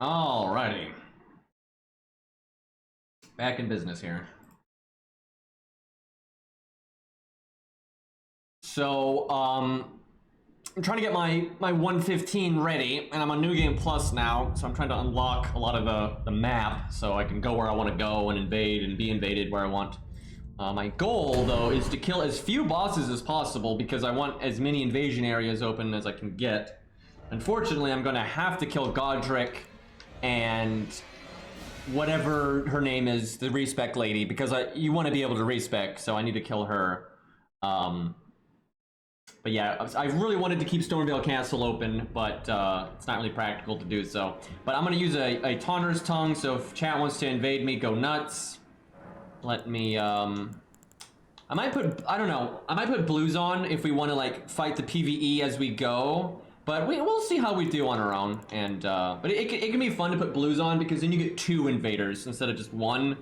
Alrighty. Back in business here. So, I'm trying to get my 115 ready, and I'm on New Game Plus now, so I'm trying to unlock a lot of the map so I can go where I want to go and invade and be invaded where I want. My goal, though, is to kill as few bosses as possible because I want as many invasion areas open as I can get. Unfortunately, I'm going to have to kill Godric and whatever her name is, the respec lady, because you want to be able to respec, so I need to kill her. But yeah, I really wanted to keep Stormvale Castle open, but it's not really practical to do so. But I'm going to use a Taunter's Tongue, so if chat wants to invade me, go nuts. Let me, I might put, I don't know, I might put blues on if we want to, like, fight the PvE as we go. But we'll see how we do on our own. And, but it can be fun to put blues on because then you get 2 invaders instead of just 1.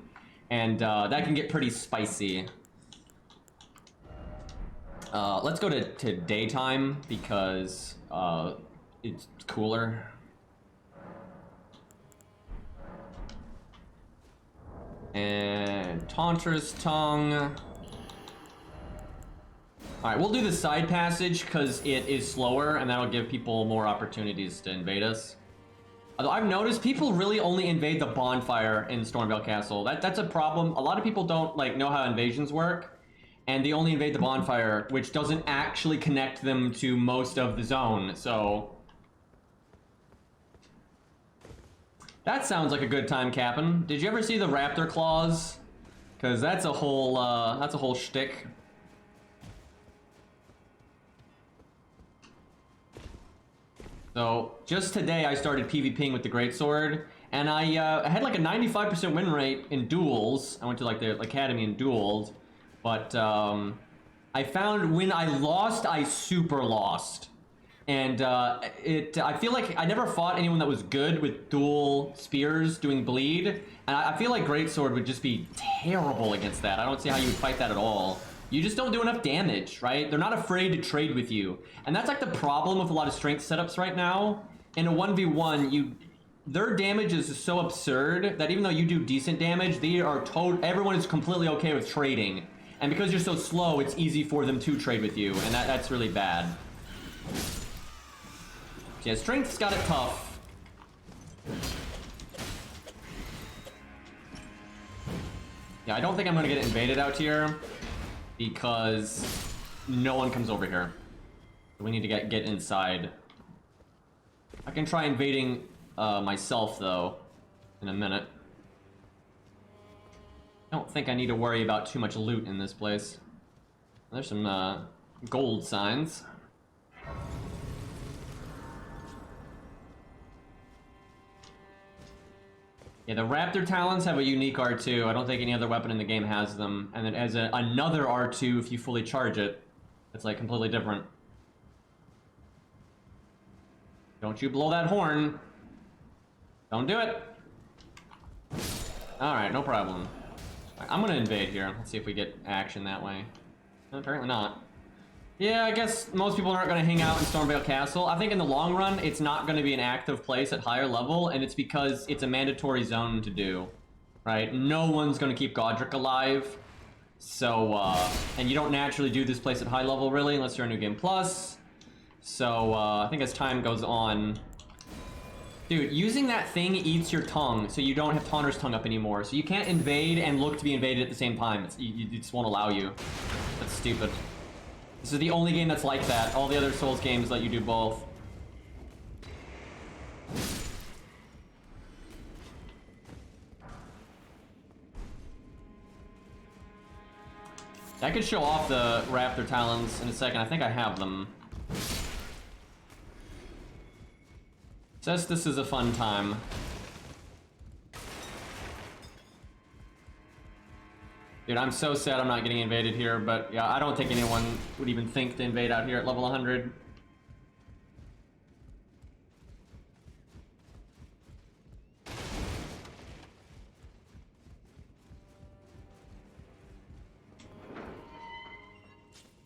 And that can get pretty spicy. Let's go to daytime because it's cooler. And Taunter's Tongue. Alright, we'll do the side passage because it is slower and that'll give people more opportunities to invade us. Although I've noticed people really only invade the bonfire in Stormvale Castle. That's a problem. A lot of people don't know how invasions work, and they only invade the bonfire, which doesn't actually connect them to most of the zone, so... That sounds like a good time, Captain. Did you ever see the raptor claws? Because that's a whole shtick. So, just today I started PvPing with the Greatsword, and I had like a 95% win rate in duels. I went to like the academy in duels, but I found when I lost, I super lost. And I feel like I never fought anyone that was good with dual spears doing bleed, and I feel like Greatsword would just be terrible against that. I don't see how you would fight that at all. You just don't do enough damage, right? They're not afraid to trade with you. And that's like the problem with a lot of strength setups right now. In a 1v1, their damage is so absurd that even though you do decent damage, everyone is completely okay with trading. And because you're so slow, it's easy for them to trade with you, and that's really bad. Yeah, strength's got it tough. Yeah, I don't think I'm gonna get invaded out here because no one comes over here. We need to get inside. I can try invading myself though in a minute. I don't think I need to worry about too much loot in this place. There's some gold signs. Yeah, the Raptor Talons have a unique R2. I don't think any other weapon in the game has them. And it has another R2 if you fully charge it. It's like completely different. Don't you blow that horn. Don't do it. Alright, no problem. Right, I'm gonna invade here. Let's see if we get action that way. Apparently not. Yeah, I guess most people aren't going to hang out in Stormvale Castle. I think in the long run, it's not going to be an active place at higher level, and it's because it's a mandatory zone to do, right? No one's going to keep Godric alive, so, and you don't naturally do this place at high level, really, unless you're a New Game Plus. So, I think as time goes on... Dude, using that thing eats your tongue, so you don't have Taunter's Tongue up anymore. So you can't invade and look to be invaded at the same time. You just won't allow you. That's stupid. This is the only game that's like that. All the other Souls games let you do both. I could show off the Raptor Talons in a second. I think I have them. Says this is a fun time. Dude, I'm so sad I'm not getting invaded here, but yeah, I don't think anyone would even think to invade out here at level 100.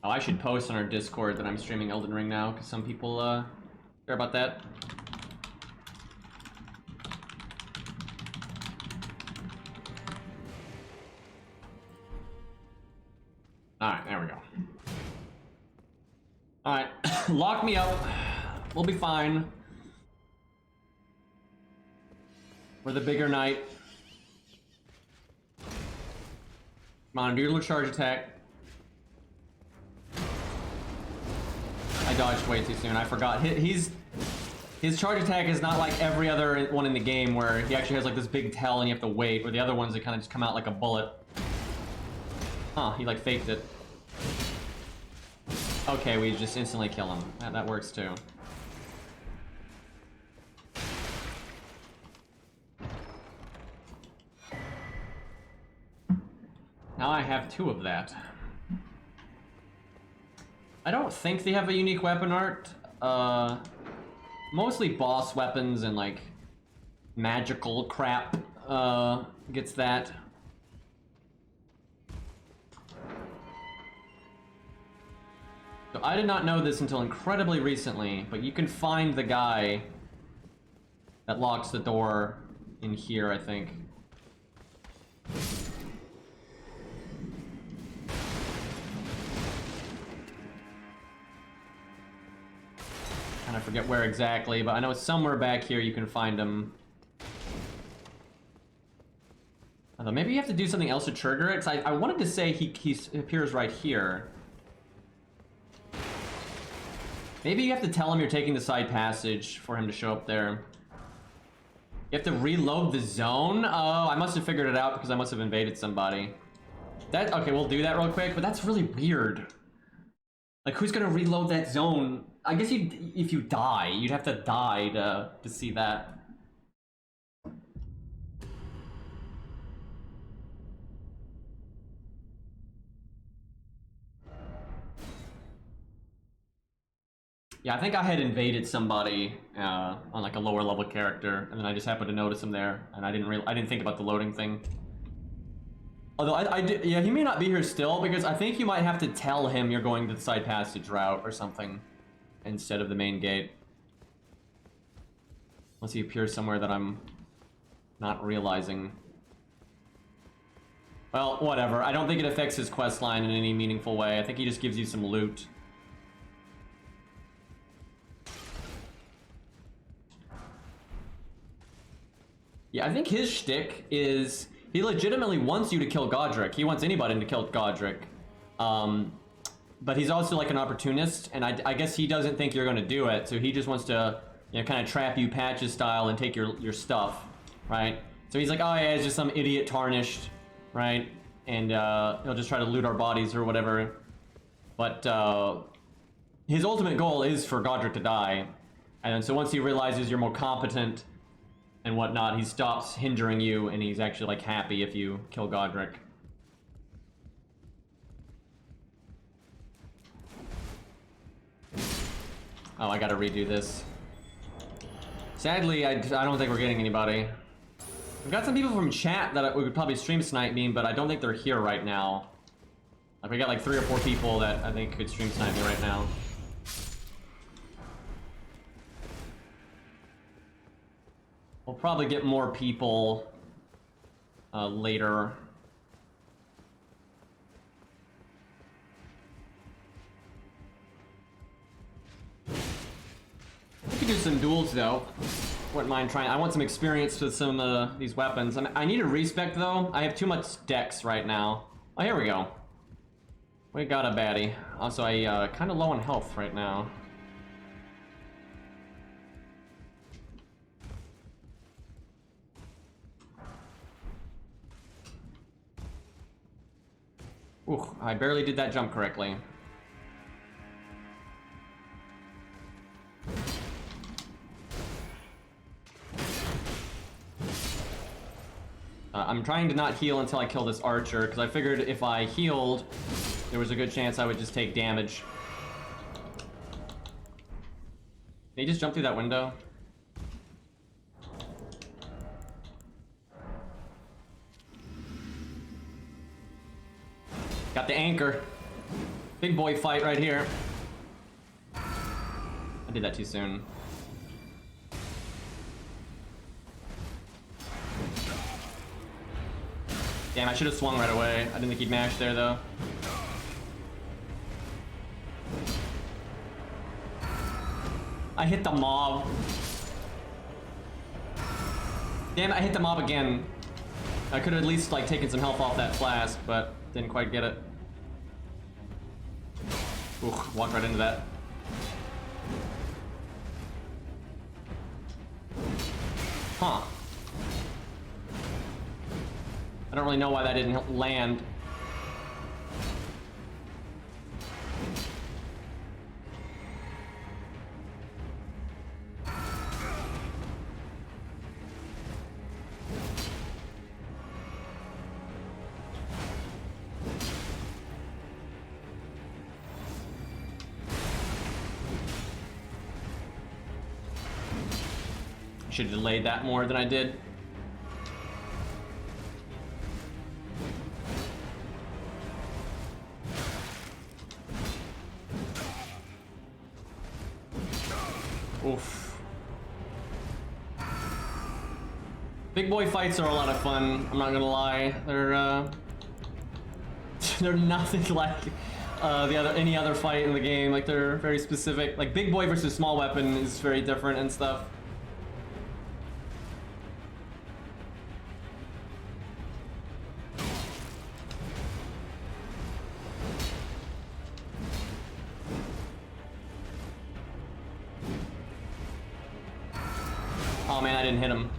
Oh, I should post on our Discord that I'm streaming Elden Ring now, because some people care about that. Alright, there we go. Alright, lock me up. We'll be fine. For the bigger night. Come on, do your little charge attack. I dodged way too soon. I forgot. His charge attack is not like every other one in the game where he actually has like this big tail and you have to wait, or the other ones that kind of just come out like a bullet. Huh, he like faked it. Okay, we just instantly kill him. That works too. Now I have 2 of that. I don't think they have a unique weapon art. Mostly boss weapons and like magical crap gets that. So I did not know this until incredibly recently, but you can find the guy that locks the door in here, I think. And I forget where exactly, but I know somewhere back here you can find him. Although maybe you have to do something else to trigger it, because I wanted to say he appears right here. Maybe you have to tell him you're taking the side passage for him to show up there. You have to reload the zone? Oh, I must have figured it out because I must have invaded somebody. Okay, we'll do that real quick, but that's really weird. Like, who's gonna reload that zone? I guess if you die, you'd have to die to see that. Yeah, I think I had invaded somebody on like a lower level character, and then I just happened to notice him there, and I didn't think about the loading thing. Although I did, yeah, he may not be here still because I think you might have to tell him you're going to the side passage route or something instead of the main gate. Unless he appears somewhere that I'm not realizing. Well, whatever. I don't think it affects his quest line in any meaningful way. I think he just gives you some loot. Yeah, I think his shtick is he legitimately wants you to kill Godric. He wants anybody to kill Godric. But he's also like an opportunist, and I guess he doesn't think you're going to do it, so he just wants to, you know, kind of trap you Patches style and take your stuff, right? So he's like, oh yeah, it's just some idiot tarnished, right? And he'll just try to loot our bodies or whatever. But his ultimate goal is for Godric to die. And so once he realizes you're more competent and whatnot, he stops hindering you, and he's actually like happy if you kill Godric. Oh, I gotta redo this. Sadly, I don't think we're getting anybody. We've got some people from chat that we could probably stream snipe me, but I don't think they're here right now. Like, we got like 3 or 4 people that I think could stream snipe me right now. We'll probably get more people later. We could do some duels though. Wouldn't mind trying. I want some experience with some of these weapons. I need a respec though. I have too much dex right now. Oh, here we go. We got a baddie. Also, I kind of low on health right now. Ooh, I barely did that jump correctly. I'm trying to not heal until I kill this archer, because I figured if I healed, there was a good chance I would just take damage. Can he just jump through that window? Got the anchor. Big boy fight right here. I did that too soon. Damn, I should have swung right away. I didn't think he'd mash there though. I hit the mob. Damn it, I hit the mob again. I could have at least like taken some health off that flask, but didn't quite get it. Ooh, walked right into that. Huh. I don't really know why that didn't land. Should have delayed that more than I did. Oof. Big boy fights are a lot of fun, I'm not gonna lie. They're they're nothing like any other fight in the game. Like, they're very specific. Like, big boy versus small weapon is very different and stuff. Oh man, I didn't hit him.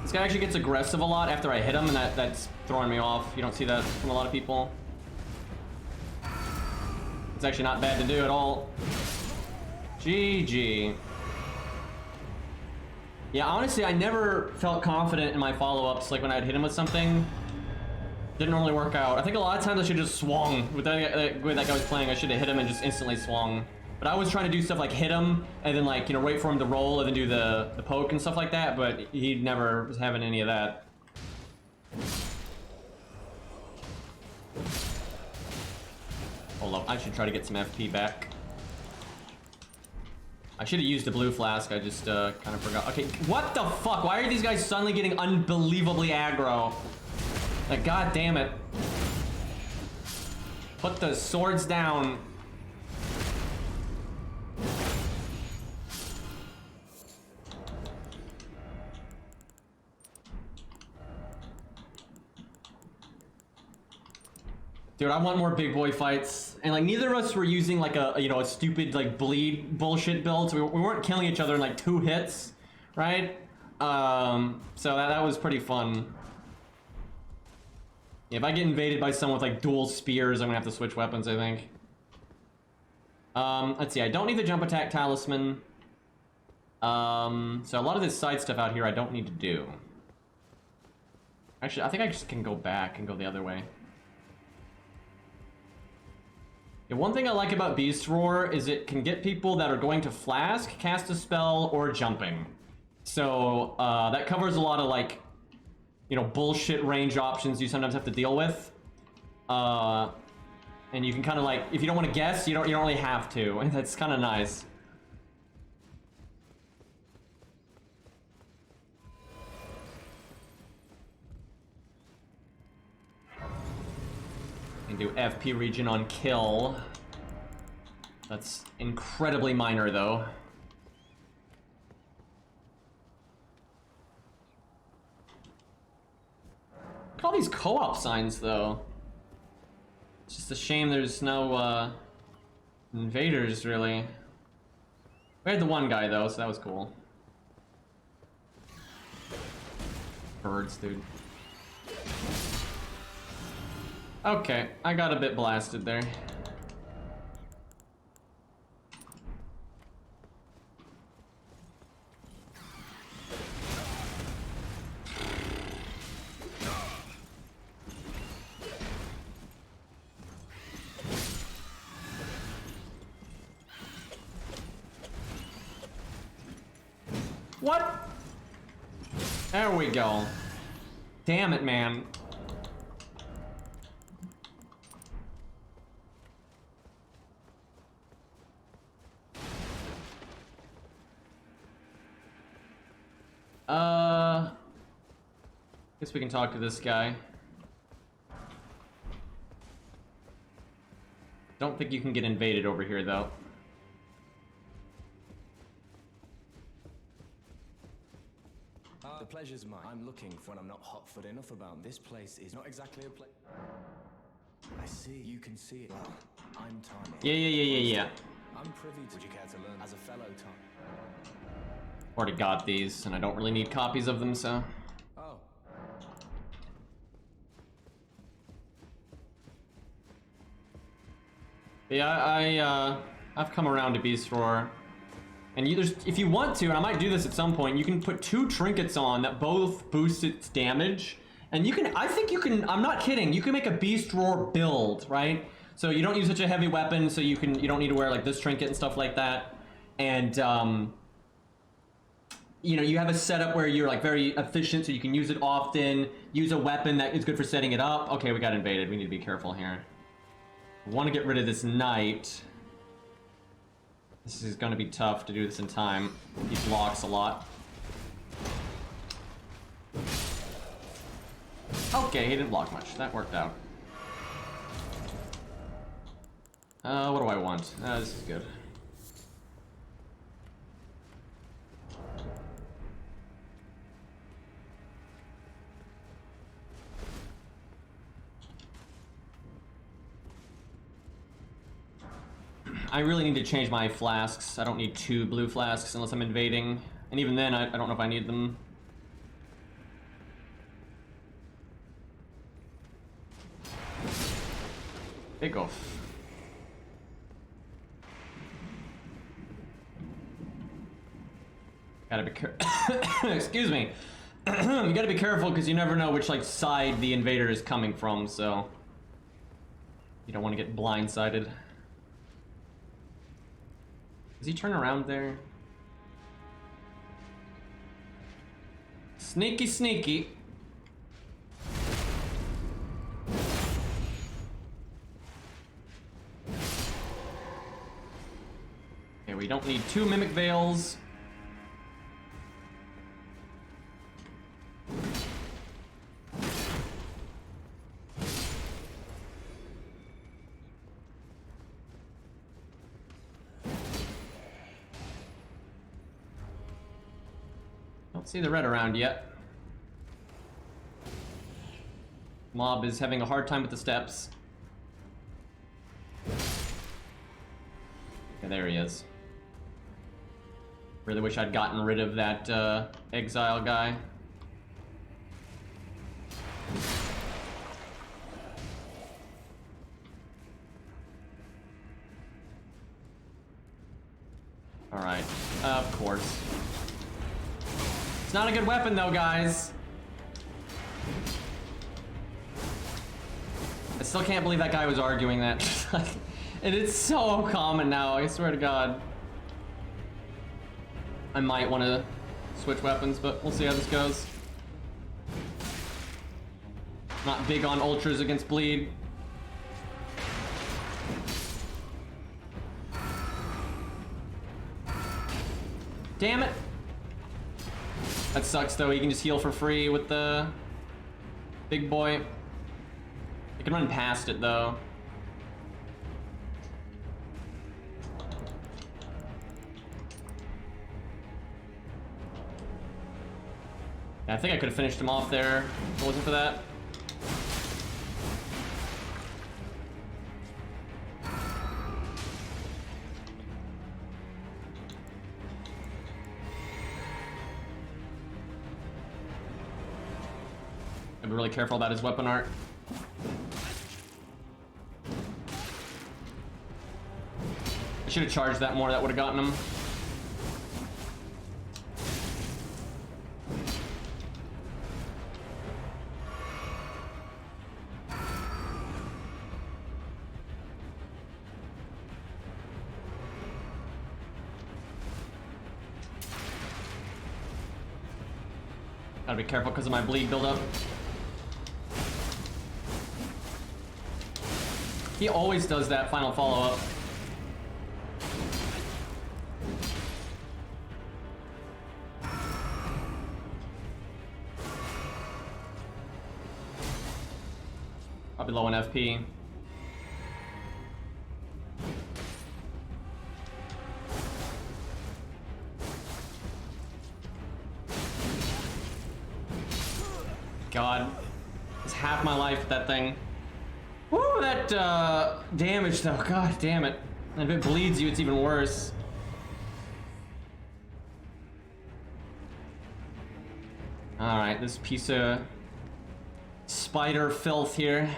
This guy actually gets aggressive a lot after I hit him, and that's throwing me off. You don't see that from a lot of people. It's actually not bad to do at all. GG. Yeah, honestly, I never felt confident in my follow-ups, like when I'd hit him with something. Didn't really work out. I think a lot of times I should just swung. With the way that guy was playing, I should have hit him and just instantly swung. But I was trying to do stuff like hit him, and then like, you know, wait for him to roll, and then do the poke and stuff like that, but he never was having any of that. Hold up, I should try to get some FP back. I should have used the blue flask, I just kind of forgot. Okay, what the fuck? Why are these guys suddenly getting unbelievably aggro? Like, god damn it. Put the swords down. Dude, I want more big boy fights. And like, neither of us were using like a, you know, a stupid like bleed bullshit build. So we weren't killing each other in like 2 hits, right? So that was pretty fun. Yeah, if I get invaded by someone with like dual spears, I'm gonna have to switch weapons, I think. Let's see, I don't need the jump attack talisman. So a lot of this side stuff out here I don't need to do. Actually, I think I just can go back and go the other way. Yeah, one thing I like about Beast Roar is it can get people that are going to flask, cast a spell, or jumping. So that covers a lot of like, you know, bullshit range options you sometimes have to deal with. And you can kind of like, if you don't want to guess, you don't really have to, and that's kind of nice. You can do FP region on kill. That's incredibly minor though. Look at all these co-op signs though. It's just a shame there's no invaders really. We had the one guy though, so that was cool. Birds, dude. Okay, I got a bit blasted there. What? There we go. Damn it, man. Guess we can talk to this guy. Don't think you can get invaded over here, though. The pleasure's mine. I'm looking for when I'm not hot-foot enough about this place is not exactly a place. I see. You can see it. Well, I'm tiny. Yeah. I'm privy to. Would you care to learn as a fellow Tom? Already got these, and I don't really need copies of them, so. Oh. Yeah, I've come around to Beast Roar. And if you want to, and I might do this at some point, you can put 2 trinkets on that both boost its damage. And you can, I think you can, I'm not kidding, you can make a Beast Roar build, right? So you don't use such a heavy weapon, so you don't need to wear like this trinket and stuff like that. And, you know, you have a setup where you're like very efficient, so you can use it often, use a weapon that is good for setting it up. Okay, we got invaded, we need to be careful here. I want to get rid of this knight. This is going to be tough to do this in time. He blocks a lot. Okay, he didn't block much. That worked out. What do I want? This is good. I really need to change my flasks. I don't need 2 blue flasks unless I'm invading. And even then, I don't know if I need them. Big off. Gotta be excuse me. You gotta be careful because you never know which like side the invader is coming from, so you don't want to get blindsided. Does he turn around there? Sneaky, sneaky. Okay, we don't need 2 Mimic Veils. Don't see the red around yet. Mob is having a hard time with the steps. Okay, there he is. Really wish I'd gotten rid of that exile guy. Alright, of course. It's not a good weapon though, guys. I still can't believe that guy was arguing that. And it's so common now, I swear to God. I might want to switch weapons, but we'll see how this goes. Not big on ultras against bleed. Damn it! That sucks though, he can just heal for free with the big boy. I can run past it though. I think I could have finished him off there if it wasn't for that. I'd be really careful about his weapon art. I should have charged that more, that would have gotten him. Gotta be careful because of my bleed buildup. He always does that final follow-up. Probably low on FP. God, it's half my life, that thing. Woo, that damage though, god damn it. And if it bleeds you, it's even worse. Alright, this piece of spider filth here.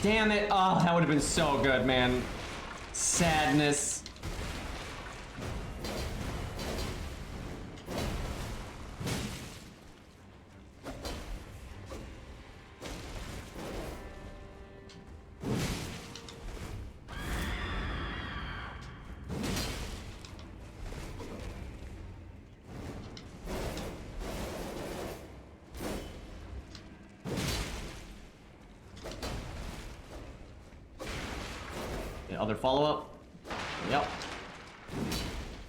Damn it! Oh, that would have been so good, man. Sadness. Other follow-up. Yep.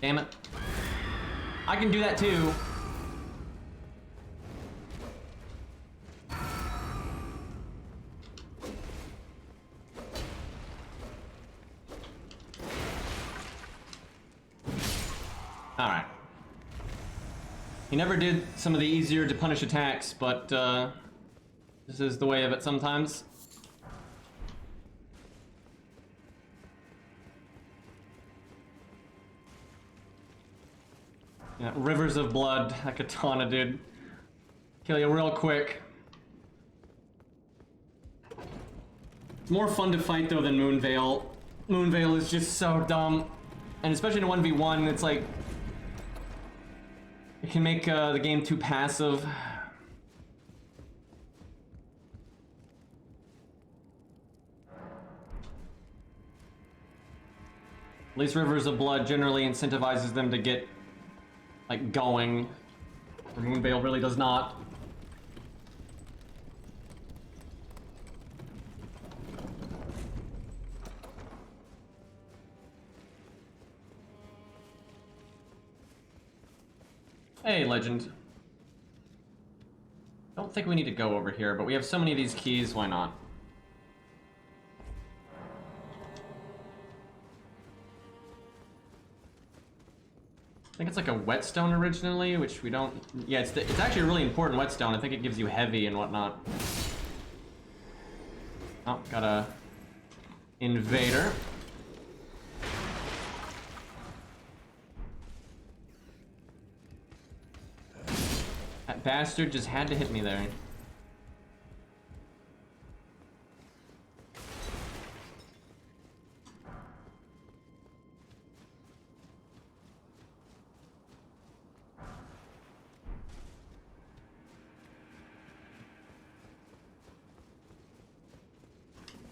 Damn it. I can do that too. Alright. He never did some of the easier to punish attacks, but this is the way of it sometimes. Yeah, rivers of blood, that katana, dude. Kill you real quick. It's more fun to fight though than Moonveil. Moonveil is just so dumb. And especially in a 1v1, it's like... it can make the game too passive. At least Rivers of Blood generally incentivizes them to get like going. Where Moonveil really does not. Hey, Legend. Don't think we need to go over here, but we have so many of these keys, why not? I think it's like a whetstone originally, which we don't... yeah, it's actually a really important whetstone. I think it gives you heavy and whatnot. Oh, got a... invader. That bastard just had to hit me there.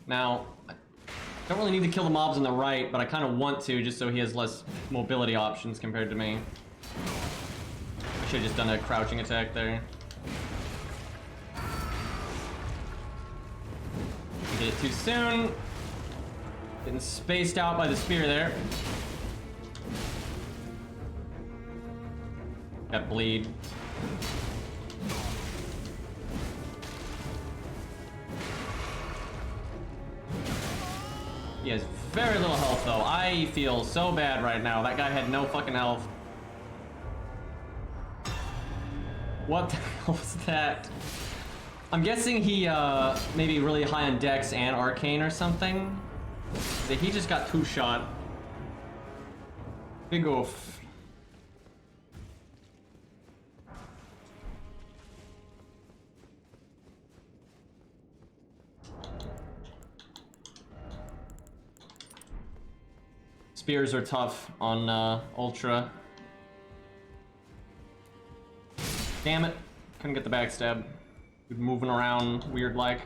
Now, I don't really need to kill the mobs on the right, but I kind of want to, just so he has less mobility options compared to me. I should have just done a crouching attack there. Did it too soon. Getting spaced out by the spear there. Got bleed. He has very little health though. I feel so bad right now. That guy had no fucking health. What the hell was that? I'm guessing he maybe really high on Dex and Arcane or something. He just got two-shot. Big oof. Spears are tough on Ultra. Damn it. Couldn't get the backstab. Moving around weird like.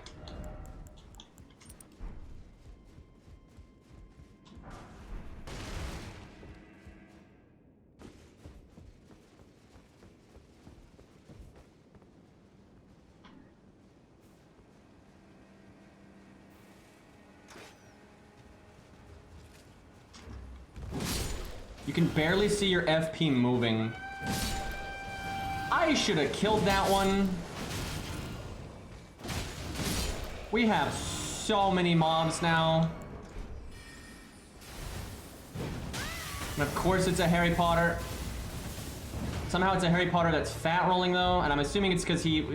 You can barely see your FP moving. I should have killed that one. We have so many mobs now. And of course it's a Harry Potter. Somehow it's a Harry Potter that's fat rolling though, and I'm assuming it's because he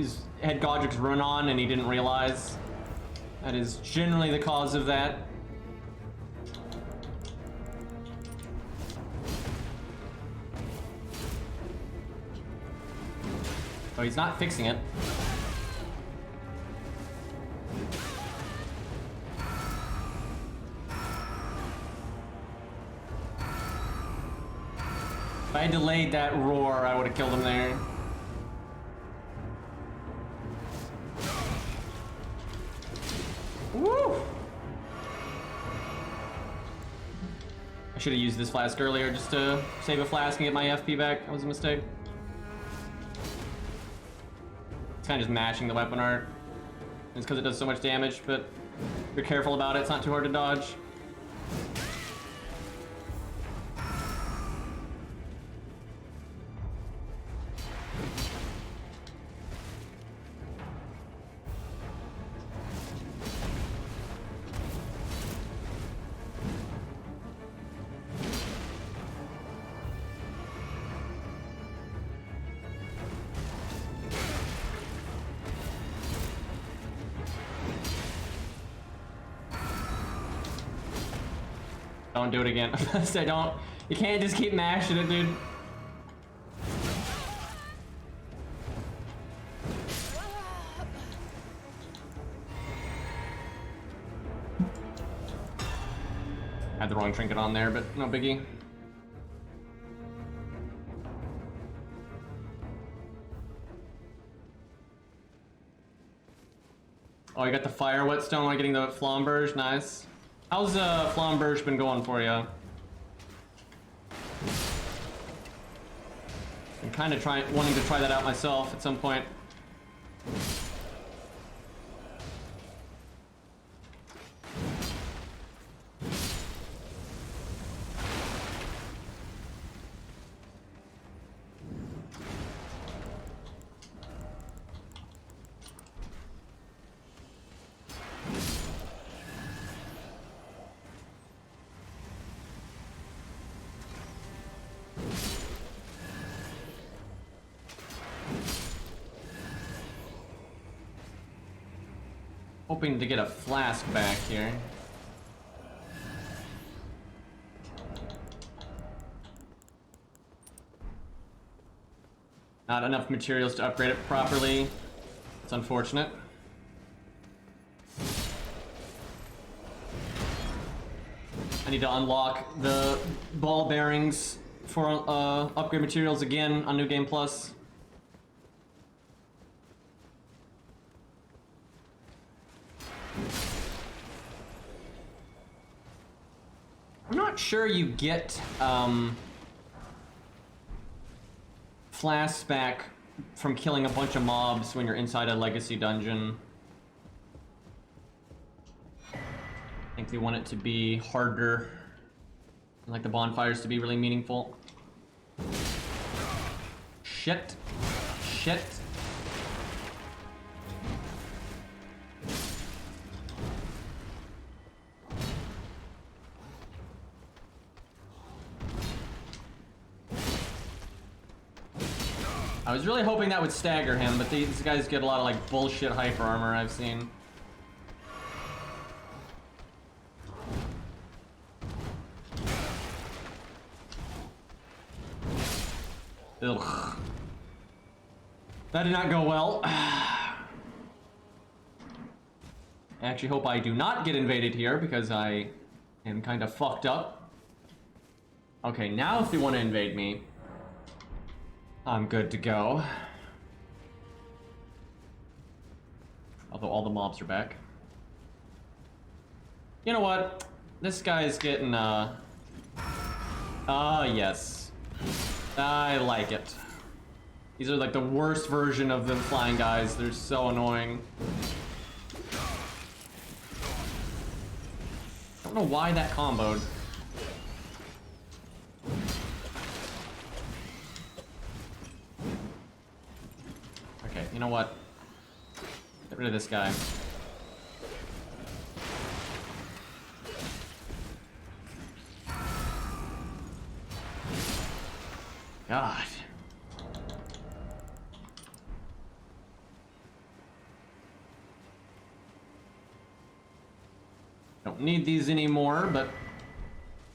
had Godric's run on and he didn't realize. That is generally the cause of that. Oh, he's not fixing it. If I had delayed that roar, I would have killed him there. Woo! I should have used this flask earlier just to save a flask and get my FP back. That was a mistake. It's kind of just mashing the weapon art. It's because it does so much damage, but if you're careful about it, it's not too hard to dodge. Don't do it again. So don't. You can't just keep mashing it, dude. Had the wrong trinket on there, but no biggie. Oh, you got the fire whetstone while getting the flamberge. Nice. How's flamberge been going for you? I'm kind of wanting to try that out myself at some point. Hoping to get a flask back here. Not enough materials to upgrade it properly. It's unfortunate. I need to unlock the ball bearings for upgrade materials again on New Game Plus. I'm not sure you get flasks back from killing a bunch of mobs when you're inside a legacy dungeon. I think they want it to be harder. I like the bonfires to be really meaningful. Shit. Shit. I was really hoping that would stagger him, but these guys get a lot of like bullshit hyper armor I've seen. Ugh. That did not go well. I actually hope I do not get invaded here because I am kind of fucked up. Okay, now if they want to invade me, I'm good to go. Although all the mobs are back. You know what? This guy's getting, yes. I like it. These are like the worst version of the flying guys. They're so annoying. I don't know why that comboed. Okay, you know what? Get rid of this guy. God. Don't need these anymore, but I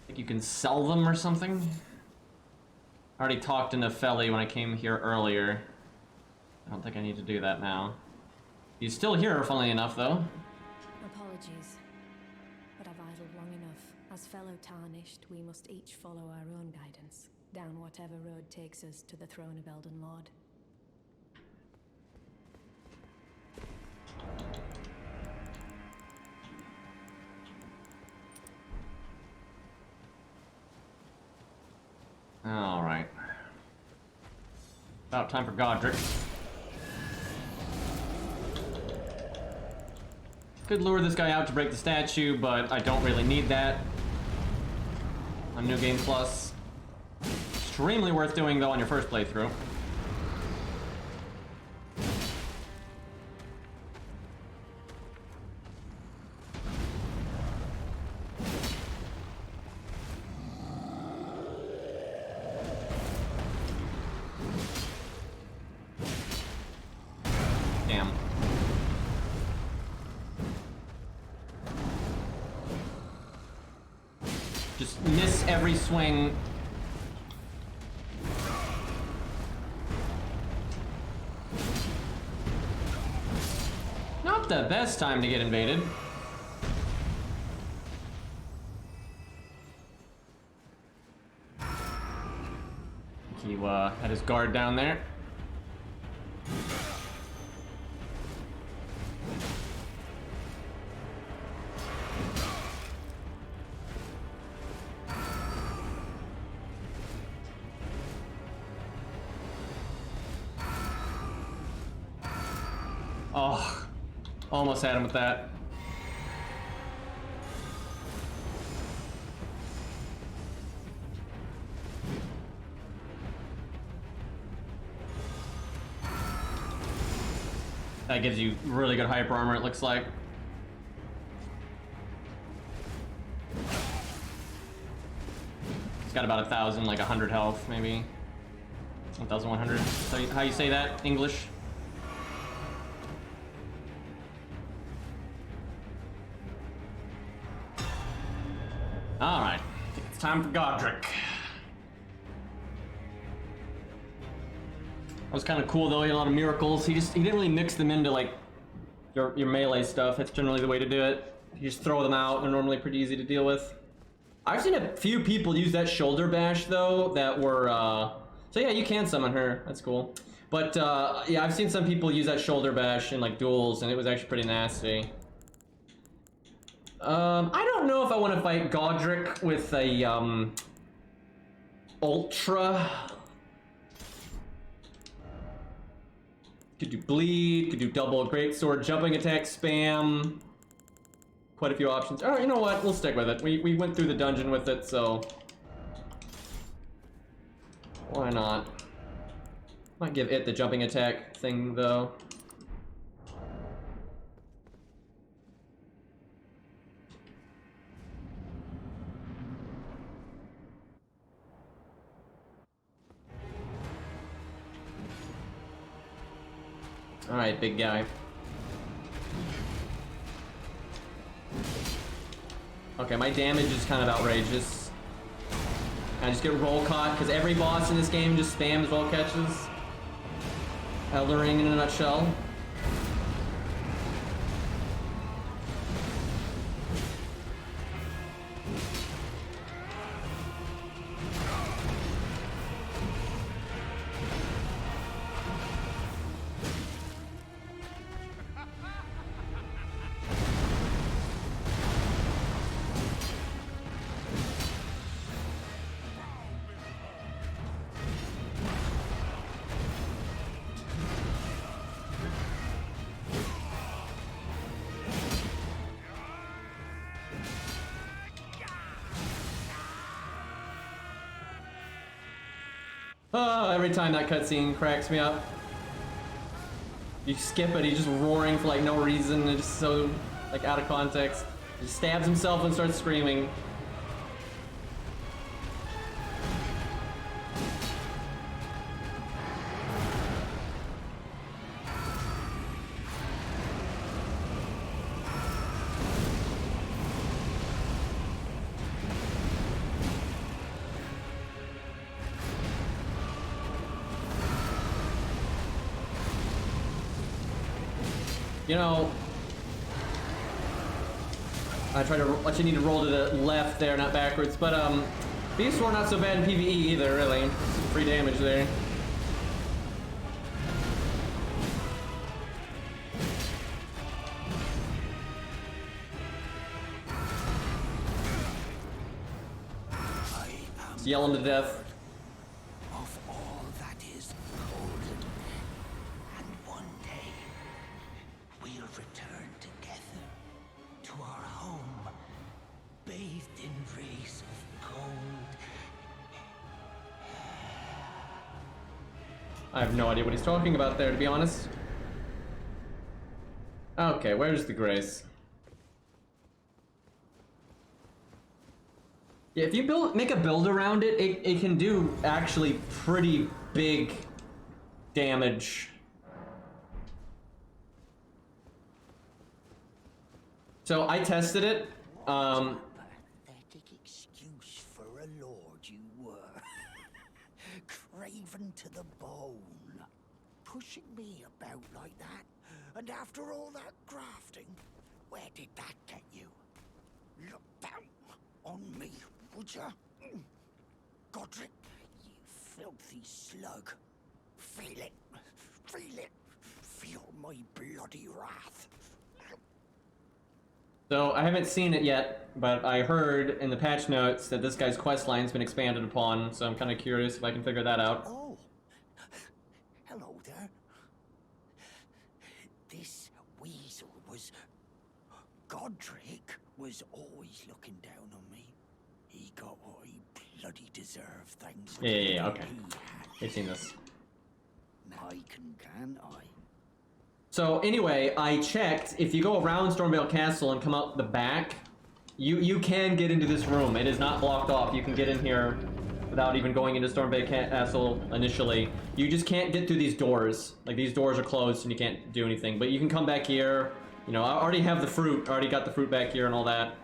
think you can sell them or something. I already talked to Nepheli when I came here earlier. I don't think I need to do that now. He's still here, funnily enough, though. Apologies, but I've idled long enough. As fellow Tarnished, we must each follow our own guidance, down whatever road takes us to the throne of Elden Lord. Alright. About time for Godric. Could lure this guy out to break the statue, but I don't really need that on New Game Plus. Extremely worth doing, though, on your first playthrough. Damn. Just miss every swing. Not the best time to get invaded. He had his guard down there. Oh, almost had him with that. That gives you really good hyper armor, it looks like. It's got about 1,000, like 100 health, maybe. 1,100. So how you say that? English? Alright, it's time for Godric. That was kind of cool though, he had a lot of miracles. He didn't really mix them into like your melee stuff. That's generally the way to do it. You just throw them out, they're normally pretty easy to deal with. I've seen a few people use that shoulder bash though that were so yeah, you can summon her, that's cool. But yeah, I've seen some people use that shoulder bash in like duels and it was actually pretty nasty. I don't know if I want to fight Godric with a, Ultra. Could do bleed, could do double greatsword, jumping attack spam. Quite a few options. Alright, you know what? We'll stick with it. We went through the dungeon with it, so... why not? Might give it the jumping attack thing, though. Alright, big guy. Okay, my damage is kind of outrageous. I just get roll caught, because every boss in this game just spams roll catches. Elden Ring in a nutshell. Oh, every time that cutscene cracks me up. You skip it, he's just roaring for like no reason, and just so like out of context. He stabs himself and starts screaming. You know, I actually need to roll to the left there, not backwards. But Beast War not so bad in PvE either, really. Some free damage there. Just yell him to death. Of all that is golden, and one day we'll return together to our home, bathed in rays of gold. I have no idea what he's talking about there, to be honest. Okay, where's the Grace? Yeah, if you make a build around it, it can do actually pretty big damage. So I tested it. Pathetic excuse for a lord you were. Craven to the bone. Pushing me about like that. And after all that grafting, where did that get you? Look down on me, would ya? Godric, you filthy slug. Feel it. Feel it. Feel my bloody wrath. So I haven't seen it yet, but I heard in the patch notes that this guy's quest line's been expanded upon, so I'm kind of curious if I can figure that out. Oh. Hello there. This weasel was... Godric was always looking down on me. He got what he bloody deserved, thanks to Yeah, the okay. I've seen this. Now I can I? So anyway, I checked. If you go around Stormvale Castle and come out the back, you can get into this room. It is not blocked off. You can get in here without even going into Stormvale Castle initially. You just can't get through these doors. Like, these doors are closed and you can't do anything. But you can come back here. You know, I already have the fruit. I already got the fruit back here and all that.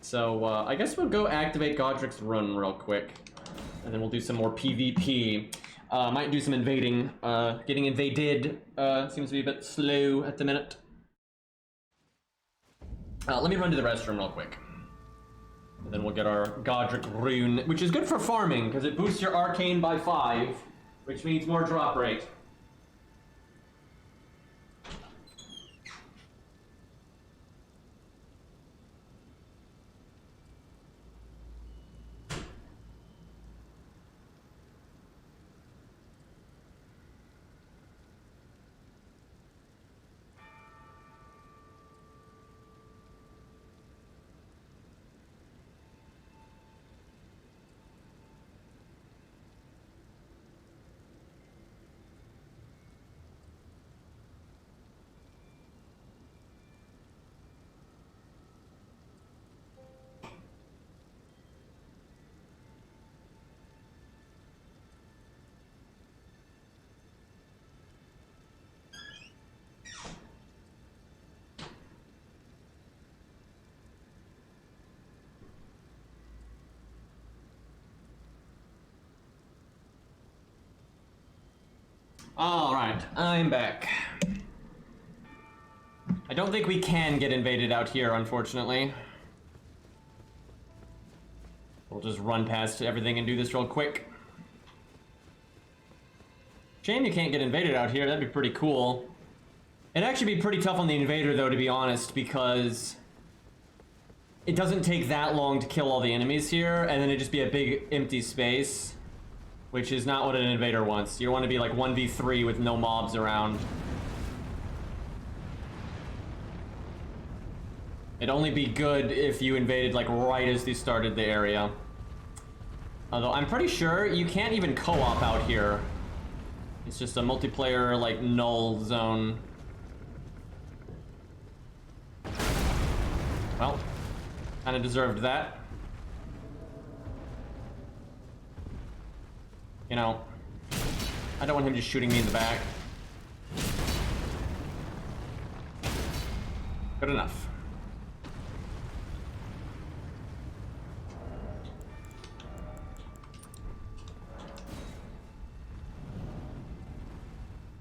So I guess we'll go activate Godric's Run real quick. And then we'll do some more PvP. Might do some invading. Getting invaded seems to be a bit slow at the minute. Let me run to the restroom real quick. And then we'll get our Godric Rune, which is good for farming, because it boosts your Arcane by 5, which means more drop rate. Alright, I'm back. I don't think we can get invaded out here, unfortunately. We'll just run past everything and do this real quick. Shame you can't get invaded out here, that'd be pretty cool. It'd actually be pretty tough on the invader, though, to be honest, because it doesn't take that long to kill all the enemies here, and then it'd just be a big empty space. Which is not what an invader wants. You want to be like 1v3 with no mobs around. It'd only be good if you invaded like right as they started the area. Although I'm pretty sure you can't even co-op out here. It's just a multiplayer like null zone. Well, kind of deserved that. You know, I don't want him just shooting me in the back. Good enough.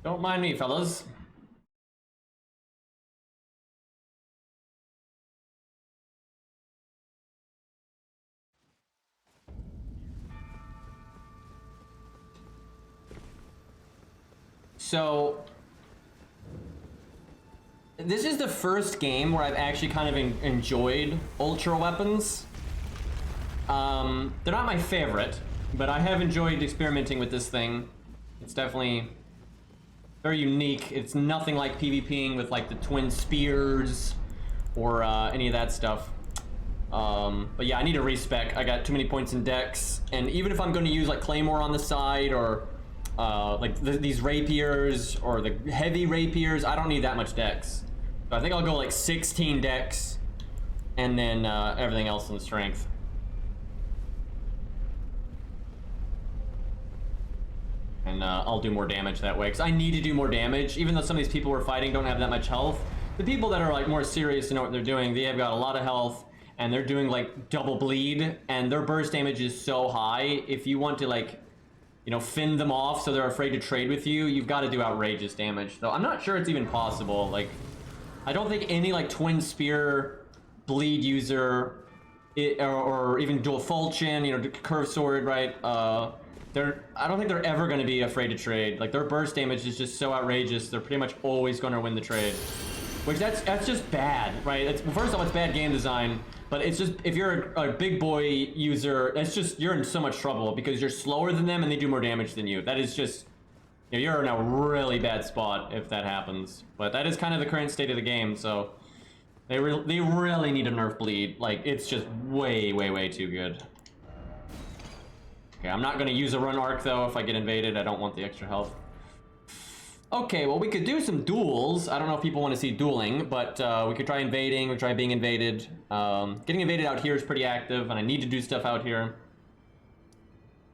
Don't mind me, fellas. So this is the first game where I've actually kind of enjoyed ultra weapons. They're not my favorite, but I have enjoyed experimenting with this thing. It's definitely very unique. It's nothing like PvPing with like the twin spears or any of that stuff. But yeah, I need a respec. I got too many points in dex, and even if I'm going to use like claymore on the side or like these rapiers or the heavy rapiers, I don't need that much dex. So I think I'll go like 16 dex and then everything else in strength. And I'll do more damage that way, because I need to do more damage. Even though some of these people we're fighting don't have that much health, the people that are like more serious and know what they're doing, they have got a lot of health, and they're doing like double bleed, and their burst damage is so high. If you want to like, you know, fend them off so they're afraid to trade with you, you've got to do outrageous damage. Though I'm not sure it's even possible. Like, I don't think any like twin spear bleed user or even dual falchion, you know, curved sword, right? I don't think they're ever going to be afraid to trade. Like, their burst damage is just so outrageous, they're pretty much always going to win the trade. Which that's just bad, right? First off, it's bad game design, but it's just, if you're a big boy user, that's just, you're in so much trouble because you're slower than them and they do more damage than you. That is just, you know, you're in a really bad spot if that happens. But that is kind of the current state of the game, so they really need to nerf bleed. Like, it's just way, way, way too good. Okay, I'm not going to use a run arc, though. If I get invaded, I don't want the extra health. Okay, well, we could do some duels. I don't know if people want to see dueling, but we could try invading. We try being invaded. Getting invaded out here is pretty active, and I need to do stuff out here.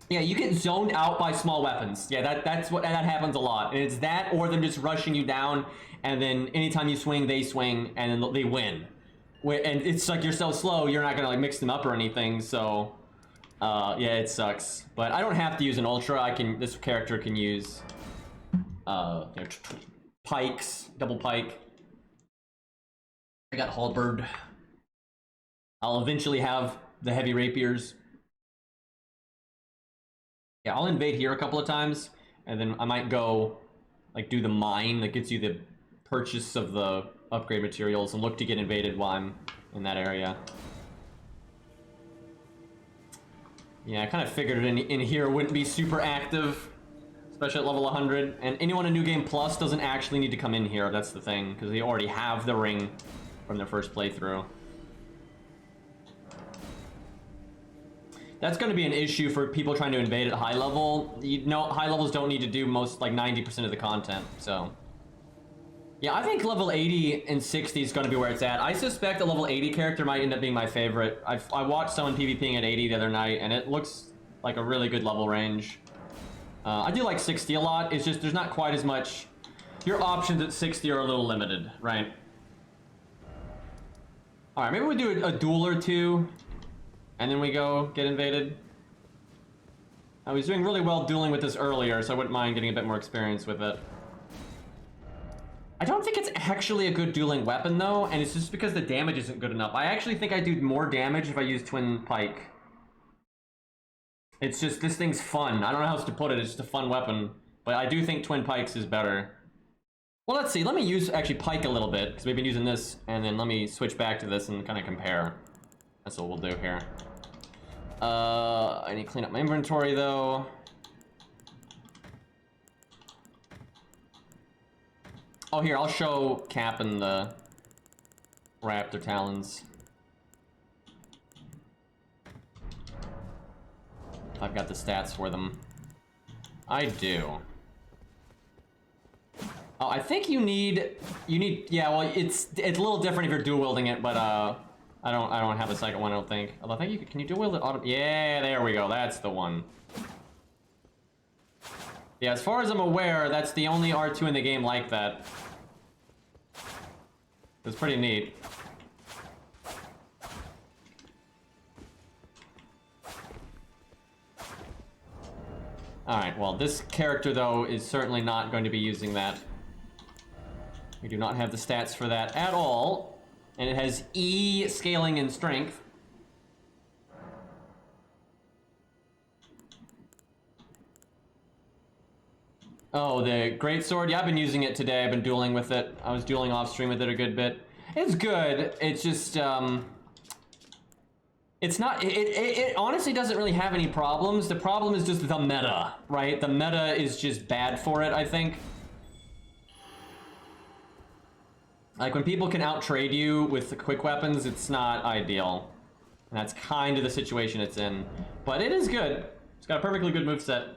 Yeah, you get zoned out by small weapons. Yeah, that happens a lot. And it's that, or them just rushing you down, and then anytime you swing, they swing, and then they win. And it's like you're so slow, you're not going to like mix them up or anything, so... yeah, it sucks, but I don't have to use an ultra. This character can use pikes, double pike. I got halberd. I'll eventually have the heavy rapiers. Yeah, I'll invade here a couple of times, and then I might go like do the mine that gets you the purchase of the upgrade materials and look to get invaded while I'm in that area. Yeah, I kind of figured in here wouldn't be super active, especially at level 100. And anyone in New Game Plus doesn't actually need to come in here, that's the thing, because they already have the ring from their first playthrough. That's going to be an issue for people trying to invade at high level. You know, high levels don't need to do most, like 90% of the content, so... Yeah, I think level 80 and 60 is going to be where it's at. I suspect a level 80 character might end up being my favorite. I watched someone PvPing at 80 the other night, and it looks like a really good level range. I do like 60 a lot. It's just there's not quite as much... Your options at 60 are a little limited, right? Alright, maybe we do a duel or two, and then we go get invaded. I was doing really well dueling with this earlier, so I wouldn't mind getting a bit more experience with it. I don't think it's actually a good dueling weapon, though, and it's just because the damage isn't good enough. I actually think I do more damage if I use Twin Pike. It's just, this thing's fun. I don't know how else to put it, it's just a fun weapon. But I do think Twin Pikes is better. Well, let's see, let me use, actually, Pike a little bit, because we've been using this, and then let me switch back to this and kind of compare. That's what we'll do here. I need to clean up my inventory, though. Oh, here, I'll show Cap and the Raptor Talons. I've got the stats for them. I do. Oh, I think you need, yeah, well, it's a little different if you're dual wielding it, but, I don't have a second one, I don't think. Although I think can you dual wield it auto? Yeah, there we go, that's the one. Yeah, as far as I'm aware, that's the only R2 in the game like that. It's pretty neat. Alright, well, this character, though, is certainly not going to be using that. We do not have the stats for that at all. And it has E scaling and strength. Oh, the Greatsword? Yeah, I've been using it today. I've been dueling with it. I was dueling off stream with it a good bit. It's good. It's just, it's not, it honestly doesn't really have any problems. The problem is just the meta, right? The meta is just bad for it, I think. Like, when people can out-trade you with the quick weapons, it's not ideal. And that's kind of the situation it's in. But it is good. It's got a perfectly good moveset.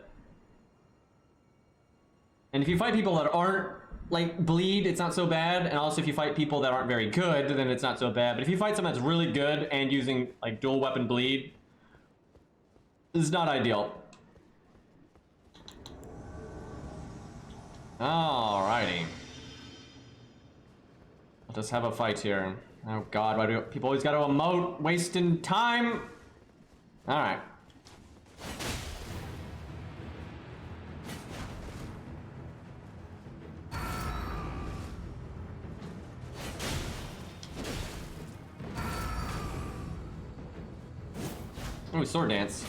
And if you fight people that aren't, like, bleed, it's not so bad. And also if you fight people that aren't very good, then it's not so bad. But if you fight someone that's really good and using, like, dual weapon bleed, it's not ideal. Alrighty. Let's have a fight here. Oh god, why do people always gotta emote? Wasting time! Alright. Oh, sword dance.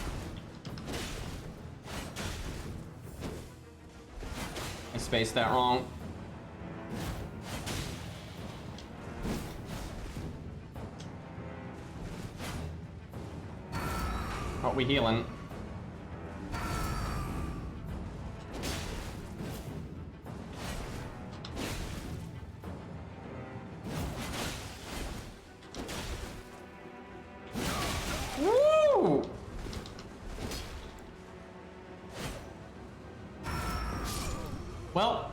I spaced that wrong. Oh, we healing. Woo! Well.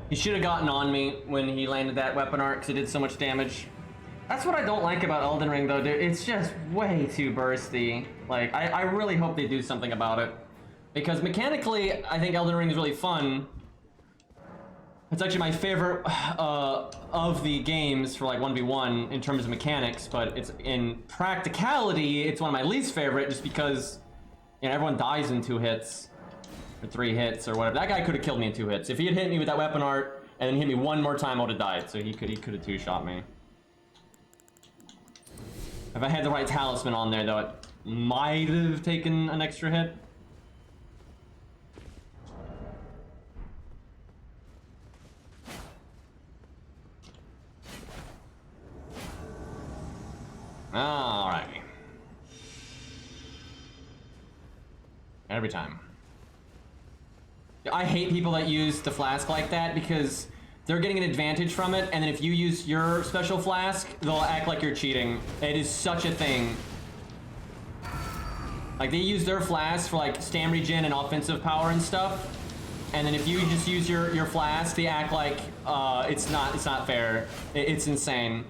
He should have gotten on me when he landed that weapon art because it did so much damage. That's what I don't like about Elden Ring though, dude. It's just way too bursty. Like, I really hope they do something about it. Because mechanically, I think Elden Ring is really fun. It's actually my favorite of the games for like 1v1 in terms of mechanics, but it's in practicality, it's one of my least favorite just because, you know, everyone dies in 2 hits. Or 3 hits or whatever. That guy could have killed me in 2 hits. If he had hit me with that weapon art and then hit me one more time, I would have died. So he could have 2-shot me. If I had the right talisman on there, though, it might have taken an extra hit. Alright. Every time. I hate people that use the flask like that because they're getting an advantage from it, and then if you use your special flask, they'll act like you're cheating. It is such a thing. Like, they use their flask for like stam regen and offensive power and stuff, and then if you just use your flask, they act like it's not fair. It's insane.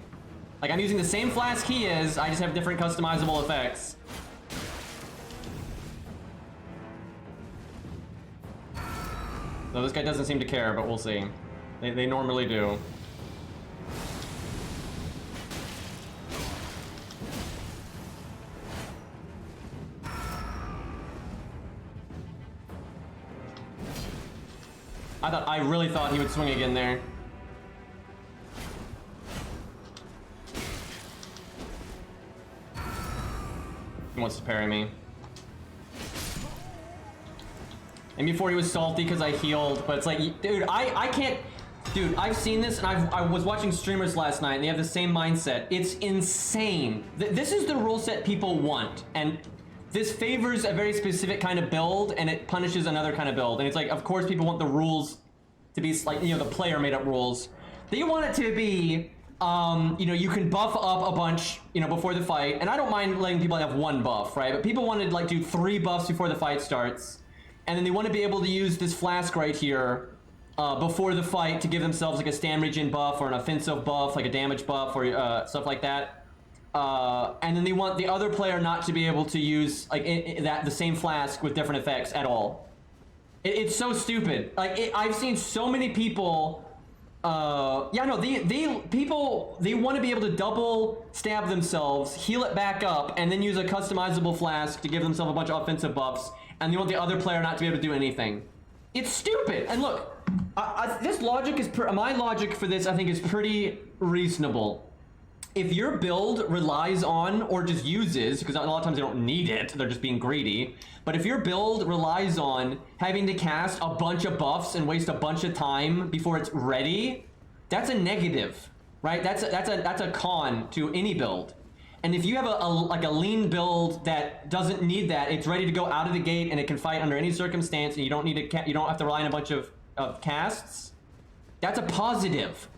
Like, I'm using the same flask he is, I just have different customizable effects. So this guy doesn't seem to care, but we'll see. They normally do. I really thought he would swing again there. He wants to parry me. And before he was salty because I healed, but it's like, dude, I can't, dude, I've seen this, and I was watching streamers last night, and they have the same mindset. It's insane. This is the rule set people want, and this favors a very specific kind of build, and it punishes another kind of build. And it's like, of course, people want the rules to be like, you know, the player made up rules. They want it to be, you know, you can buff up a bunch, you know, before the fight, and I don't mind letting people have 1 buff, right? But people wanted like do 3 buffs before the fight starts. And then they want to be able to use this flask right here before the fight to give themselves like a stam regen buff or an offensive buff, like a damage buff or stuff like that. And then they want the other player not to be able to use like the same flask with different effects at all. It's so stupid. Like, I've seen so many people. Yeah, no, they want to be able to double stab themselves, heal it back up, and then use a customizable flask to give themselves a bunch of offensive buffs. And they want the other player not to be able to do anything. It's stupid. And look, this logic is my logic for this, I think, is pretty reasonable. if your build relies on, or just uses, because a lot of times they don't need it, they're just being greedy, but if your build relies on having to cast a bunch of buffs and waste a bunch of time before it's ready, that's a negative, right? That's a con to any build. And if you have a lean build that doesn't need that, it's ready to go out of the gate and it can fight under any circumstance, and you don't need to, you don't have to rely on a bunch of casts, that's a positive.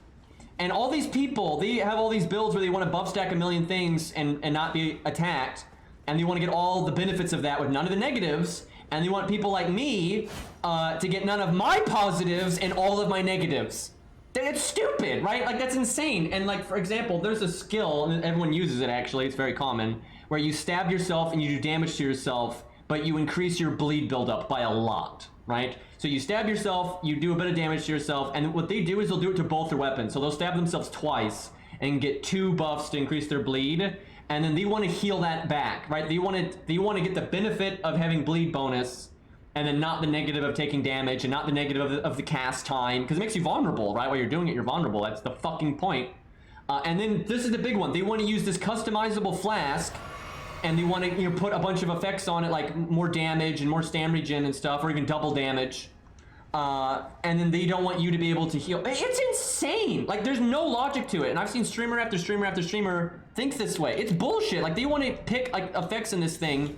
And all these people, they have all these builds where they want to buff stack a million things and not be attacked, and they want to get all the benefits of that with none of the negatives, and they want people like me to get none of my positives and all of my negatives. It's stupid, right? Like, that's insane. And like, for example, there's a skill, and everyone uses it actually, it's very common, where you stab yourself and you do damage to yourself, but you increase your bleed buildup by a lot, right? So you stab yourself, you do a bit of damage to yourself, and what they do is they'll do it to both their weapons. So they'll stab themselves twice and get 2 buffs to increase their bleed, and then they want to heal that back, right? They want to get the benefit of having bleed bonus, and then not the negative of taking damage, and not the negative of the cast time, because it makes you vulnerable, right? While you're doing it, you're vulnerable. That's the fucking point. And then this is the big one. They want to use this customizable flask, and they want to, put a bunch of effects on it, like more damage and more stam regen and stuff, or even double damage. And then they don't want you to be able to heal. It's insane. Like, there's no logic to it. And I've seen streamer after streamer after streamer think this way. It's bullshit. Like, they want to pick like effects in this thing.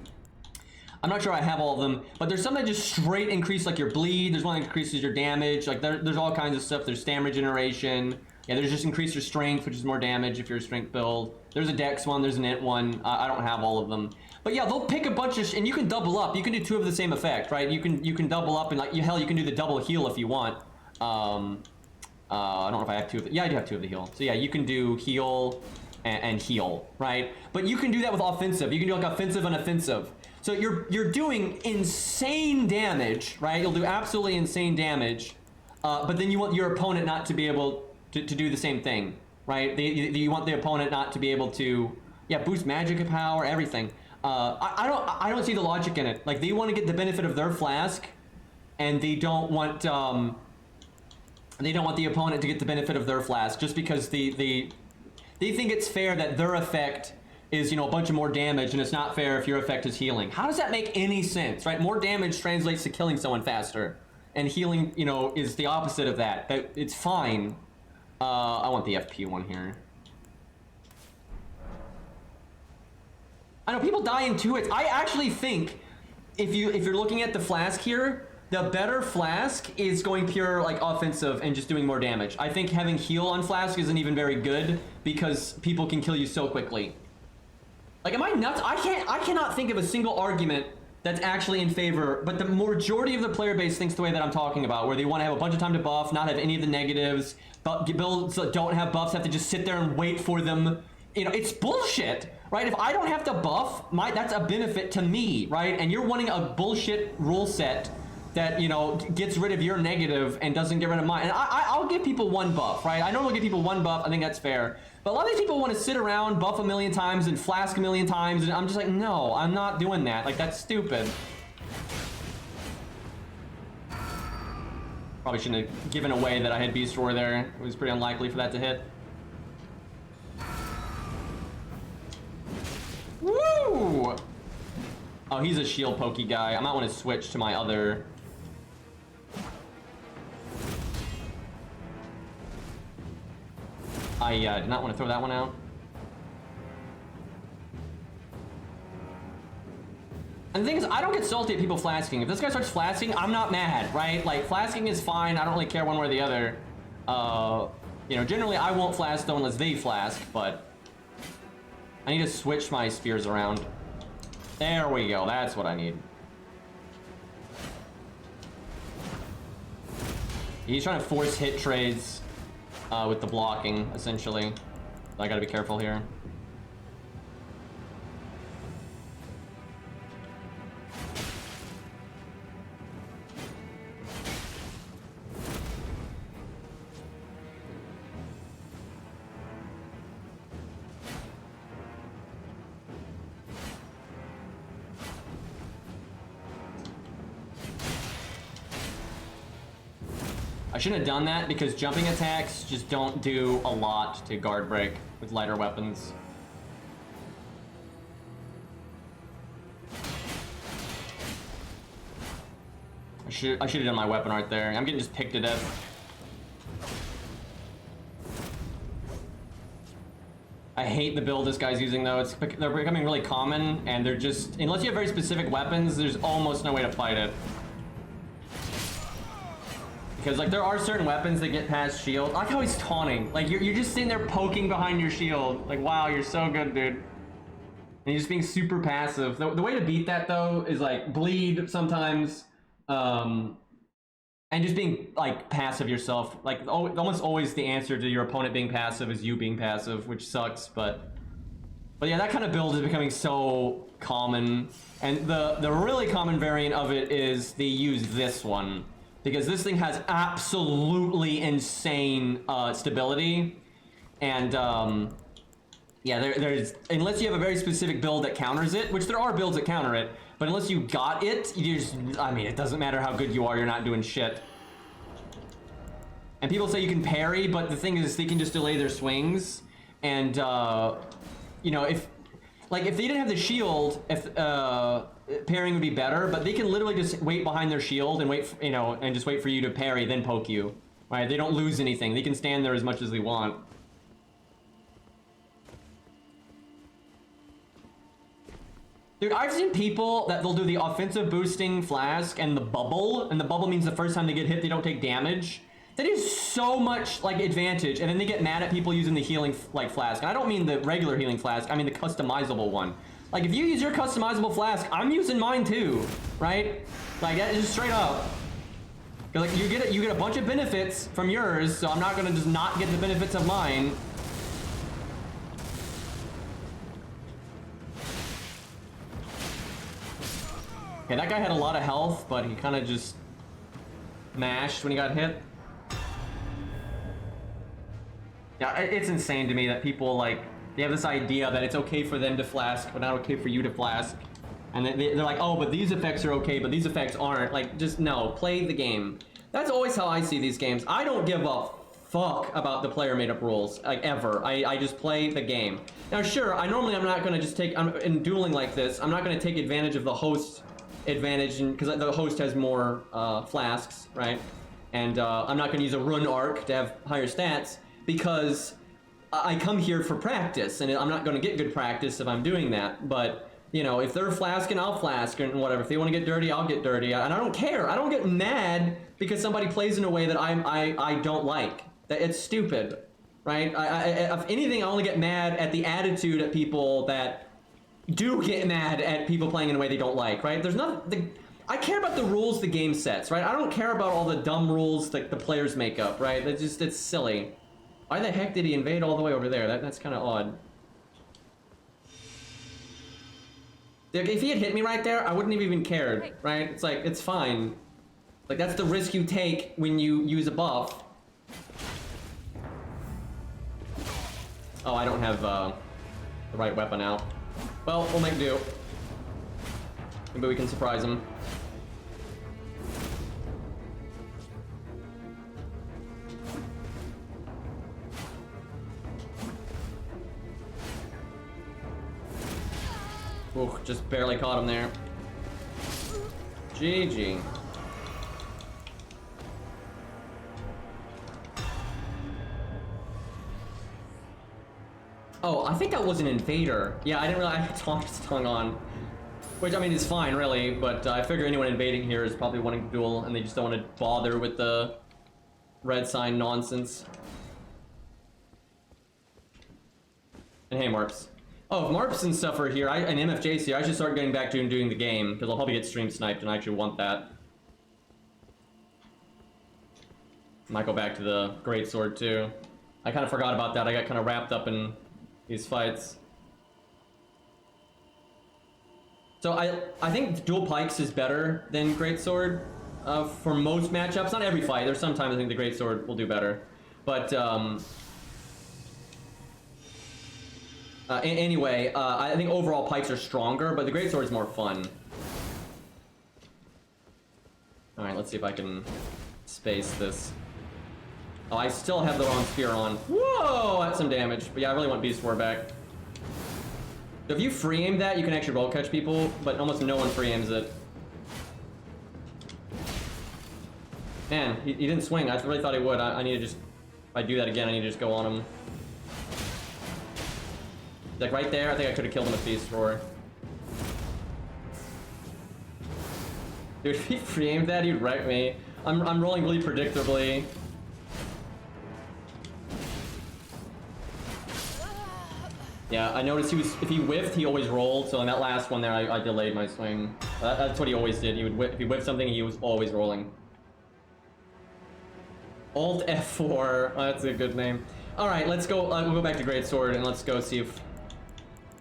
I'm not sure I have all of them, but there's some that just straight increase like your bleed. There's one that increases your damage. Like, there's all kinds of stuff. There's stam regeneration. Yeah, there's just increase your strength, which is more damage if you're a strength build. There's a dex one, there's an int one. I don't have all of them. But yeah, they'll pick a bunch of and you can double up. You can do 2 of the same effect, right? You can double up, and like, hell, you can do the double heal if you want. I don't know if I have 2 of it. Yeah, I do have 2 of the heal. So yeah, you can do heal and heal, right? But you can do that with offensive. You can do like offensive and offensive. So you're doing insane damage, right? You'll do absolutely insane damage, but then you want your opponent not to be able to do the same thing, right? You want the opponent not to be able to, boost magic power, everything. I don't see the logic in it. Like, they want to get the benefit of their flask, and they don't want the opponent to get the benefit of their flask, just because they think it's fair that their effect is, a bunch of more damage, and it's not fair if your effect is healing. How does that make any sense, right? More damage translates to killing someone faster, and healing, is the opposite of that. It's fine. I want the FP one here. I know people die in 2 hits. I actually think if you're looking at the flask here, the better flask is going pure like offensive and just doing more damage. I think having heal on flask isn't even very good because people can kill you so quickly. Like, am I nuts? I cannot think of a single argument that's actually in favor, but the majority of the player base thinks the way that I'm talking about, where they want to have a bunch of time to buff, not have any of the negatives, but builds that don't have buffs have to just sit there and wait for them. It's bullshit, right? If I don't have to buff, that's a benefit to me, right? And you're wanting a bullshit rule set that, gets rid of your negative and doesn't get rid of mine. And I'll give people 1 buff, right? I normally give people 1 buff. I think that's fair. But a lot of these people want to sit around, buff a million times, and flask a million times, and I'm just like, no, I'm not doing that. Like, that's stupid. Probably shouldn't have given away that I had Beast Roar there. It was pretty unlikely for that to hit. Woo! Oh, he's a shield pokey guy. I might want to switch to my other... I did not want to throw that one out. And the thing is, I don't get salty at people flasking. If this guy starts flasking, I'm not mad, right? Like, flasking is fine. I don't really care one way or the other. Generally I won't flask though unless they flask, but I need to switch my spheres around. There we go. That's what I need. He's trying to force hit trades with the blocking, essentially. So I gotta be careful here. I shouldn't have done that because jumping attacks just don't do a lot to guard break with lighter weapons. I should have done my weapon art there. I'm getting just picked to death. I hate the build this guy's using though. They're becoming really common, and they're just, unless you have very specific weapons, there's almost no way to fight it. Because like there are certain weapons that get past shield. I like how he's taunting. Like you're just sitting there poking behind your shield. Like wow, you're so good, dude. And you're just being super passive. The way to beat that though is like bleed sometimes, and just being like passive yourself. Like almost always the answer to your opponent being passive is you being passive, which sucks. But yeah, that kind of build is becoming so common. And the really common variant of it is they use this one. Because this thing has absolutely insane stability, and yeah, there's unless you have a very specific build that counters it, which there are builds that counter it, but unless you got it, you just, I mean, it doesn't matter how good you are, you're not doing shit. And people say you can parry, but the thing is, they can just delay their swings, and you know, if they didn't have the shield, if parrying would be better, but they can literally just wait behind their shield and wait, you know, and just wait for you to parry, then poke you. Right? They don't lose anything. They can stand there as much as they want. Dude, I've seen people that they'll do the offensive boosting flask and the bubble means the first time they get hit, they don't take damage. That is so much like advantage, and then they get mad at people using the healing like flask. And I don't mean the regular healing flask, I mean the customizable one. Like if you use your customizable flask, I'm using mine too, right? Like that is straight up. Like you get a bunch of benefits from yours, so I'm not gonna just not get the benefits of mine. Okay, that guy had a lot of health, but he kind of just mashed when he got hit. Yeah, it's insane to me that people like, they have this idea that it's okay for them to flask, but not okay for you to flask. And they're like, oh, but these effects are okay, but these effects aren't. Like, just no, play the game. That's always how I see these games. I don't give a fuck about the player made up rules, like ever. I just play the game. Now, sure, I'm not gonna just take, in dueling like this, I'm not gonna take advantage of the host advantage, because the host has more flasks, right? And I'm not gonna use a run arc to have higher stats, because I come here for practice, and I'm not going to get good practice if I'm doing that. But, you know, if they're flasking, I'll flask, and whatever. If they want to get dirty, I'll get dirty. And I don't care. I don't get mad because somebody plays in a way that I don't like. That it's stupid, right? If anything, I only get mad at the attitude at people that do get mad at people playing in a way they don't like, right? There's nothing... I care about the rules the game sets, right? I don't care about all the dumb rules that the players make up, right? It's silly. Why the heck did he invade all the way over there? That's kind of odd. If he had hit me right there, I wouldn't have even cared, right? It's like, it's fine. Like, that's the risk you take when you use a buff. Oh, I don't have the right weapon out. Well, we'll make do. Maybe we can surprise him. Ooh, just barely caught him there. GG. Oh, I think that was an invader. Yeah, I didn't realize I had Thomas tongue on. Which, I mean, is fine, really, but I figure anyone invading here is probably wanting to duel, and they just don't want to bother with the red sign nonsense. And hey, Marps. Oh, if Marps and stuff are here, and MFJ's here, I should start getting back to doing the game, because I'll probably get stream sniped, and I actually want that. Might go back to the Greatsword, too. I kind of forgot about that. I got kind of wrapped up in these fights. So I think dual Pikes is better than Greatsword for most matchups. Not every fight. There's sometimes I think the Greatsword will do better. But anyway, I think overall Pikes are stronger, but the Greatsword is more fun. All right, let's see if I can space this. Oh, I still have the wrong spear on. Whoa, that's some damage. But yeah, I really want Beast War back. So if you free aim that, you can actually roll catch people, but almost no one free aims it. Man, he didn't swing. I really thought he would. I need to just, if I do that again, I need to just go on him. Like right there, I think I could have killed him with Beast Roar. Dude, if he free aimed that, he'd wreck me. I'm rolling really predictably. Yeah, I noticed he was, if he whiffed, he always rolled. So in that last one there, I delayed my swing. That's what he always did. He would whiff, if he whiffed something, he was always rolling. Alt F4. Oh, that's a good name. All right, let's go. We'll go back to Greatsword and let's go see if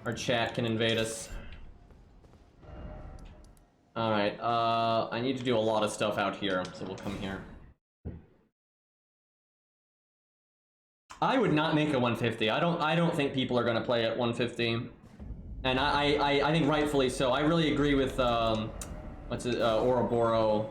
our chat can invade us. All right. I need to do a lot of stuff out here, so we'll come here. I would not make a 150. I don't think people are gonna play at 150, and I think rightfully so. I really agree with what's it, Ouroboros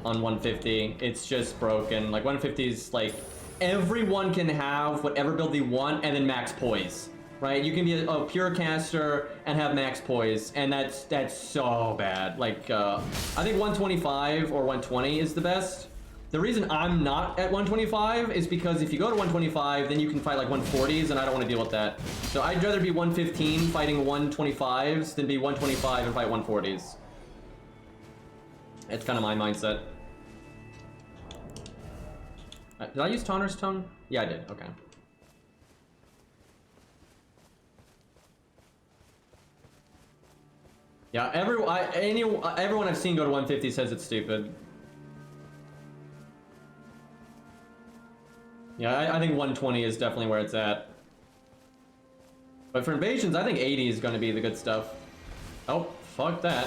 on 150. It's just broken. Like 150 is like everyone can have whatever build they want and then max poise, right? You can be a pure caster and have max poise, and that's so bad. Like I think 125 or 120 is the best. The reason I'm not at 125 is because if you go to 125, then you can fight like 140s, and I don't want to deal with that. So I'd rather be 115 fighting 125s than be 125 and fight 140s. It's kind of my mindset. Did I use Taunter's Tongue? Yeah, I did. Okay. Yeah, everyone I've seen go to 150 says it's stupid. Yeah, I think 120 is definitely where it's at. But for invasions, I think 80 is going to be the good stuff. Oh, fuck that.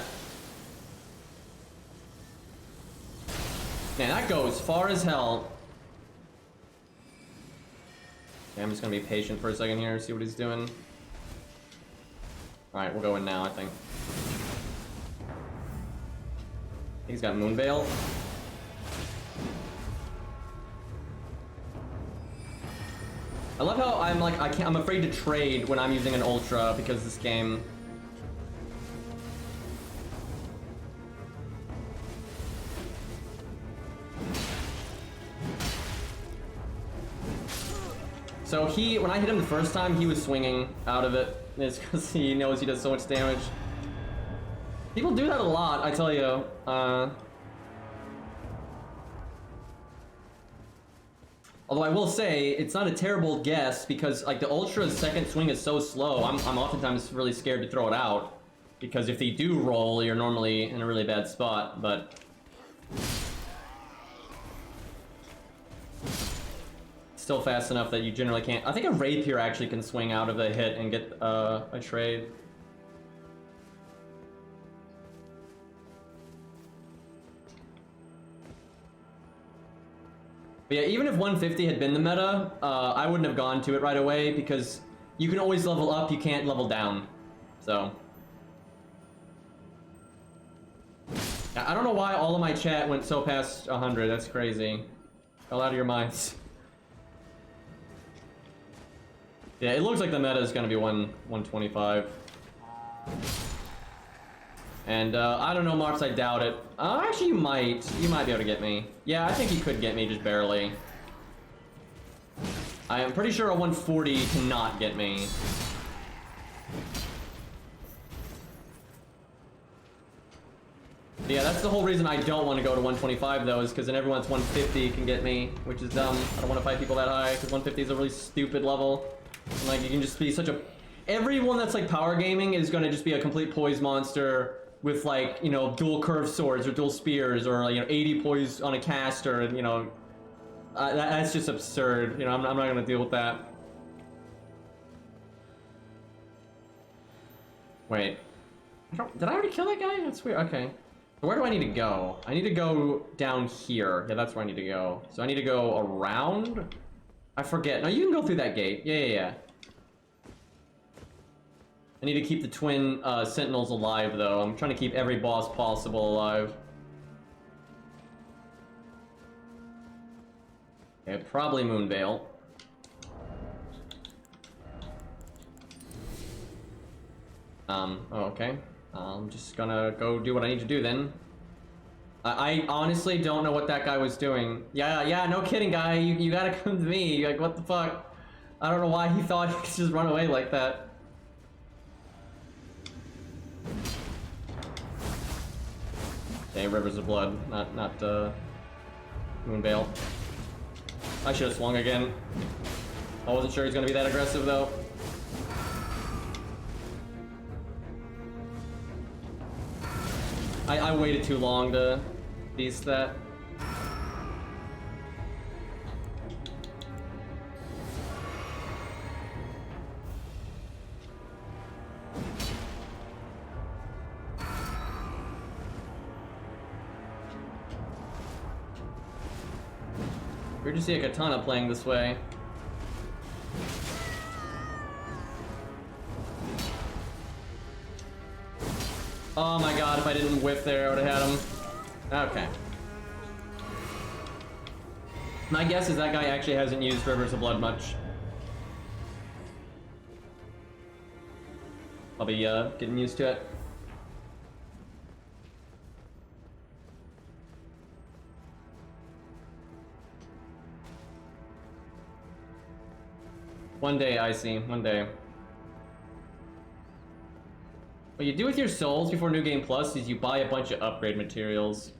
Man, that goes far as hell. Okay, I'm just going to be patient for a second here, see what he's doing. Alright, we'll go in now, I think. He's got Moonveil. I love how I'm like, I'm afraid to trade when I'm using an Ultra because this game. So when I hit him the first time, he was swinging out of it. It's because he knows he does so much damage. People do that a lot, I tell you. Although I will say, it's not a terrible guess because like the Ultra's second swing is so slow, I'm oftentimes really scared to throw it out. Because if they do roll, you're normally in a really bad spot, but... still fast enough that you generally can't... I think a Rapier actually can swing out of a hit and get a trade. But yeah, even if 150 had been the meta, I wouldn't have gone to it right away because you can always level up, you can't level down. So. I don't know why all of my chat went so past 100, that's crazy. Fell out of your minds. Yeah, it looks like the meta is going to be 125. And I don't know, Marks, I doubt it. Actually, you might be able to get me. Yeah, I think you could get me, just barely. I am pretty sure a 140 cannot get me. Yeah, that's the whole reason I don't want to go to 125 though, is because then everyone's 150 can get me, which is dumb. I don't want to fight people that high, because 150 is a really stupid level. And, like, you can just be such a... Everyone that's like power gaming is going to just be a complete poise monster with like, you know, dual curved swords or dual spears or, you know, 80 poise on a caster, and, you know, that's just absurd. You know, I'm not going to deal with that. Wait. Did I already kill that guy? That's weird. Okay. So where do I need to go? I need to go down here. Yeah, that's where I need to go. So I need to go around? I forget. No, you can go through that gate. Yeah. I need to keep the twin sentinels alive, though. I'm trying to keep every boss possible alive. Okay, probably Moonvale. Oh, okay. I'm just gonna go do what I need to do then. I honestly don't know what that guy was doing. Yeah, no kidding, guy. You gotta come to me. Like, what the fuck? I don't know why he thought he could just run away like that. Okay, Rivers of Blood, not Moonvale. I should have swung again. I wasn't sure he's gonna be that aggressive though. I waited too long to beast that. Weird to see a katana playing this way. Oh my god, if I didn't whiff there, I would have had him. Okay. My guess is that guy actually hasn't used Rivers of Blood much. I'll be getting used to it. One day, I see. One day. What you do with your souls before New Game Plus is you buy a bunch of upgrade materials.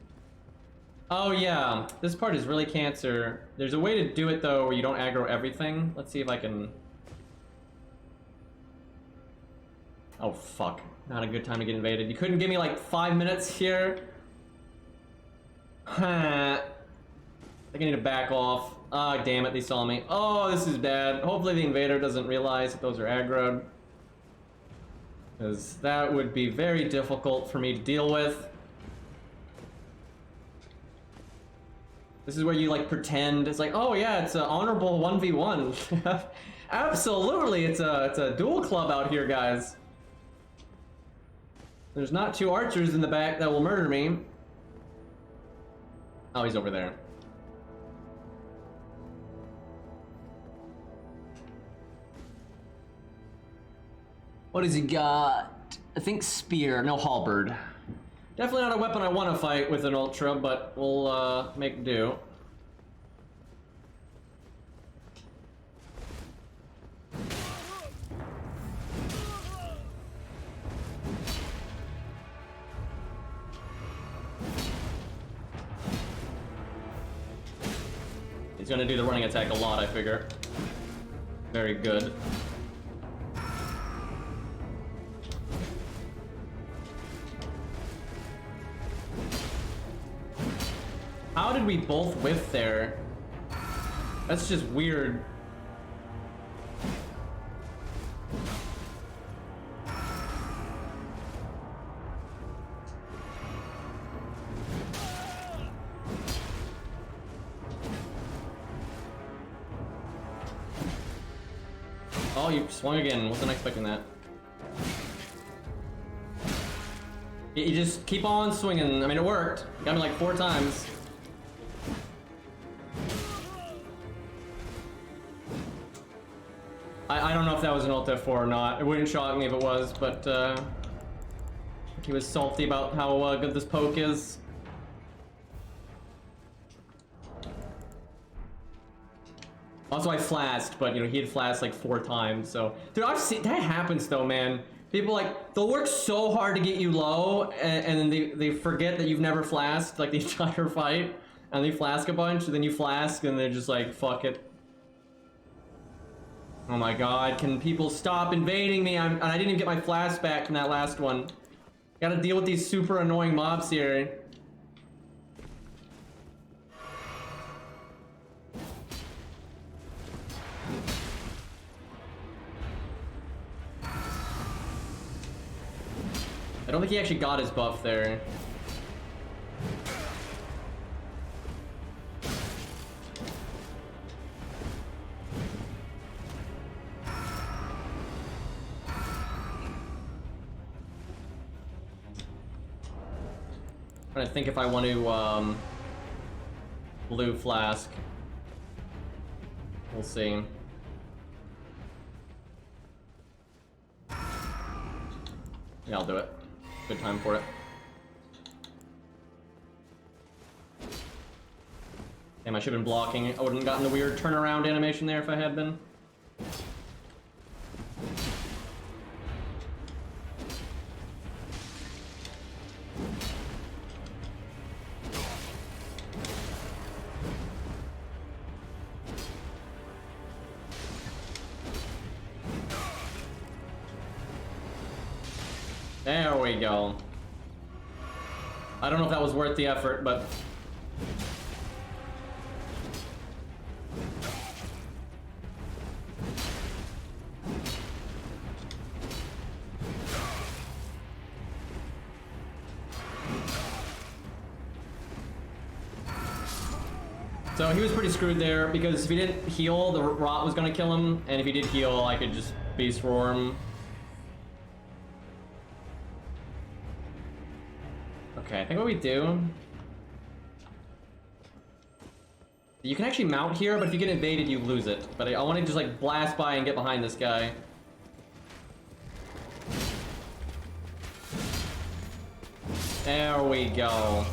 Oh yeah, this part is really cancer. There's a way to do it though where you don't aggro everything. Let's see if I can... Oh fuck, not a good time to get invaded. You couldn't give me like 5 minutes here? I think I need to back off. Ah, damn it, they saw me. Oh, this is bad. Hopefully the invader doesn't realize that those are aggroed. Because that would be very difficult for me to deal with. This is where you like pretend. It's like, oh yeah, it's an honorable 1v1. Absolutely, it's a duel club out here, guys. There's not 2 archers in the back that will murder me. Oh, he's over there. What has he got? I think spear, no halberd. Definitely not a weapon I want to fight with an ultra, but we'll make do. He's gonna do the running attack a lot, I figure. Very good. How did we both whiff there? That's just weird. Oh, you swung again. Wasn't expecting that. You just keep on swinging. I mean, it worked. You got me like 4 times. I don't know if that was an Alt F4 or not. It wouldn't shock me if it was, but he was salty about how good this poke is. Also, I flashed, but you know, he had flashed like 4 times, so... Dude, I've seen... That happens though, man. People like, they'll work so hard to get you low, and then they forget that you've never flashed, like the entire fight, and they flask a bunch, and then you flask, and they're just like, fuck it. Oh my god, can people stop invading me? And I didn't even get my flash back from that last one. Gotta deal with these super annoying mobs here. I don't think he actually got his buff there. I'm trying to think if I want to blue flask. We'll see. Yeah, I'll do it. Good time for it. Damn, I should have been blocking. I wouldn't have gotten the weird turnaround animation there if I had been. There we go. I don't know if that was worth the effort, but... So he was pretty screwed there, because if he didn't heal, the rot was gonna kill him, and if he did heal, I could just beast roar him. Okay, I think what we do... You can actually mount here, but if you get invaded, you lose it. But I want to just like blast by and get behind this guy. There we go.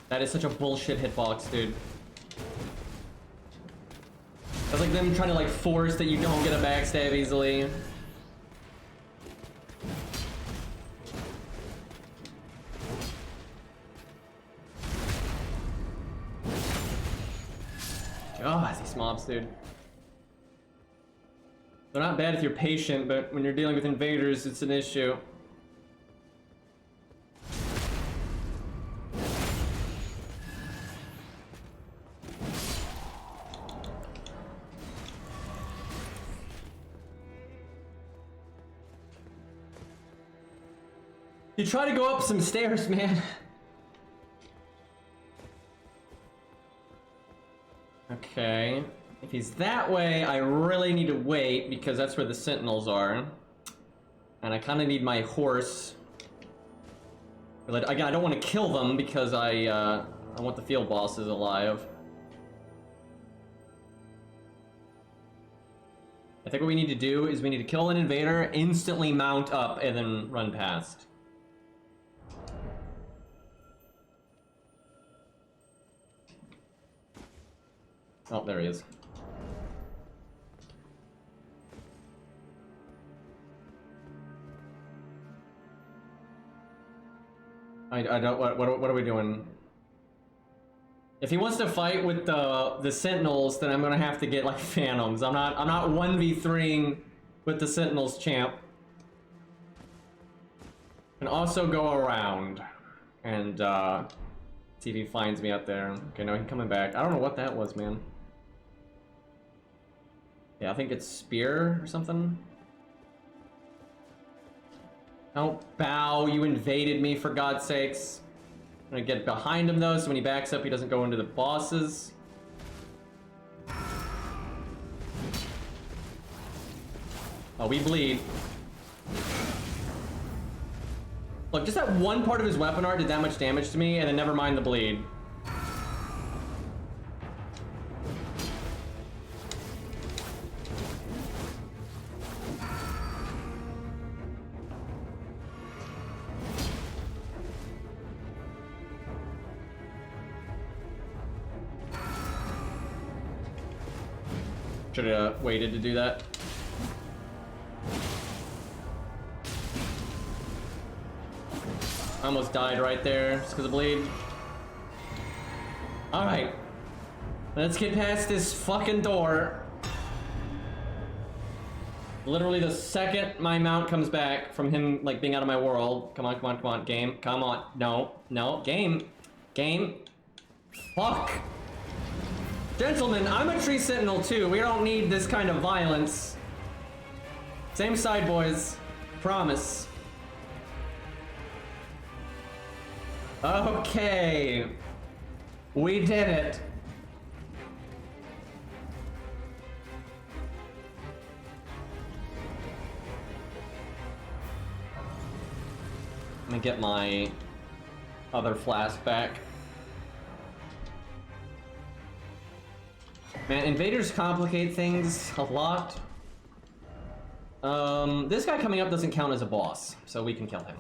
That is such a bullshit hitbox, dude. That's like them trying to like force that you don't get a backstab easily. God, these mobs, dude. They're not bad if you're patient, but when you're dealing with invaders, it's an issue. You try to go up some stairs, man. Okay. If he's that way, I really need to wait because that's where the sentinels are. And I kind of need my horse. Again, I don't want to kill them because I want the field bosses alive. I think what we need to do is we need to kill an invader, instantly mount up, and then run past. Oh, there he is. I don't. What are we doing? If he wants to fight with the sentinels, then I'm gonna have to get like phantoms. I'm not 1v3ing with the sentinels, champ. And also go around and see if he finds me out there. Okay, no, he's coming back. I don't know what that was, man. Yeah, I think it's spear or something. Don't bow, you invaded me for God's sakes. I'm gonna get behind him though, so when he backs up, he doesn't go into the bosses. Oh, we bleed. Look, just that one part of his weapon art did that much damage to me, and then never mind the bleed. Should have waited to do that. I almost died right there just because of bleed. Alright. Let's get past this fucking door. Literally the second my mount comes back from him like being out of my world. Come on, come on, come on, game. Come on. No, no, game. Game. Fuck. Gentlemen, I'm a tree sentinel too. We don't need this kind of violence. Same side, boys. Promise. Okay. We did it. I mean, and get my other flask back. Man, invaders complicate things a lot. This guy coming up doesn't count as a boss, so we can kill him.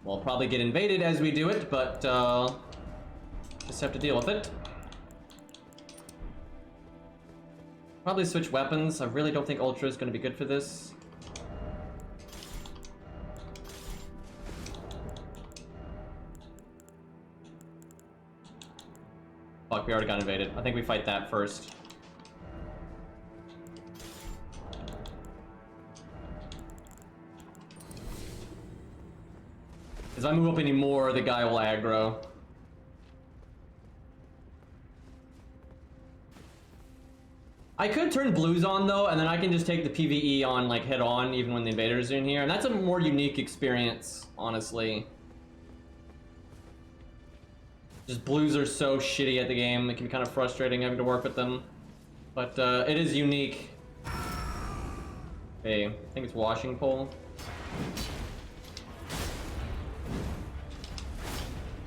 We'll probably get invaded as we do it, but just have to deal with it. Probably switch weapons. I really don't think Ultra is going to be good for this. Fuck, we already got invaded. I think we fight that first. If I move up anymore, the guy will aggro. I could turn blues on though, and then I can just take the PvE on like head on even when the invaders are in here, and that's a more unique experience, honestly. Just blues are so shitty at the game, it can be kind of frustrating having to work with them. But it is unique. Okay, I think it's washing pole.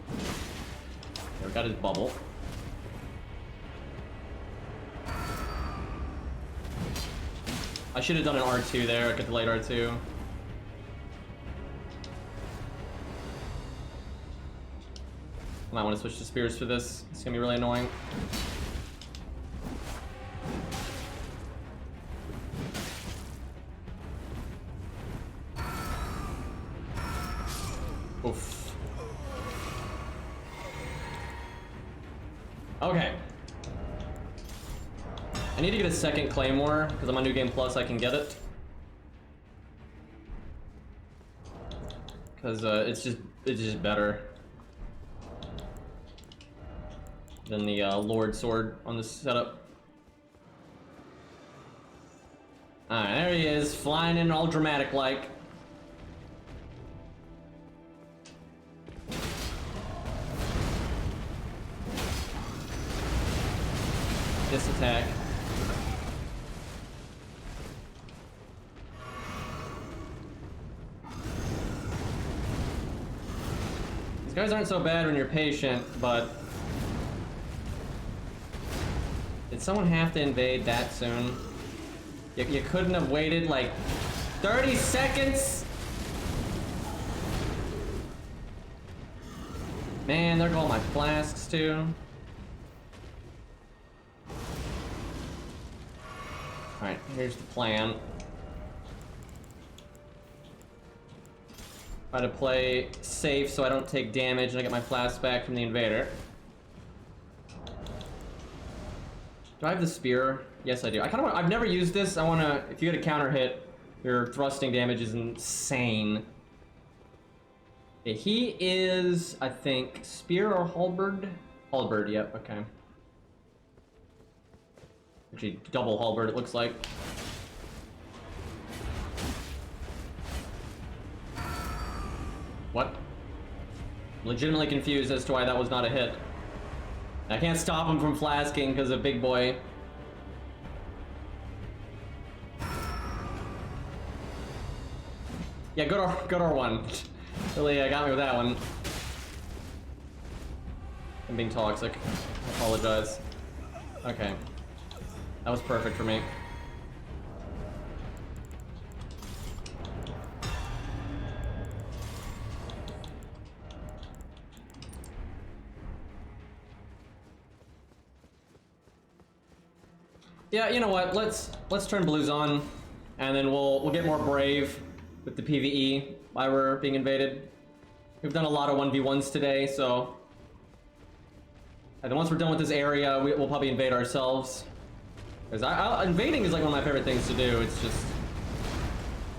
Okay, we got his bubble. I should have done an R2 there, get the late R2. I might want to switch to spears for this. It's gonna be really annoying. Oof. Okay. I need to get a second Claymore, because I'm on New Game Plus, I can get it. Because it's just better than the Lord Sword on this setup. Alright, there he is, flying in all dramatic like. This attack. These guys aren't so bad when you're patient, but did someone have to invade that soon? You couldn't have waited like 30 seconds? Man, there go all my flasks too. Alright, here's the plan. Try to play safe so I don't take damage and I get my flasks back from the invader. Do I have the spear? Yes, I do. I've never used this. I wanna, if you get a counter hit, your thrusting damage is insane. Okay, he is, I think, spear or halberd? Halberd, yep, okay. Actually, double halberd, it looks like. What? Legitimately confused as to why that was not a hit. I can't stop him from flasking because of big boy. Yeah, good R1. Really got me with that one. I'm being toxic. I apologize. Okay. That was perfect for me. Yeah, you know what? Let's turn blues on, and then we'll get more brave with the PvE while we're being invaded. We've done a lot of 1v1s today, so and then once we're done with this area, we'll probably invade ourselves. Because invading is like one of my favorite things to do. It's just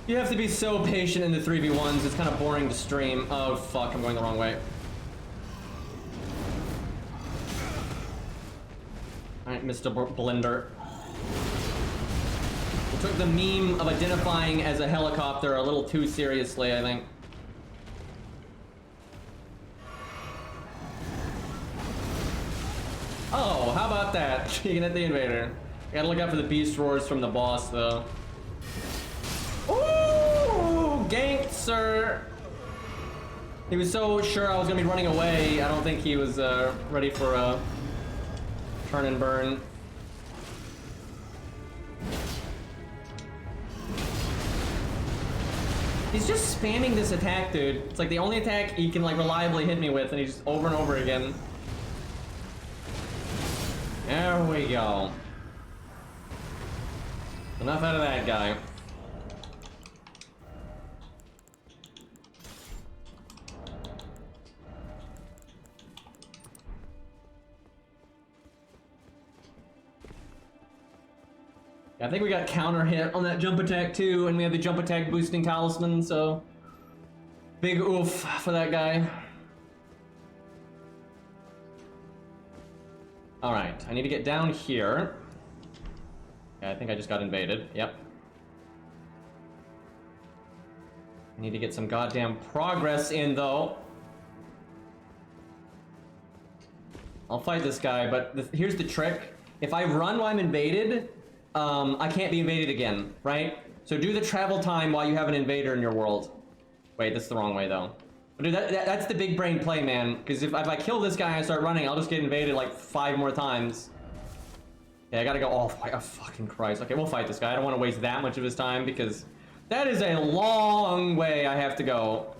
you have to be so patient in the 3v1s. It's kind of boring to stream. Oh fuck! I'm going the wrong way. All right, Mr. Blender. We took the meme of identifying as a helicopter a little too seriously, I think. Oh, how about that? You can hit the invader. I gotta look out for the beast roars from the boss, though. sir. He was so sure I was gonna be running away. I don't think he was ready for a turn and burn. He's just spamming this attack, dude. It's like the only attack he can like reliably hit me with, and he's just over and over again. There we go. Enough out of that guy. I think we got counter hit on that jump attack too, and we have the jump attack boosting talisman, so big oof for that guy. Alright, I need to get down here. Okay, I think I just got invaded. Yep. I need to get some goddamn progress in though. I'll fight this guy, but here's the trick. If I run while I'm invaded, I can't be invaded again, right? So do the travel time while you have an invader in your world. Wait, that's the wrong way though. But dude, that's the big brain play, man. Because if I kill this guy and I start running, I'll just get invaded like 5 more times. Yeah, I gotta go. Oh, fucking Christ. Okay, we'll fight this guy. I don't want to waste that much of his time because that is a long way I have to go.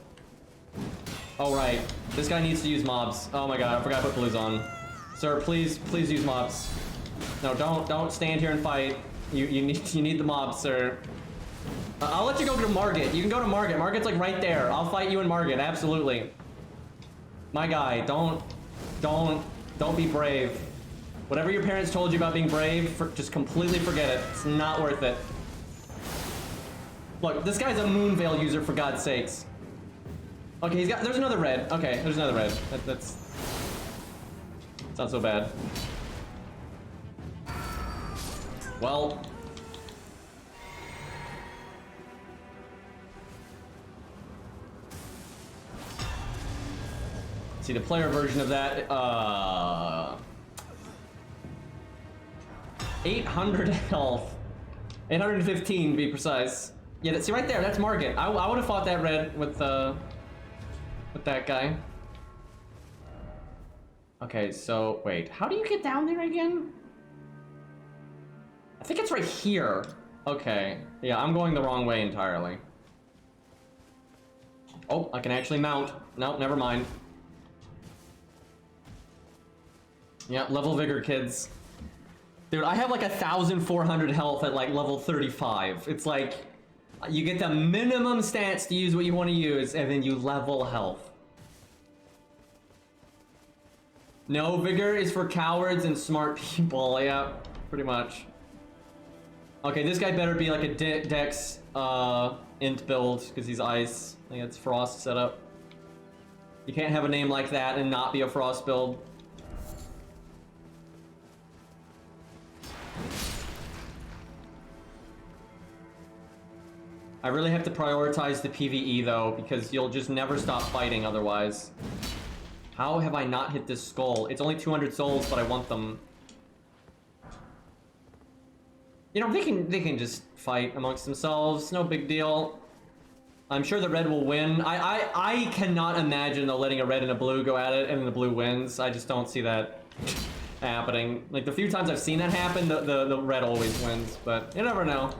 Oh, right. This guy needs to use mobs. Oh my god, I forgot to put blues on. Sir, please use mobs. No, don't stand here and fight. You need the mobs, sir. I'll let you go to Margit. You can go to Margit. Margit's like right there. I'll fight you in Margit, absolutely. My guy, don't be brave. Whatever your parents told you about being brave, just completely forget it. It's not worth it. Look, this guy's a Moonveil user, for God's sakes. Okay, there's another red. Okay, there's another red. That's not so bad. Well. See the player version of that, 800 health. 815 to be precise. Yeah, see right there, that's Margit. I would have fought that red with that guy. Okay, so wait, how do you get down there again? I think it's right here. Okay, yeah, I'm going the wrong way entirely. Oh, I can actually mount. No, never mind. Yeah, level vigor, kids. Dude, I have like 1,400 health at like level 35. It's like, you get the minimum stats to use what you want to use, and then you level health. No, vigor is for cowards and smart people. Yeah, pretty much. Okay, this guy better be like a dex int build, because he's ice. I think it's frost setup. You can't have a name like that and not be a frost build. I really have to prioritize the PvE though, because you'll just never stop fighting otherwise. How have I not hit this skull? It's only 200 souls, but I want them. You know, they can just fight amongst themselves, no big deal. I'm sure the red will win. I cannot imagine though letting a red and a blue go at it and the blue wins. I just don't see that happening. Like the few times I've seen that happen, the red always wins, but you never know.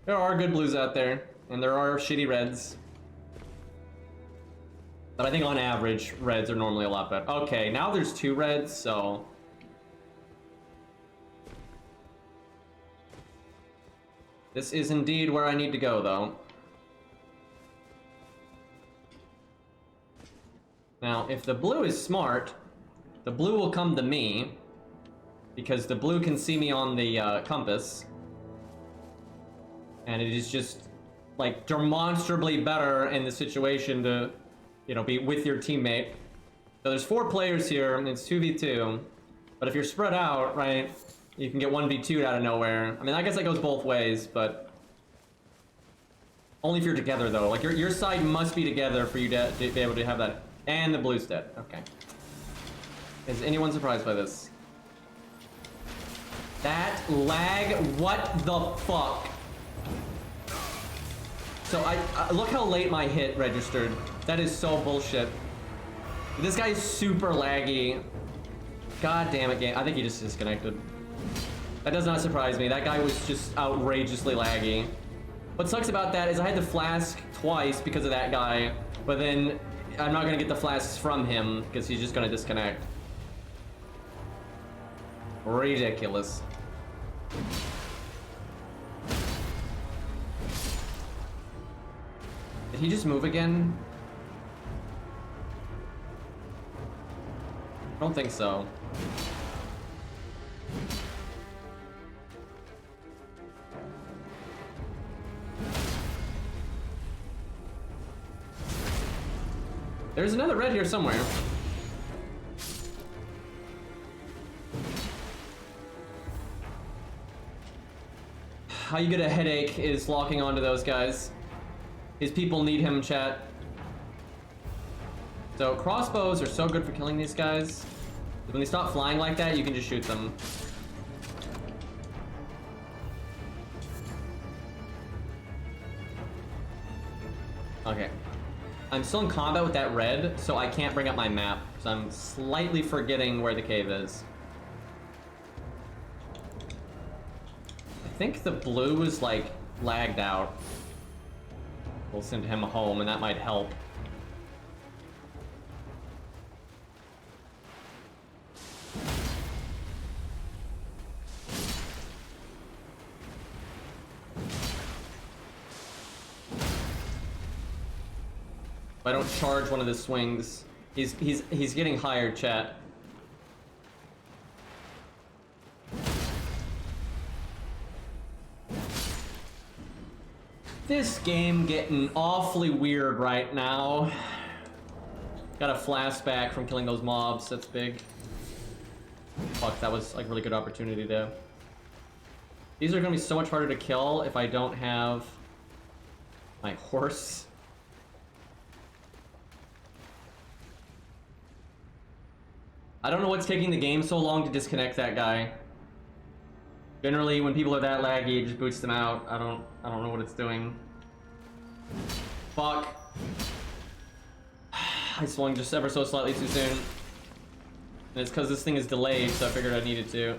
There are good blues out there, and there are shitty reds. But I think on average, reds are normally a lot better. Okay, now there's 2 reds, so... This is indeed where I need to go, though. Now, if the blue is smart, the blue will come to me, because the blue can see me on the compass. And it is just, like, demonstrably better in the situation to, you know, be with your teammate. So there's 4 players here, and it's 2v2. But if you're spread out, right, you can get 1v2'd out of nowhere. I mean, I guess that goes both ways, but... Only if you're together, though. Like, your side must be together for you to be able to have that. And the blue's dead. Okay. Is anyone surprised by this? That lag? What the fuck? So I look how late my hit registered. That is so bullshit. This guy is super laggy. God damn it, game. I think he just disconnected. That does not surprise me. That guy was just outrageously laggy. What sucks about that is I had the flask twice because of that guy, but then I'm not gonna get the flasks from him because he's just gonna disconnect. Ridiculous. Did he just move again? I don't think so. There's another red here somewhere. How you get a headache is locking onto those guys. His people need him, chat. So crossbows are so good for killing these guys. When they stop flying like that, you can just shoot them. Okay. I'm still in combat with that red, so I can't bring up my map. So I'm slightly forgetting where the cave is. I think the blue is like lagged out. We'll send him home and that might help. If I don't charge one of the swings, he's getting higher, chat. This game getting awfully weird right now. Got a flashback from killing those mobs, that's big. Fuck, that was like really good opportunity there. These are gonna be so much harder to kill if I don't have my horse. I don't know what's taking the game so long to disconnect that guy. Generally, when people are that laggy, it just boots them out. I don't know what it's doing. Fuck. I swung just ever so slightly too soon. And it's because this thing is delayed, so I figured I needed to.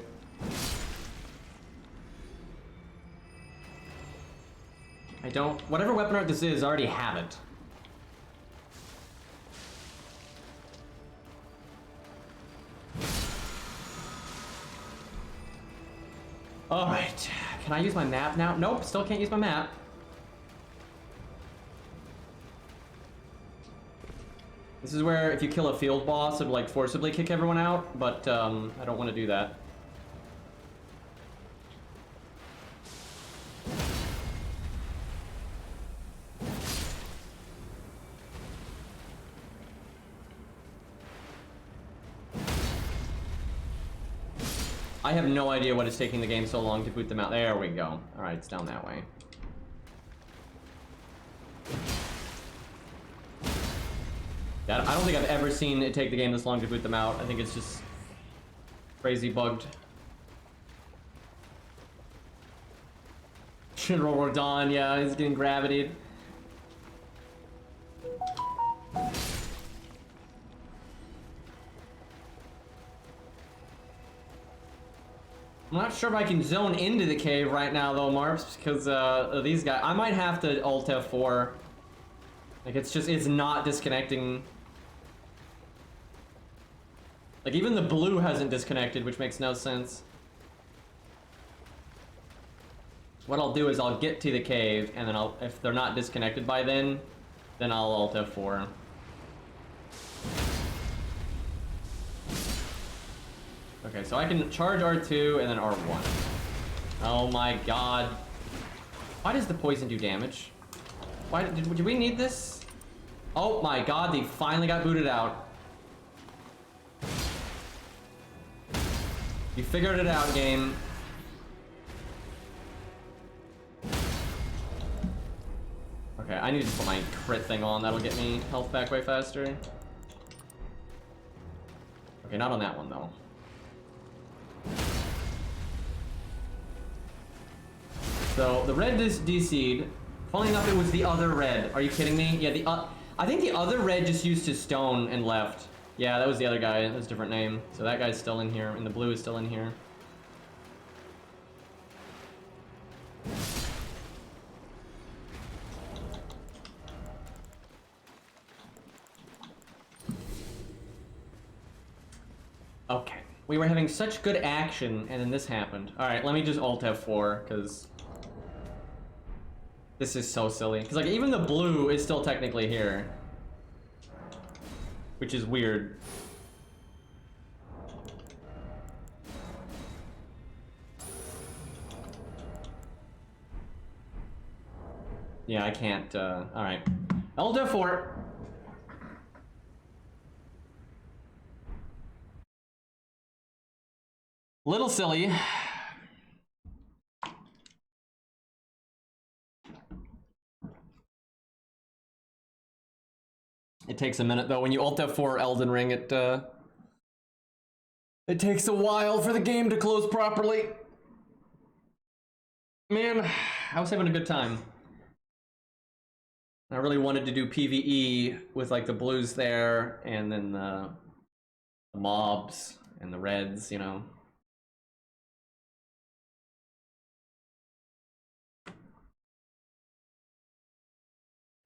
I don't... Whatever weapon art this is, I already have it. Alright, can I use my map now? Nope, still can't use my map. This is where if you kill a field boss, it'll like forcibly kick everyone out, but I don't want to do that. I have no idea what is taking the game so long to boot them out. There we go. Alright, it's down that way. Yeah, I don't think I've ever seen it take the game this long to boot them out. I think it's just crazy bugged. General Rodon, yeah, he's getting gravitied. I'm not sure if I can zone into the cave right now though, Marps, because of these guys. I might have to Alt F4. Like it's not disconnecting. Like even the blue hasn't disconnected, which makes no sense. What I'll do is I'll get to the cave and then if they're not disconnected by then I'll Alt F4. Okay, so I can charge R2 and then R1. Oh my god. Why does the poison do damage? Why did we need this? Oh my god, they finally got booted out. You figured it out, game. Okay, I need to put my crit thing on. That'll get me health back way faster. Okay, not on that one though. So the red is DC'd Funny enough, it was the other red. Are you kidding me? Yeah, I think the other red just used his stone and left. Yeah, that was the other guy. That was a different name. So that guy's still in here, and the blue is still in here. Okay. We were having such good action, and then this happened. Alright, let me just Alt F4, because... this is so silly. Because, like, even the blue is still technically here. Which is weird. Yeah, I can't, alright. Alt F4. Little silly. It takes a minute though. When you Alt F4 Elden Ring, it takes a while for the game to close properly. Man, I was having a good time. I really wanted to do PvE with like the blues there, and then the mobs and the reds, you know.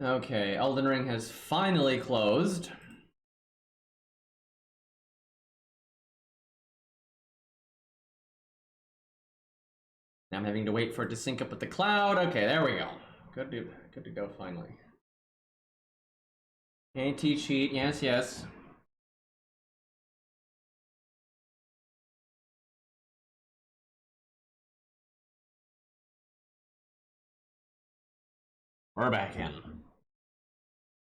Okay, Elden Ring has finally closed. Now I'm having to wait for it to sync up with the cloud. Okay, there we go. Good to go finally. Anti-cheat, yes, yes. We're back in.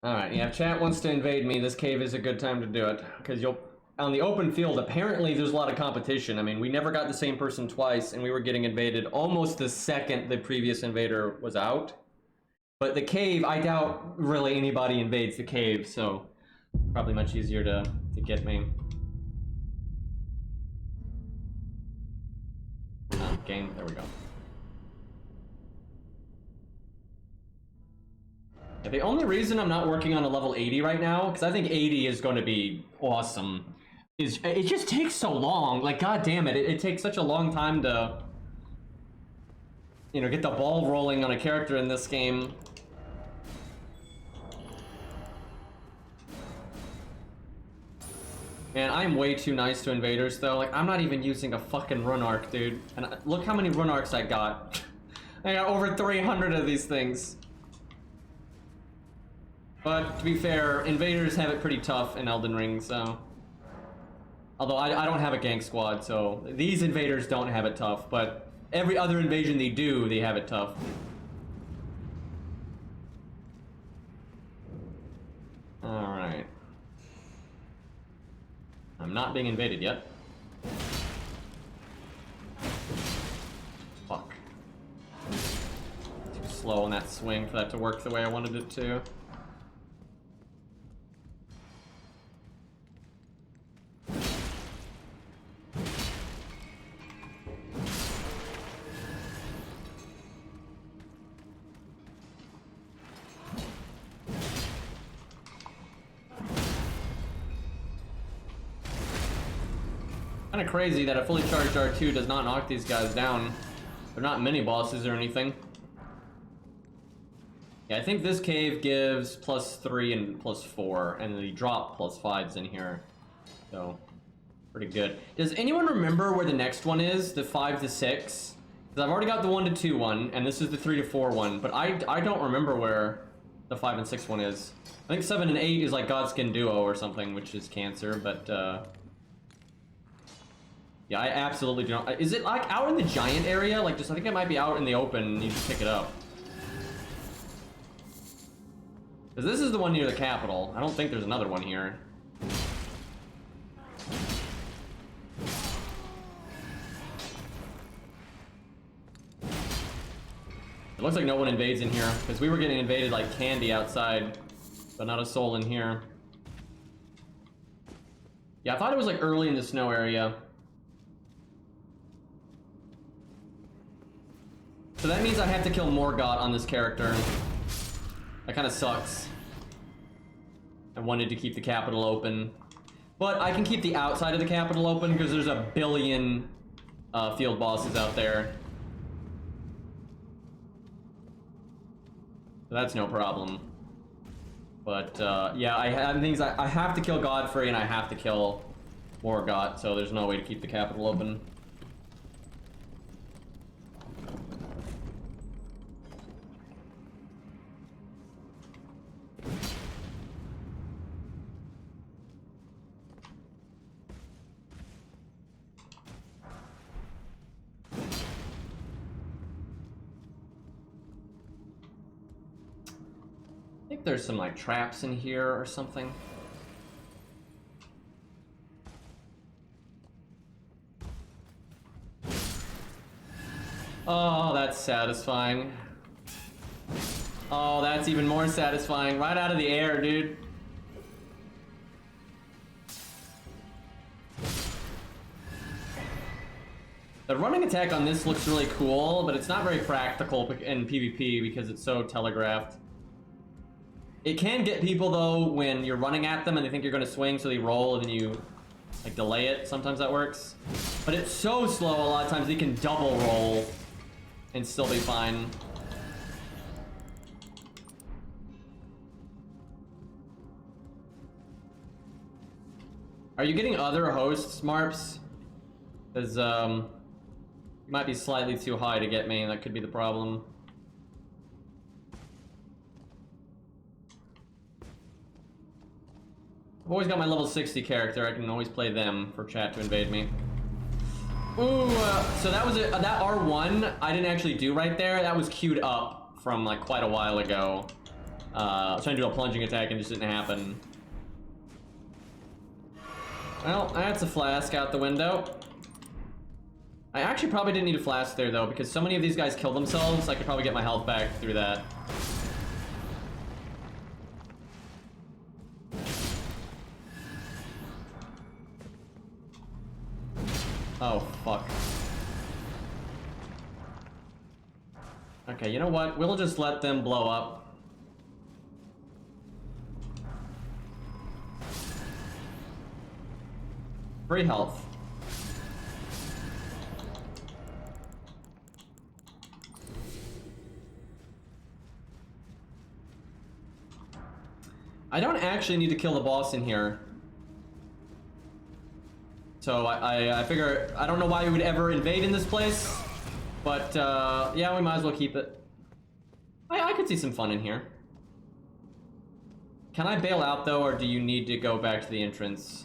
Alright, yeah, if chat wants to invade me, this cave is a good time to do it. Because you'll... on the open field, apparently there's a lot of competition. I mean, we never got the same person twice, and we were getting invaded almost the second the previous invader was out. But the cave, I doubt really anybody invades the cave, so... probably much easier to get me. Game, there we go. Yeah, the only reason I'm not working on a level 80 right now, because I think 80 is going to be awesome, is it just takes so long. Like, god damn it, it takes such a long time to, you know, get the ball rolling on a character in this game. Man, I'm way too nice to invaders, though. Like, I'm not even using a fucking rune arc, dude. And look how many rune arcs I got. I got over 300 of these things. But, to be fair, invaders have it pretty tough in Elden Ring, so... although, I don't have a gank squad, so... these invaders don't have it tough, but... every other invasion they do, they have it tough. Alright. I'm not being invaded yet. Fuck. Too slow on that swing for that to work the way I wanted it to. Kind of crazy that a fully charged R2 does not knock these guys down. They're not mini bosses or anything. Yeah, I think this cave gives +3 and +4, and the drop +5's in here. So, pretty good. Does anyone remember where the next one is? The 5 to 6? Because I've already got the 1 to 2 one, and this is the 3 to 4 one, but I don't remember where the 5 and 6 one is. I think 7 and 8 is like Godskin Duo or something, which is cancer, but yeah, I absolutely don't. Is it like out in the giant area? Like, just I think it might be out in the open and you just pick it up. Because this is the one near the capital. I don't think there's another one here. It looks like no one invades in here, because we were getting invaded like candy outside, but not a soul in here. Yeah, I thought it was like early in the snow area. So that means I have to kill Morgott on this character. That kind of sucks. I wanted to keep the capital open. But I can keep the outside of the capital open because there's a billion field bosses out there. So that's no problem. But yeah, I have to kill Godfrey and I have to kill Morgott, so there's no way to keep the capital open. I think there's some like traps in here or something. Oh, that's satisfying. Oh, that's even more satisfying. Right out of the air, dude. The running attack on this looks really cool, but it's not very practical in PvP because it's so telegraphed. It can get people though when you're running at them and they think you're gonna swing, so they roll and then you like delay it. Sometimes that works. But it's so slow a lot of times they can double roll and still be fine. Are you getting other hosts, Marps? Because you might be slightly too high to get me, and that could be the problem. I've always got my level 60 character. I can always play them for chat to invade me. Ooh, so that was that R1 I didn't actually do right there. That was queued up from like quite a while ago. I was trying to do a plunging attack and it just didn't happen. Well, that's a flask out the window. I actually probably didn't need a flask there though, because so many of these guys kill themselves, I could probably get my health back through that. Oh, fuck. Okay, you know what? We'll just let them blow up. Free health. I don't actually need to kill the boss in here. So I figure, I don't know why we would ever invade in this place, but yeah, we might as well keep it. I could see some fun in here. Can I bail out though, or do you need to go back to the entrance?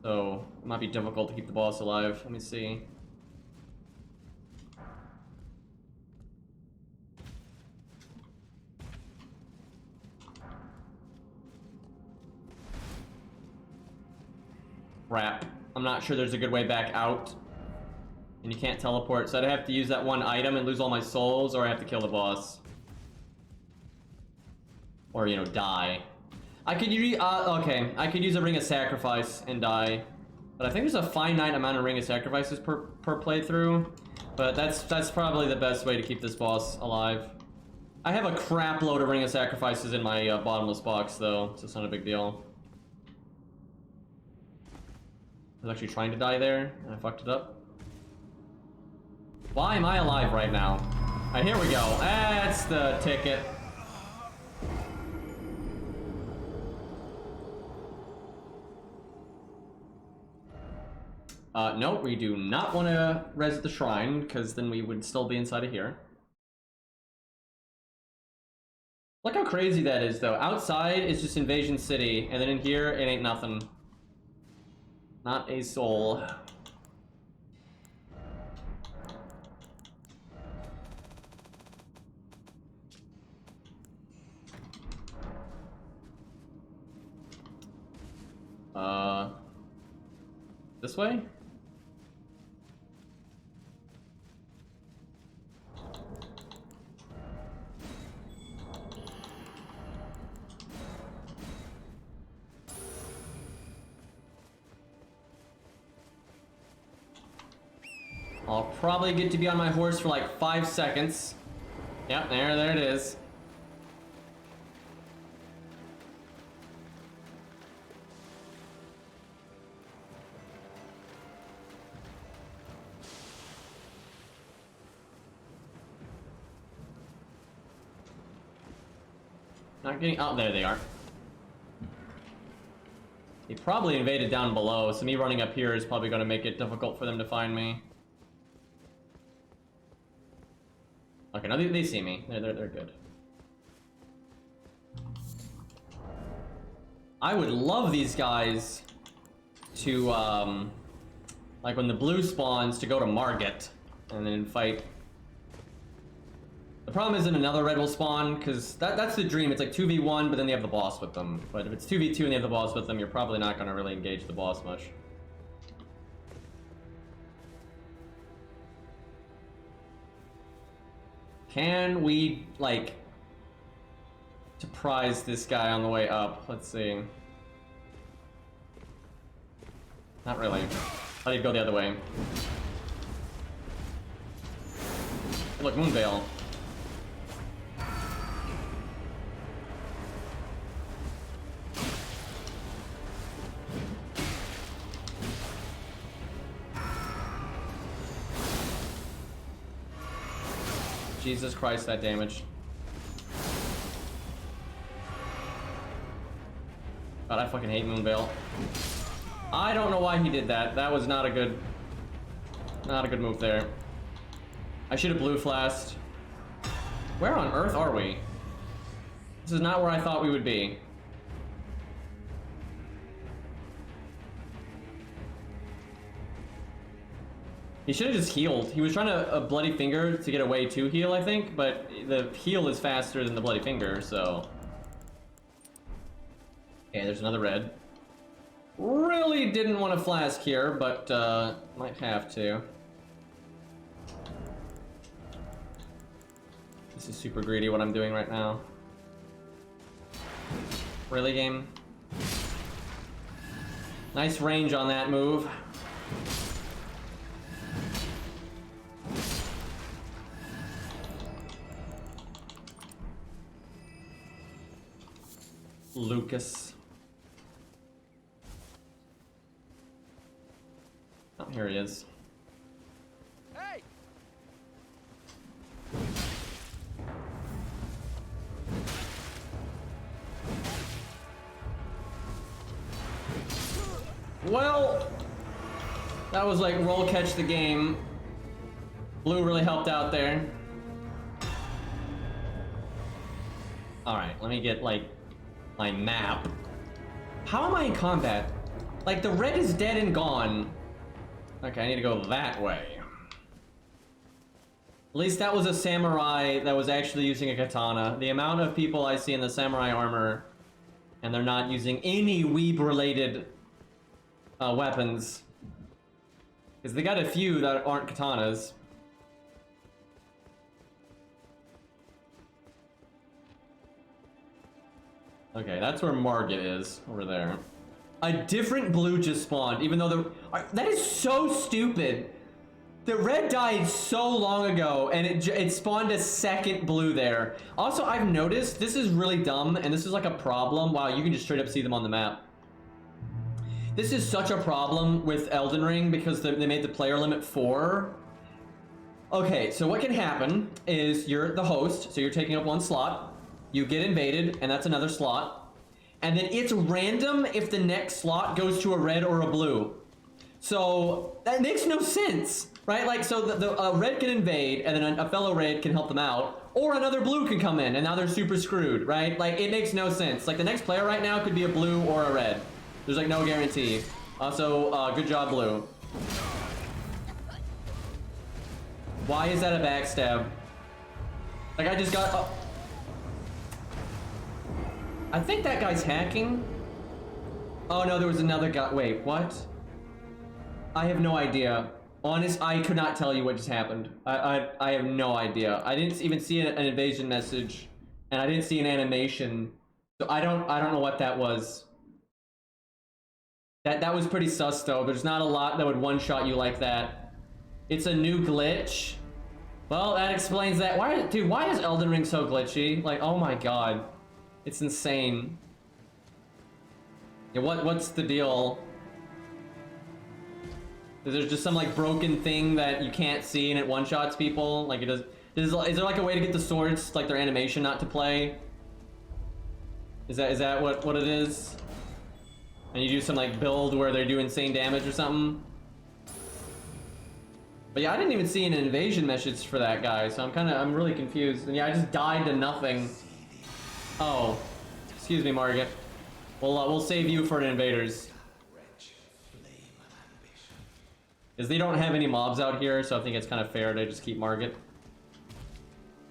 So it might be difficult to keep the boss alive. Let me see. Crap. I'm not sure there's a good way back out. And you can't teleport, so I'd have to use that one item and lose all my souls, or I have to kill the boss. Or, you know, die. I could use, okay, I could use a Ring of Sacrifice and die. But I think there's a finite amount of Ring of Sacrifices per playthrough. But that's probably the best way to keep this boss alive. I have a crap load of Ring of Sacrifices in my bottomless box, though, so it's not a big deal. I was actually trying to die there, and I fucked it up. Why am I alive right now? Alright, here we go. That's the ticket. No, we do not want to res the shrine, because then we would still be inside of here. Look how crazy that is, though. Outside is just Invasion City, and then in here, it ain't nothing. Not a soul. This way? I'll probably get to be on my horse for like 5 seconds. Yep, there it is. Not getting, oh, there they are. He probably invaded down below, so me running up here is probably going to make it difficult for them to find me. Okay, now they see me. They're good. I would love these guys to, like when the blue spawns, to go to Margit and then fight. The problem isn't another red will spawn, because that's the dream. It's like 2v1, but then they have the boss with them. But if it's 2v2 and they have the boss with them, you're probably not going to really engage the boss much. Can we, like, surprise this guy on the way up? Let's see. Not really. Thought he'd go the other way. Look, Moonveil. Jesus Christ, that damage. God, I fucking hate Moonveil. I don't know why he did that. That was not a good move there. I should have blue flashed. Where on earth are we? This is not where I thought we would be. He should have just healed. He was trying to a bloody finger to get away to heal, I think, but the heal is faster than the bloody finger, so. Okay, there's another red. Really didn't want to flask here, but might have to. This is super greedy what I'm doing right now. Really, game? Nice range on that move. Lucas. Oh, here he is. Hey! Well, that was like roll catch the game. Blue really helped out there. Alright, let me get like my map. How am I in combat? Like the red is dead and gone. Okay, I need to go that way. At least that was a samurai that was actually using a katana. The amount of people I see in the samurai armor and they're not using any weeb related weapons. Because they got a few that aren't katanas. Okay, that's where Margit is, over there. A different blue just spawned, even though that is so stupid. The red died so long ago, and it spawned a second blue there. Also, I've noticed, this is really dumb, and this is like a problem. Wow, you can just straight up see them on the map. This is such a problem with Elden Ring, because they made the player limit 4. Okay, so what can happen is you're the host, so you're taking up one slot. You get invaded, and that's another slot. And then it's random if the next slot goes to a red or a blue. So that makes no sense, right? Like, so the red can invade, and then a fellow red can help them out, or another blue can come in, and now they're super screwed, right? Like, it makes no sense. Like, the next player right now could be a blue or a red. There's like no guarantee. Also, good job, blue. Why is that a backstab? Like, I just got... I think that guy's hacking. Oh no, there was another guy. Wait, what? I have no idea. Honest, I could not tell you what just happened. I have no idea. I didn't even see an invasion message, and I didn't see an animation, so I don't know what that was. That was pretty sus though. There's not a lot that would one-shot you like that. It's a new glitch. Well, that explains that. Dude, why is Elden Ring so glitchy? Like, oh my god. It's insane. Yeah, what's the deal? Is there just some like broken thing that you can't see and it one-shots people? Like it does. Is there like a way to get the swords, like their animation not to play? Is that what it is? And you do some like build where they do insane damage or something? But yeah, I didn't even see an invasion message for that guy, so I'm really confused. And yeah, I just died to nothing. Oh, excuse me, Margaret. We'll save you for the invaders. Because they don't have any mobs out here, so I think it's kind of fair to just keep Margaret.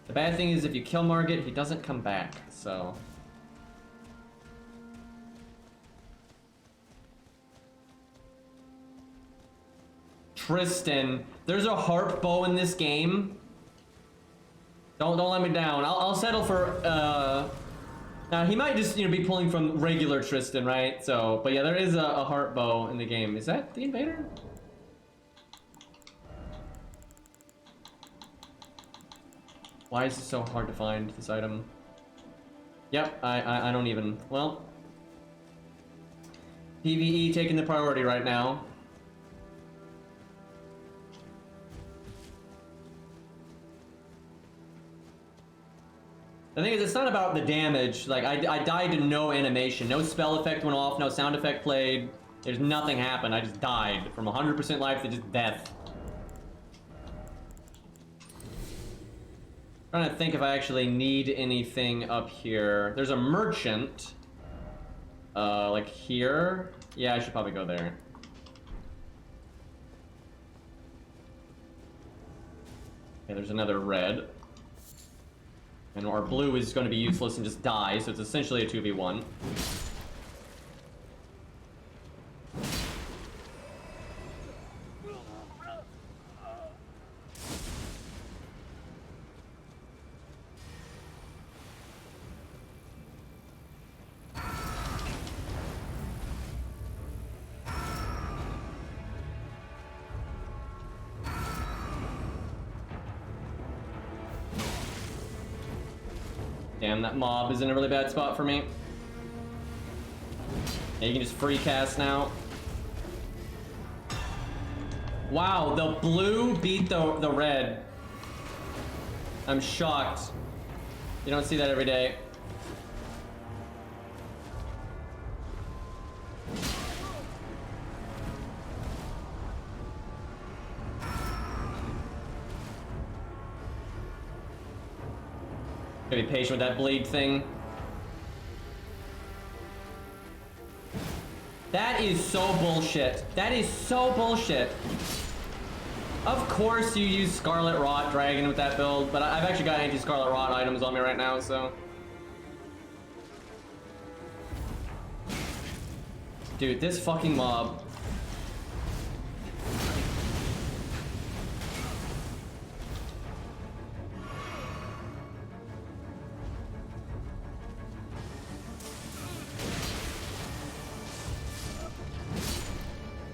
The bad thing is if you kill Margaret, he doesn't come back, so... Tristan, there's a harp bow in this game. Don't let me down. I'll settle for now he might just be pulling from regular Tristan, right? So, but yeah, there is a harp bow in the game. Is that the invader? Why is it so hard to find this item? Yep, I don't even. Well, PvE taking the priority right now. The thing is, it's not about the damage. Like, I died to no animation. No spell effect went off, no sound effect played. There's nothing happened. I just died from 100% life to just death. I'm trying to think if I actually need anything up here. There's a merchant. Like here? Yeah, I should probably go there. Okay, there's another red. And our blue is going to be useless and just die, so it's essentially a 2v1. Damn, that mob is in a really bad spot for me. Yeah, you can just free cast now. Wow, the blue beat the red. I'm shocked. You don't see that every day. Gotta be patient with that bleed thing. That is so bullshit. That is so bullshit. Of course you use Scarlet Rot Dragon with that build, but I've actually got anti-Scarlet Rot items on me right now, so... Dude, this fucking mob.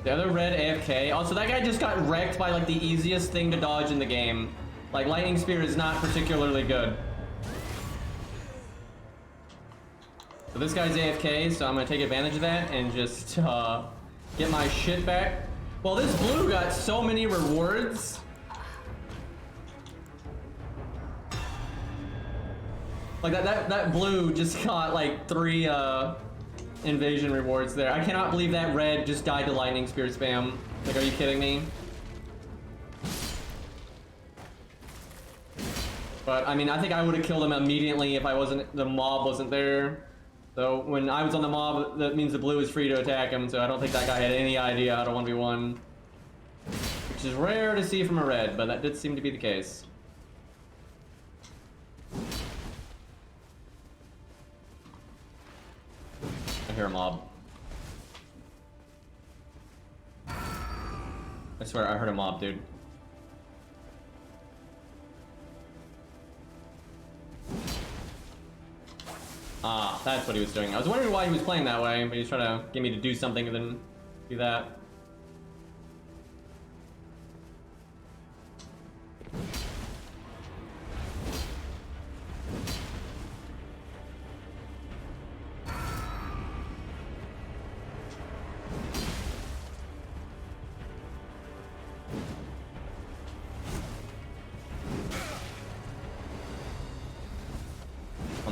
The other red AFK. Also, that guy just got wrecked by like the easiest thing to dodge in the game. Like, Lightning Spear is not particularly good. So this guy's AFK, so I'm gonna take advantage of that and just get my shit back. Well, this blue got so many rewards. Like that blue just got like 3 invasion rewards there. I cannot believe that red just died to lightning spear spam. Like, are you kidding me? But I mean, I think I would have killed him immediately if the mob wasn't there. So when I was on the mob, that means the blue is free to attack him, so I don't think that guy had any idea how to 1v1. Which is rare to see from a red, but that did seem to be the case. I hear a mob. I swear I heard a mob, dude. Ah, that's what he was doing. I was wondering why he was playing that way, but he was trying to get me to do something and then do that.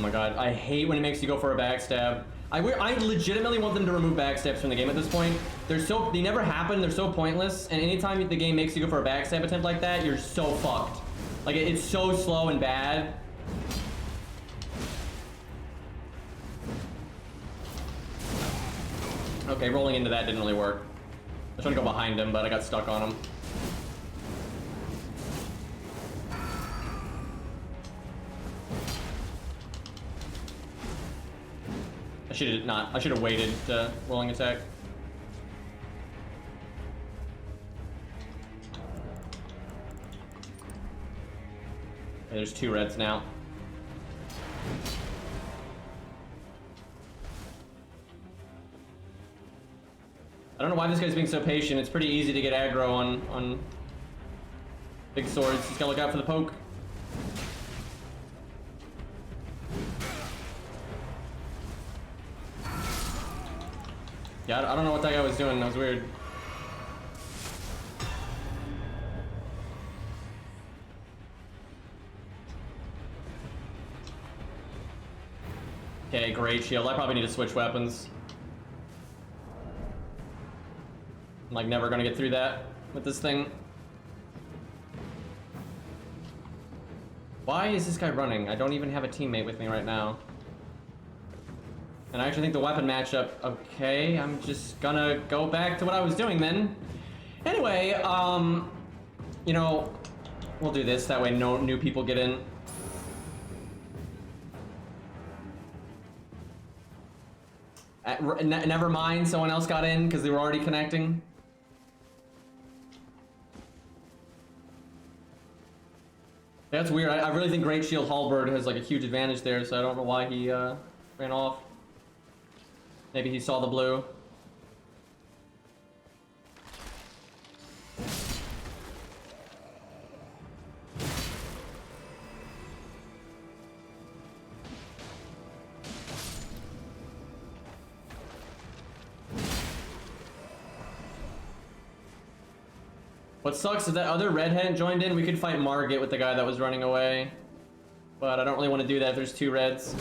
my god, I hate when it makes you go for a backstab. I legitimately want them to remove backstabs from the game at this point. They never happen, they're so pointless, and anytime the game makes you go for a backstab attempt like that, you're so fucked. Like, it's so slow and bad. Okay, rolling into that didn't really work. I was trying to go behind him, but I got stuck on him. I should have waited to rolling attack. Okay, there's 2 reds now. I don't know why this guy's being so patient. It's pretty easy to get aggro on big swords. Just gotta look out for the poke. Yeah, I don't know what that guy was doing. That was weird. Okay, great shield. I probably need to switch weapons. I'm like never gonna get through that with this thing. Why is this guy running? I don't even have a teammate with me right now. And I actually think the weapon matchup, okay, I'm just gonna go back to what I was doing then. Anyway, you know, we'll do this, that way no new people get in. Never mind, someone else got in because they were already connecting. That's weird. I really think Great Shield Halberd has like a huge advantage there, so I don't know why he ran off. Maybe he saw the blue. What sucks is that other red hadn't joined in. We could fight Margit with the guy that was running away. But I don't really want to do that if there's 2 reds.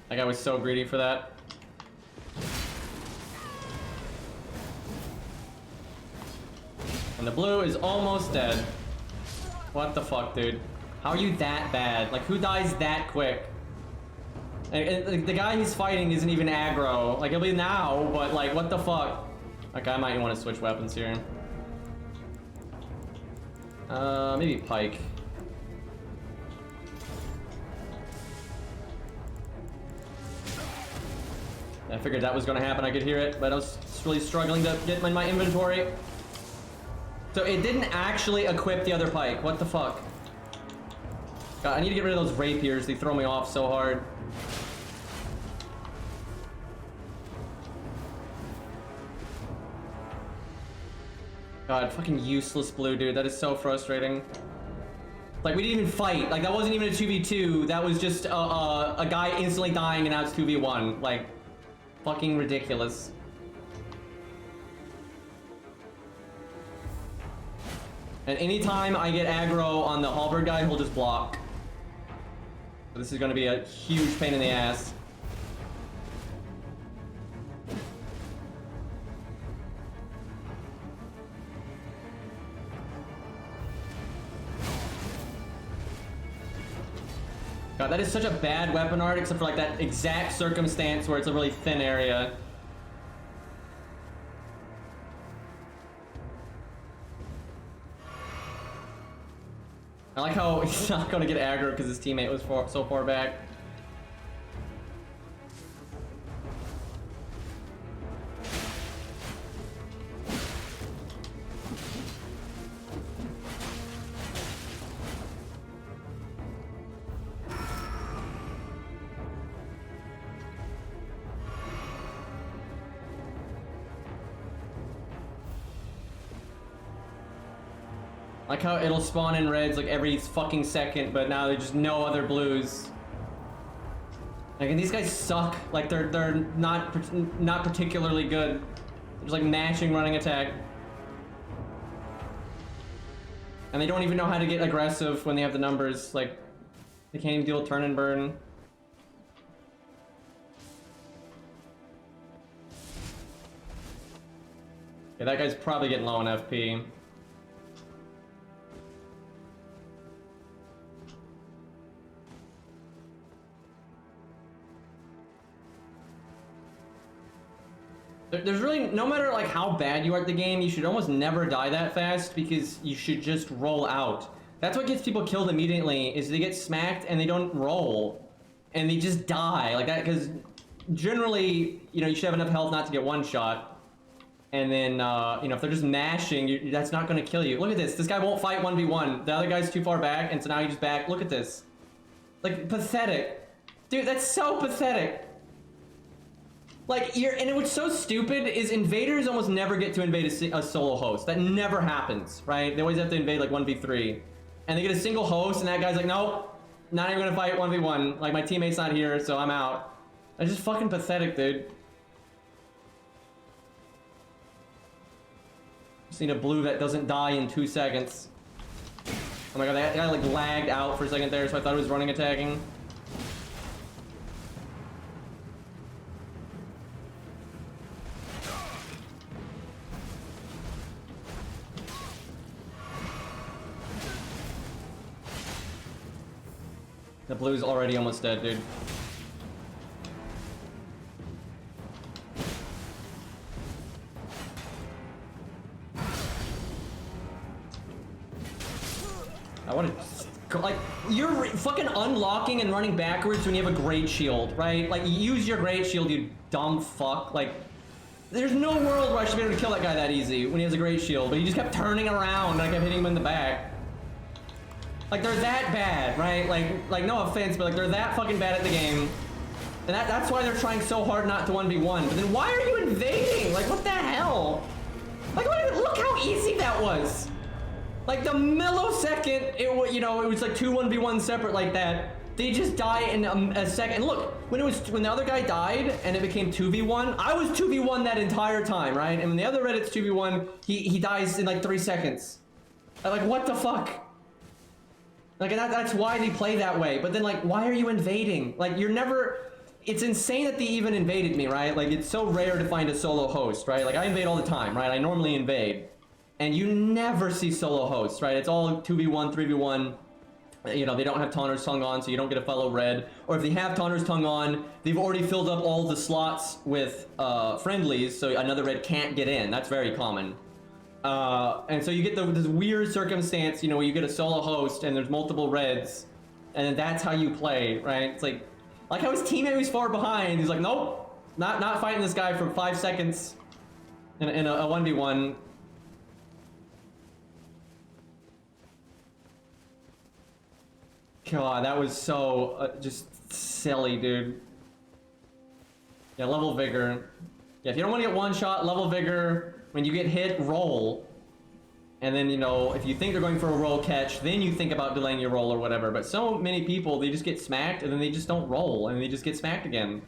That guy was so greedy for that. And the blue is almost dead. What the fuck, dude? How are you that bad? Like, who dies that quick? And the guy he's fighting isn't even aggro. Like, he'll be now, but like, what the fuck? Okay, I might want to switch weapons here. Maybe Pike. I figured that was going to happen. I could hear it, but I was really struggling to get in my inventory. So it didn't actually equip the other Pike. What the fuck? God, I need to get rid of those rapiers. They throw me off so hard. God, fucking useless blue, dude. That is so frustrating. Like, we didn't even fight. Like, that wasn't even a 2v2. That was just a guy instantly dying and now it's 2v1. Like, fucking ridiculous. And anytime I get aggro on the halberd guy, he'll just block. So this is going to be a huge pain in the ass. God, that is such a bad weapon art, except for like that exact circumstance where it's a really thin area. I like how he's not going to get aggro because his teammate was so far back. Like how it'll spawn in reds like every fucking second, but now there's just no other blues. Like, and these guys suck. Like they're not particularly good. They're just like mashing running attack. And they don't even know how to get aggressive when they have the numbers. Like, they can't even deal with turn and burn. Yeah, that guy's probably getting low on FP. There's really, no matter like how bad you are at the game, you should almost never die that fast because you should just roll out. That's what gets people killed immediately, is they get smacked and they don't roll. And they just die like that, because generally, you know, you should have enough health not to get one shot. And then, you know, if they're just mashing, that's not going to kill you. Look at this. This guy won't fight 1v1. The other guy's too far back, and so now he's just back. Look at this. Like, pathetic. Dude, that's so pathetic. Like, and what's so stupid is invaders almost never get to invade a solo host. That never happens, right? They always have to invade, like, 1v3. And they get a single host, and that guy's like, nope, not even gonna fight 1v1. Like, my teammate's not here, so I'm out. That's just fucking pathetic, dude. Just need a blue that doesn't die in 2 seconds. Oh my god, that guy, like, lagged out for a second there, so I thought he was running attacking. The blue's already almost dead, dude. I want to, like, you're fucking unlocking and running backwards when you have a great shield, right? Like, use your great shield, you dumb fuck. Like, there's no world where I should be able to kill that guy that easy when he has a great shield, but he just kept turning around and I kept hitting him in the back. Like, they're that bad, right? Like no offense, but like they're that fucking bad at the game. And that's why they're trying so hard not to 1v1. But then why are you invading? Like, what the hell? Like, look how easy that was. Like, the millisecond, it was like 2 1v1 separate like that. They just die in a second. And look, when the other guy died and it became 2v1, I was 2v1 that entire time, right? And when the other Reddit's 2v1, he dies in like 3 seconds. Like, what the fuck? Like, and that's why they play that way. But then, like, why are you invading? Like, you're never... It's insane that they even invaded me, right? Like, it's so rare to find a solo host, right? Like, I invade all the time, right? I normally invade. And you never see solo hosts, right? It's all 2v1, 3v1. You know, they don't have Taunter's Tongue on, so you don't get a fellow red. Or if they have Taunter's Tongue on, they've already filled up all the slots with friendlies, so another red can't get in. That's very common. And so you get this weird circumstance, you know, where you get a solo host and there's multiple reds, and then that's how you play, right? It's like how his teammate was far behind. He's like, nope, not fighting this guy for 5 seconds in a 1v1. God, that was so just silly, dude. Yeah, level vigor. Yeah, if you don't want to get one shot, level vigor. When you get hit, roll. And then, you know, if you think they're going for a roll catch, then you think about delaying your roll or whatever. But so many people, they just get smacked and then they just don't roll and they just get smacked again.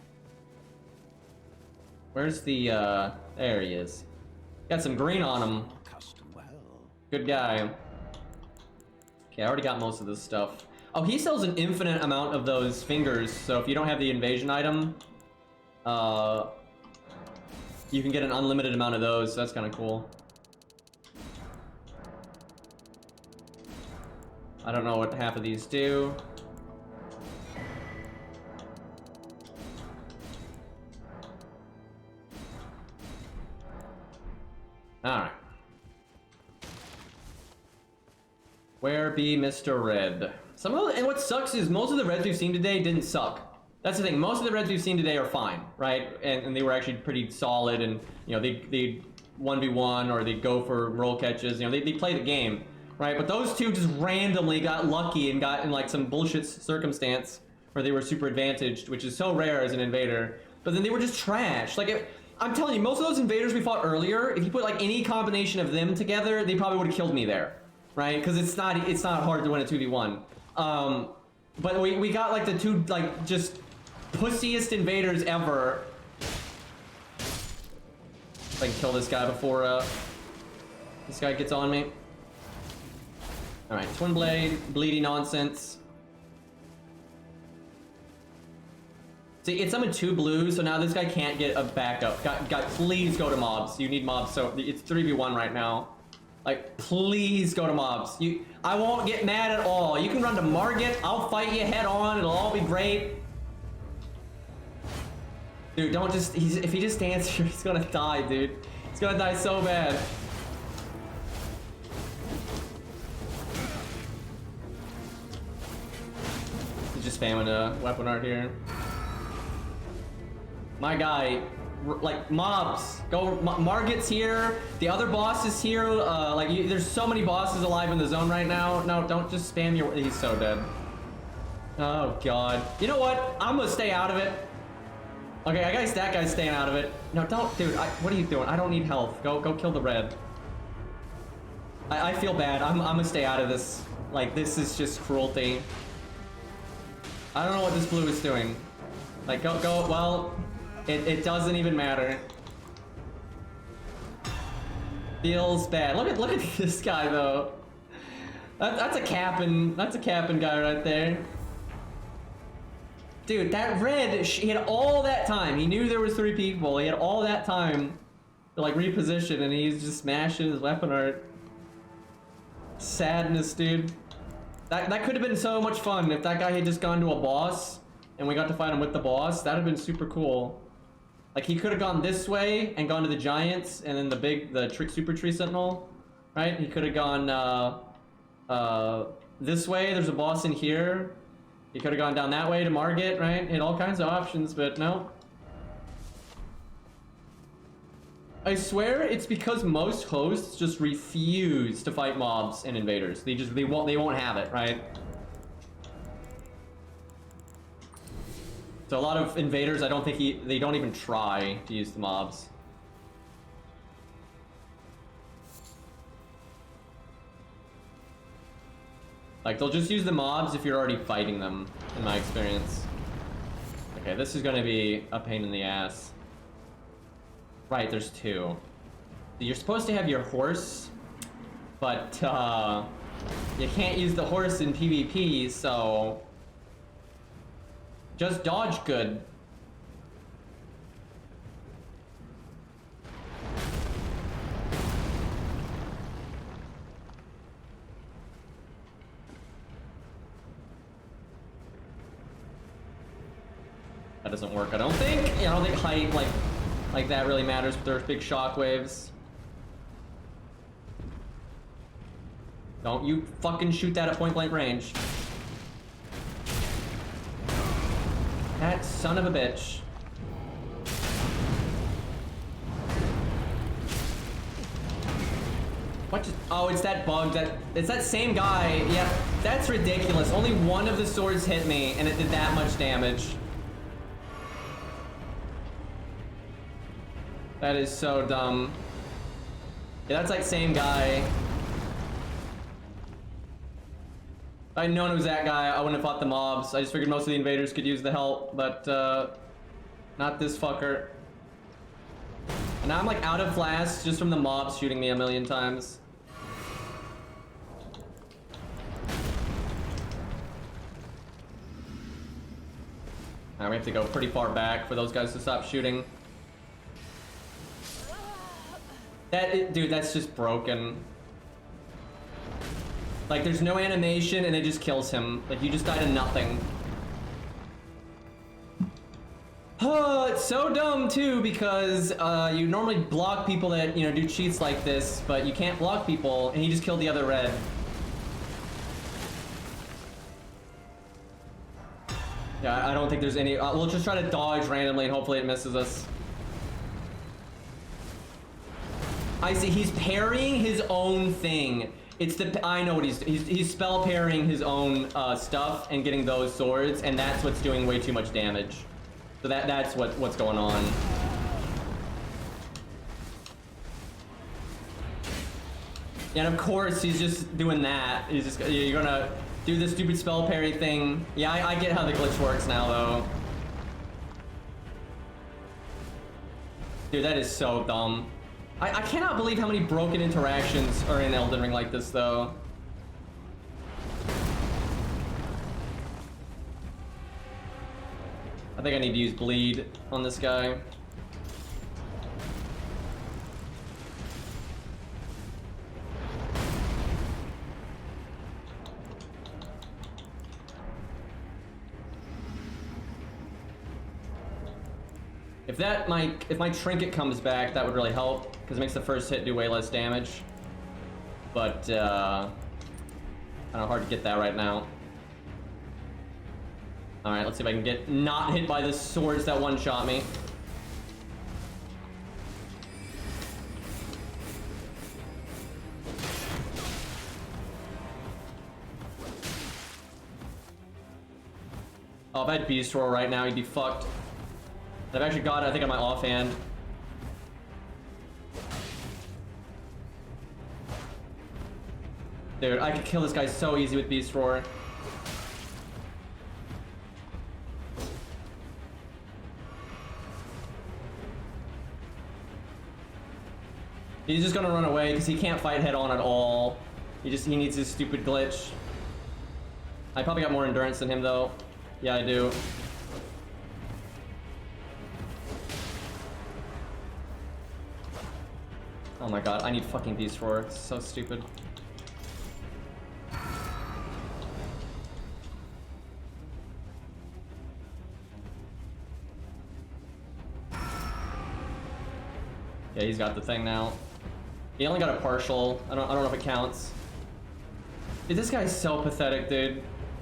Where's the, there he is. Got some green on him. Good guy. Okay, I already got most of this stuff. Oh, he sells an infinite amount of those fingers, so if you don't have the invasion item, you can get an unlimited amount of those, so that's kind of cool. I don't know what half of these do. Alright. Where be Mr. Red? And what sucks is most of the reds we've seen today didn't suck. That's the thing, most of the reds we've seen today are fine, right? And they were actually pretty solid, and, you know, they 1v1 or they go for roll catches, you know, they play the game, right? But those two just randomly got lucky and got in like some bullshit circumstance where they were super advantaged, which is so rare as an invader. But then they were just trash. Like, I'm telling you, most of those invaders we fought earlier, if you put like any combination of them together, they probably would have killed me there. right? Because it's not hard to win a 2v1. But we got like the two like just pussiest invaders ever. If I can kill this guy before this guy gets on me. All right, twin blade, bleedy nonsense. See, it's summoned 2 blues, so now this guy can't get a backup. Please go to mobs. You need mobs, so it's 3v1 right now. Like, please go to mobs. I won't get mad at all. You can run to Margit. I'll fight you head on. It'll all be great. Dude, don't just... if he just stands here, he's gonna die, dude. He's gonna die so bad. He's just spamming a weapon art here. My guy, like, mobs. Go, Margit's here. The other boss is here. There's so many bosses alive in the zone right now. No, don't just spam your... He's so dead. Oh, God. You know what? I'm gonna stay out of it. Okay, that guy's staying out of it. No, don't, dude. What are you doing? I don't need health. Go kill the red. I feel bad. I'm gonna stay out of this. Like, this is just cruelty. I don't know what this blue is doing. Like, go. Well, it doesn't even matter. Feels bad. Look at this guy though. That's a capping guy right there. Dude, that red, he had all that time. He knew there was 3 people. He had all that time to like reposition, and he's just smashing his weapon art. Sadness, dude. That could have been so much fun if that guy had just gone to a boss and we got to fight him with the boss. That would have been super cool. Like, he could have gone this way and gone to the giants and then the super tree sentinel, right? He could have gone this way. There's a boss in here. He could have gone down that way to Margit, right? He had all kinds of options, but no. I swear it's because most hosts just refuse to fight mobs and invaders. They won't have it, right? So a lot of invaders, I don't think they don't even try to use the mobs. Like, they'll just use the mobs if you're already fighting them, in my experience. Okay, this is gonna be a pain in the ass. Right, there's 2. You're supposed to have your horse, but you can't use the horse in PvP, so just dodge good. That doesn't work, I don't think. Yeah, I don't think height like that really matters, but there's big shock waves. Don't you fucking shoot that at point blank range. That son of a bitch. What? Oh, it's that bug. It's that same guy. Yeah, that's ridiculous. Only one of the swords hit me, and it did that much damage. That is so dumb. Yeah, that's like same guy. If I'd known it was that guy, I wouldn't have fought the mobs. I just figured most of the invaders could use the help, but not this fucker. And now I'm like out of flasks just from the mobs shooting me a million times. Now we have to go pretty far back for those guys to stop shooting. Dude, that's just broken. Like, there's no animation and it just kills him. Like, you just died to nothing. Oh, it's so dumb too, because you normally block people that, you know, do cheats like this, but you can't block people, and he just killed the other red. Yeah, I don't think there's any... we'll just try to dodge randomly and hopefully it misses us. I see, he's parrying his own thing. It's the... I know what he's spell parrying his own stuff and getting those swords, and that's what's doing way too much damage. So that's what's going on. And of course, he's just doing that. He's just, you're gonna do this stupid spell parry thing. Yeah, I get how the glitch works now, though. Dude, that is so dumb. I cannot believe how many broken interactions are in Elden Ring like this, though. I think I need to use bleed on this guy. If my trinket comes back, that would really help, because it makes the first hit do way less damage. But I don't know, hard to get that right now. Alright, let's see if I can get not hit by the swords that one-shot me. Oh, if I had Beast Roar right now, he'd be fucked. I've actually got it, I think, on my offhand. Dude, I could kill this guy so easy with Beast Roar. He's just gonna run away because he can't fight head on at all. He needs his stupid glitch. I probably got more endurance than him though. Yeah, I do. Oh my god, I need fucking Beast Roar. It's so stupid. Yeah, he's got the thing now. He only got a partial. I don't know if it counts. Dude, this guy's so pathetic, dude.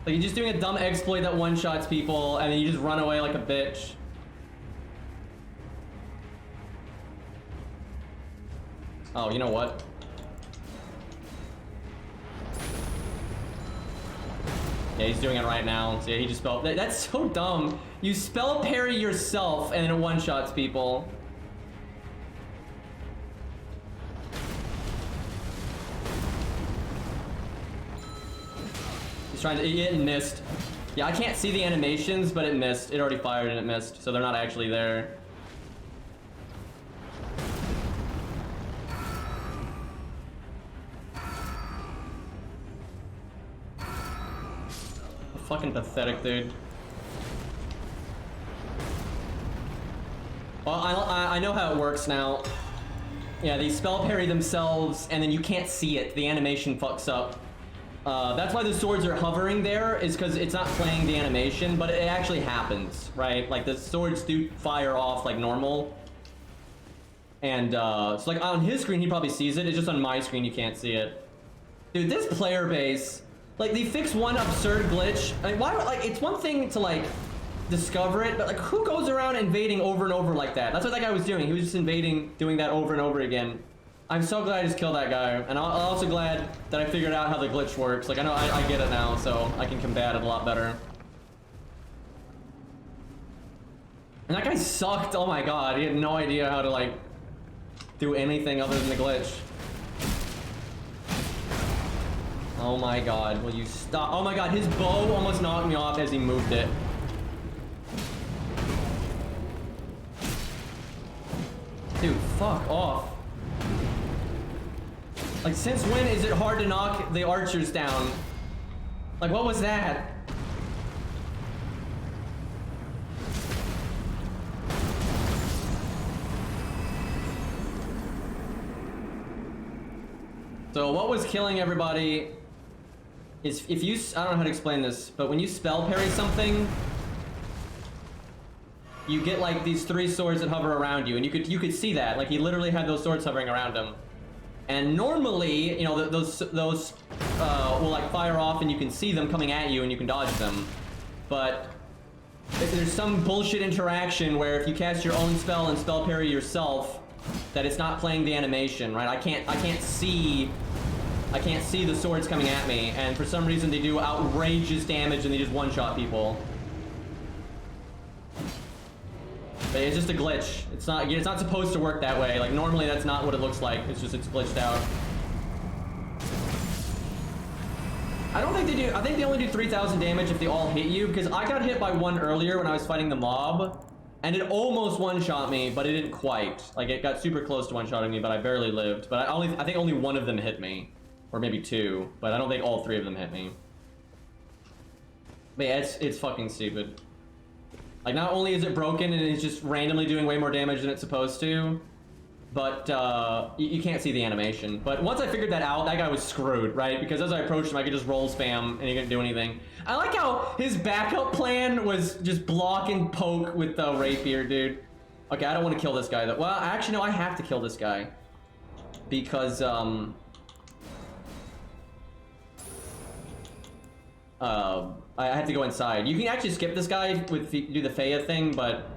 Like, you're just doing a dumb exploit that one-shots people, and then you just run away like a bitch. Oh, you know what? Yeah, he's doing it right now. So yeah, he just spell. That's so dumb. You spell parry yourself, and then it one-shots people. He's trying to. It missed. Yeah, I can't see the animations, but it missed. It already fired and it missed, so they're not actually there. Fucking pathetic, dude. Well, I know how it works now. Yeah, they spell parry themselves, and then you can't see it. The animation fucks up. That's why the swords are hovering there, is because it's not playing the animation, but it actually happens, right? Like, the swords do fire off like normal. And, so like, on his screen, he probably sees it. It's just on my screen, you can't see it. Dude, this player base... Like, they fix one absurd glitch. Like, why? Like, it's one thing to like discover it, but like, who goes around invading over and over like that? That's what that guy was doing. He was just invading, doing that over and over again. I'm so glad I just killed that guy, and I'm also glad that I figured out how the glitch works. Like, I know I get it now, so I can combat it a lot better. And that guy sucked. Oh my god, he had no idea how to like do anything other than the glitch. Oh my god, will you stop? Oh my god, his bow almost knocked me off as he moved it. Dude, fuck off. Like, since when is it hard to knock the archers down? Like, what was that? So what was killing everybody is if you, I don't know how to explain this, but when you spell parry something, you get like these 3 swords that hover around you, and you could see that. Like, he literally had those swords hovering around him. And normally, you know, those will like fire off, and you can see them coming at you, and you can dodge them. But if there's some bullshit interaction where if you cast your own spell and spell parry yourself, that it's not playing the animation, right? I can't see the swords coming at me, and for some reason they do outrageous damage and they just one-shot people. But it's just a glitch. It's not supposed to work that way. Like, normally that's not what it looks like. It's just, it's glitched out. I don't think they do. I think they only do 3,000 damage if they all hit you, because I got hit by one earlier when I was fighting the mob, and it almost one-shot me, but it didn't quite. Like, it got super close to one-shotting me, but I barely lived. But I think only one of them hit me, or maybe two, but I don't think all three of them hit me. But yeah, it's fucking stupid. Like, not only is it broken and it's just randomly doing way more damage than it's supposed to, but you can't see the animation. But once I figured that out, that guy was screwed, right? Because as I approached him, I could just roll spam and he couldn't do anything. I like how his backup plan was just block and poke with the rapier, dude. Okay, I don't want to kill this guy though. Well, actually, no, I have to kill this guy. Because, I had to go inside. You can actually skip this guy with do the Faya thing, but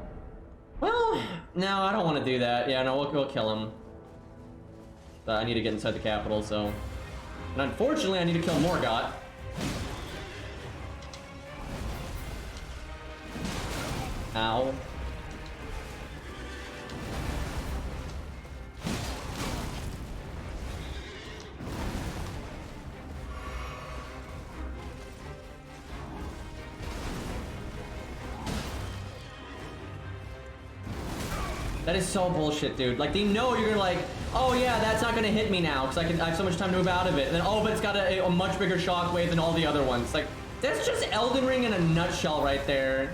well, no, I don't want to do that. Yeah, no, we'll kill him. But I need to get inside the capital, so. And unfortunately, I need to kill Morgott. Ow. That is so bullshit, dude. Like, they know you're gonna like, oh yeah, that's not gonna hit me now, because I have so much time to move out of it. And then, oh, but it's got a much bigger shockwave than all the other ones. Like, that's just Elden Ring in a nutshell right there.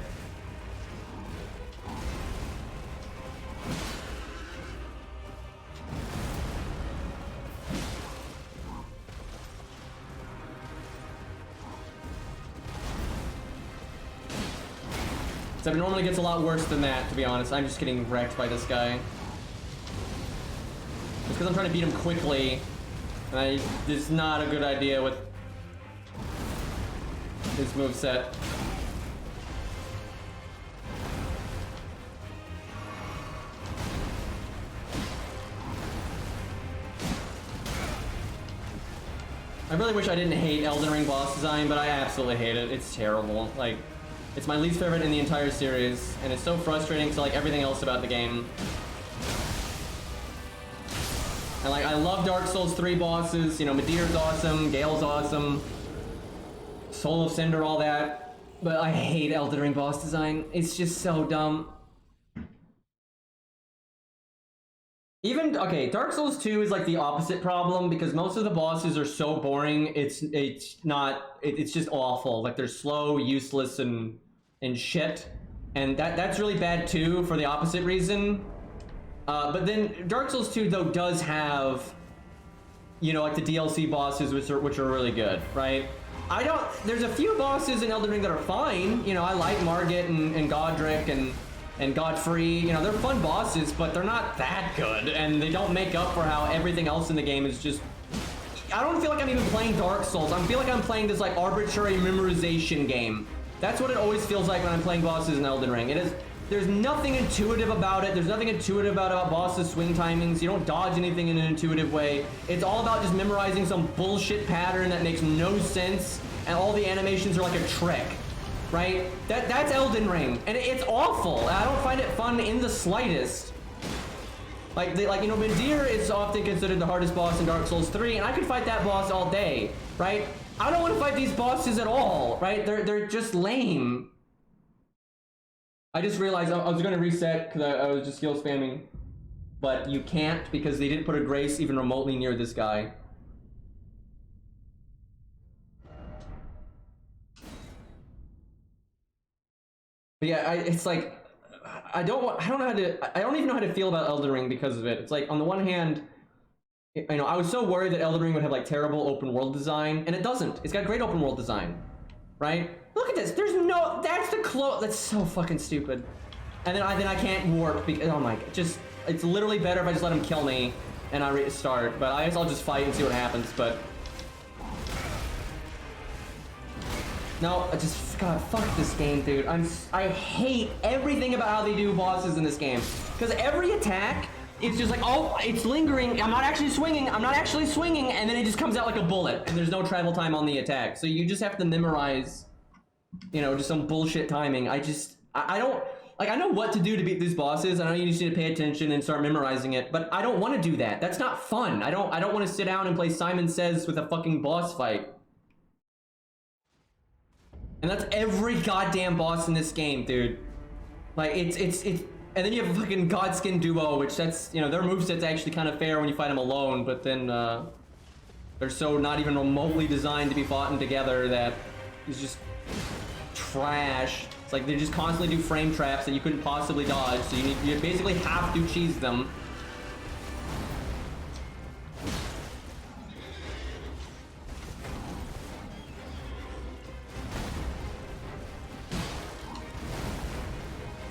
So it normally gets a lot worse than that, to be honest. I'm just getting wrecked by this guy. Just because I'm trying to beat him quickly. And it's not a good idea with his moveset. I really wish I didn't hate Elden Ring boss design, but I absolutely hate it. It's terrible. Like, it's my least favorite in the entire series, and it's so frustrating to like everything else about the game. And like, I love Dark Souls 3 bosses, you know, Medeir's awesome, Gale's awesome, Soul of Cinder, all that, but I hate Elden Ring boss design. It's just so dumb. Even, okay, Dark Souls 2 is like the opposite problem, because most of the bosses are so boring, it's just awful. Like, they're slow, useless, and shit. And that's really bad too, for the opposite reason. But then Dark Souls 2 though does have, you know, like the DLC bosses, which are really good, right? There's a few bosses in Elden Ring that are fine. You know, I like Margit and Godric and Godfrey, you know, they're fun bosses, but they're not that good, and they don't make up for how everything else in the game is just... I don't feel like I'm even playing Dark Souls. I feel like I'm playing this, like, arbitrary memorization game. That's what it always feels like when I'm playing bosses in Elden Ring. There's nothing intuitive about it. There's nothing intuitive about bosses' swing timings. You don't dodge anything in an intuitive way. It's all about just memorizing some bullshit pattern that makes no sense, and all the animations are like a trick. Right? That's Elden Ring, and it's awful. I don't find it fun in the slightest. Like, you know, Medeir is often considered the hardest boss in Dark Souls 3, and I could fight that boss all day, right? I don't want to fight these bosses at all, right? They're just lame. I just realized I was going to reset because I was just skill spamming, but you can't because they didn't put a grace even remotely near this guy. But yeah, it's like, I don't even know how to feel about Elden Ring because of it. It's like, on the one hand, you know, I was so worried that Elden Ring would have like terrible open world design, and it doesn't. It's got great open world design, right? Look at this. There's no, that's so fucking stupid. And then I can't warp because, oh my god, it's literally better if I just let him kill me and I restart. But I guess I'll just fight and see what happens. But no, God, fuck this game, dude. I hate everything about how they do bosses in this game. Because every attack, it's just like, oh, it's lingering. I'm not actually swinging. And then it just comes out like a bullet. And there's no travel time on the attack. So you just have to memorize, you know, just some bullshit timing. I don't, like, I know what to do to beat these bosses. I know you just need to pay attention and start memorizing it. But I don't want to do that. That's not fun. I don't want to sit down and play Simon Says with a fucking boss fight. And that's every goddamn boss in this game, dude. Like, it's and then you have a fucking Godskin duo, which that's, you know, their moveset's actually kind of fair when you fight them alone, but then, they're so not even remotely designed to be fought in together that it's just trash. It's like they just constantly do frame traps that you couldn't possibly dodge, so you basically have to cheese them.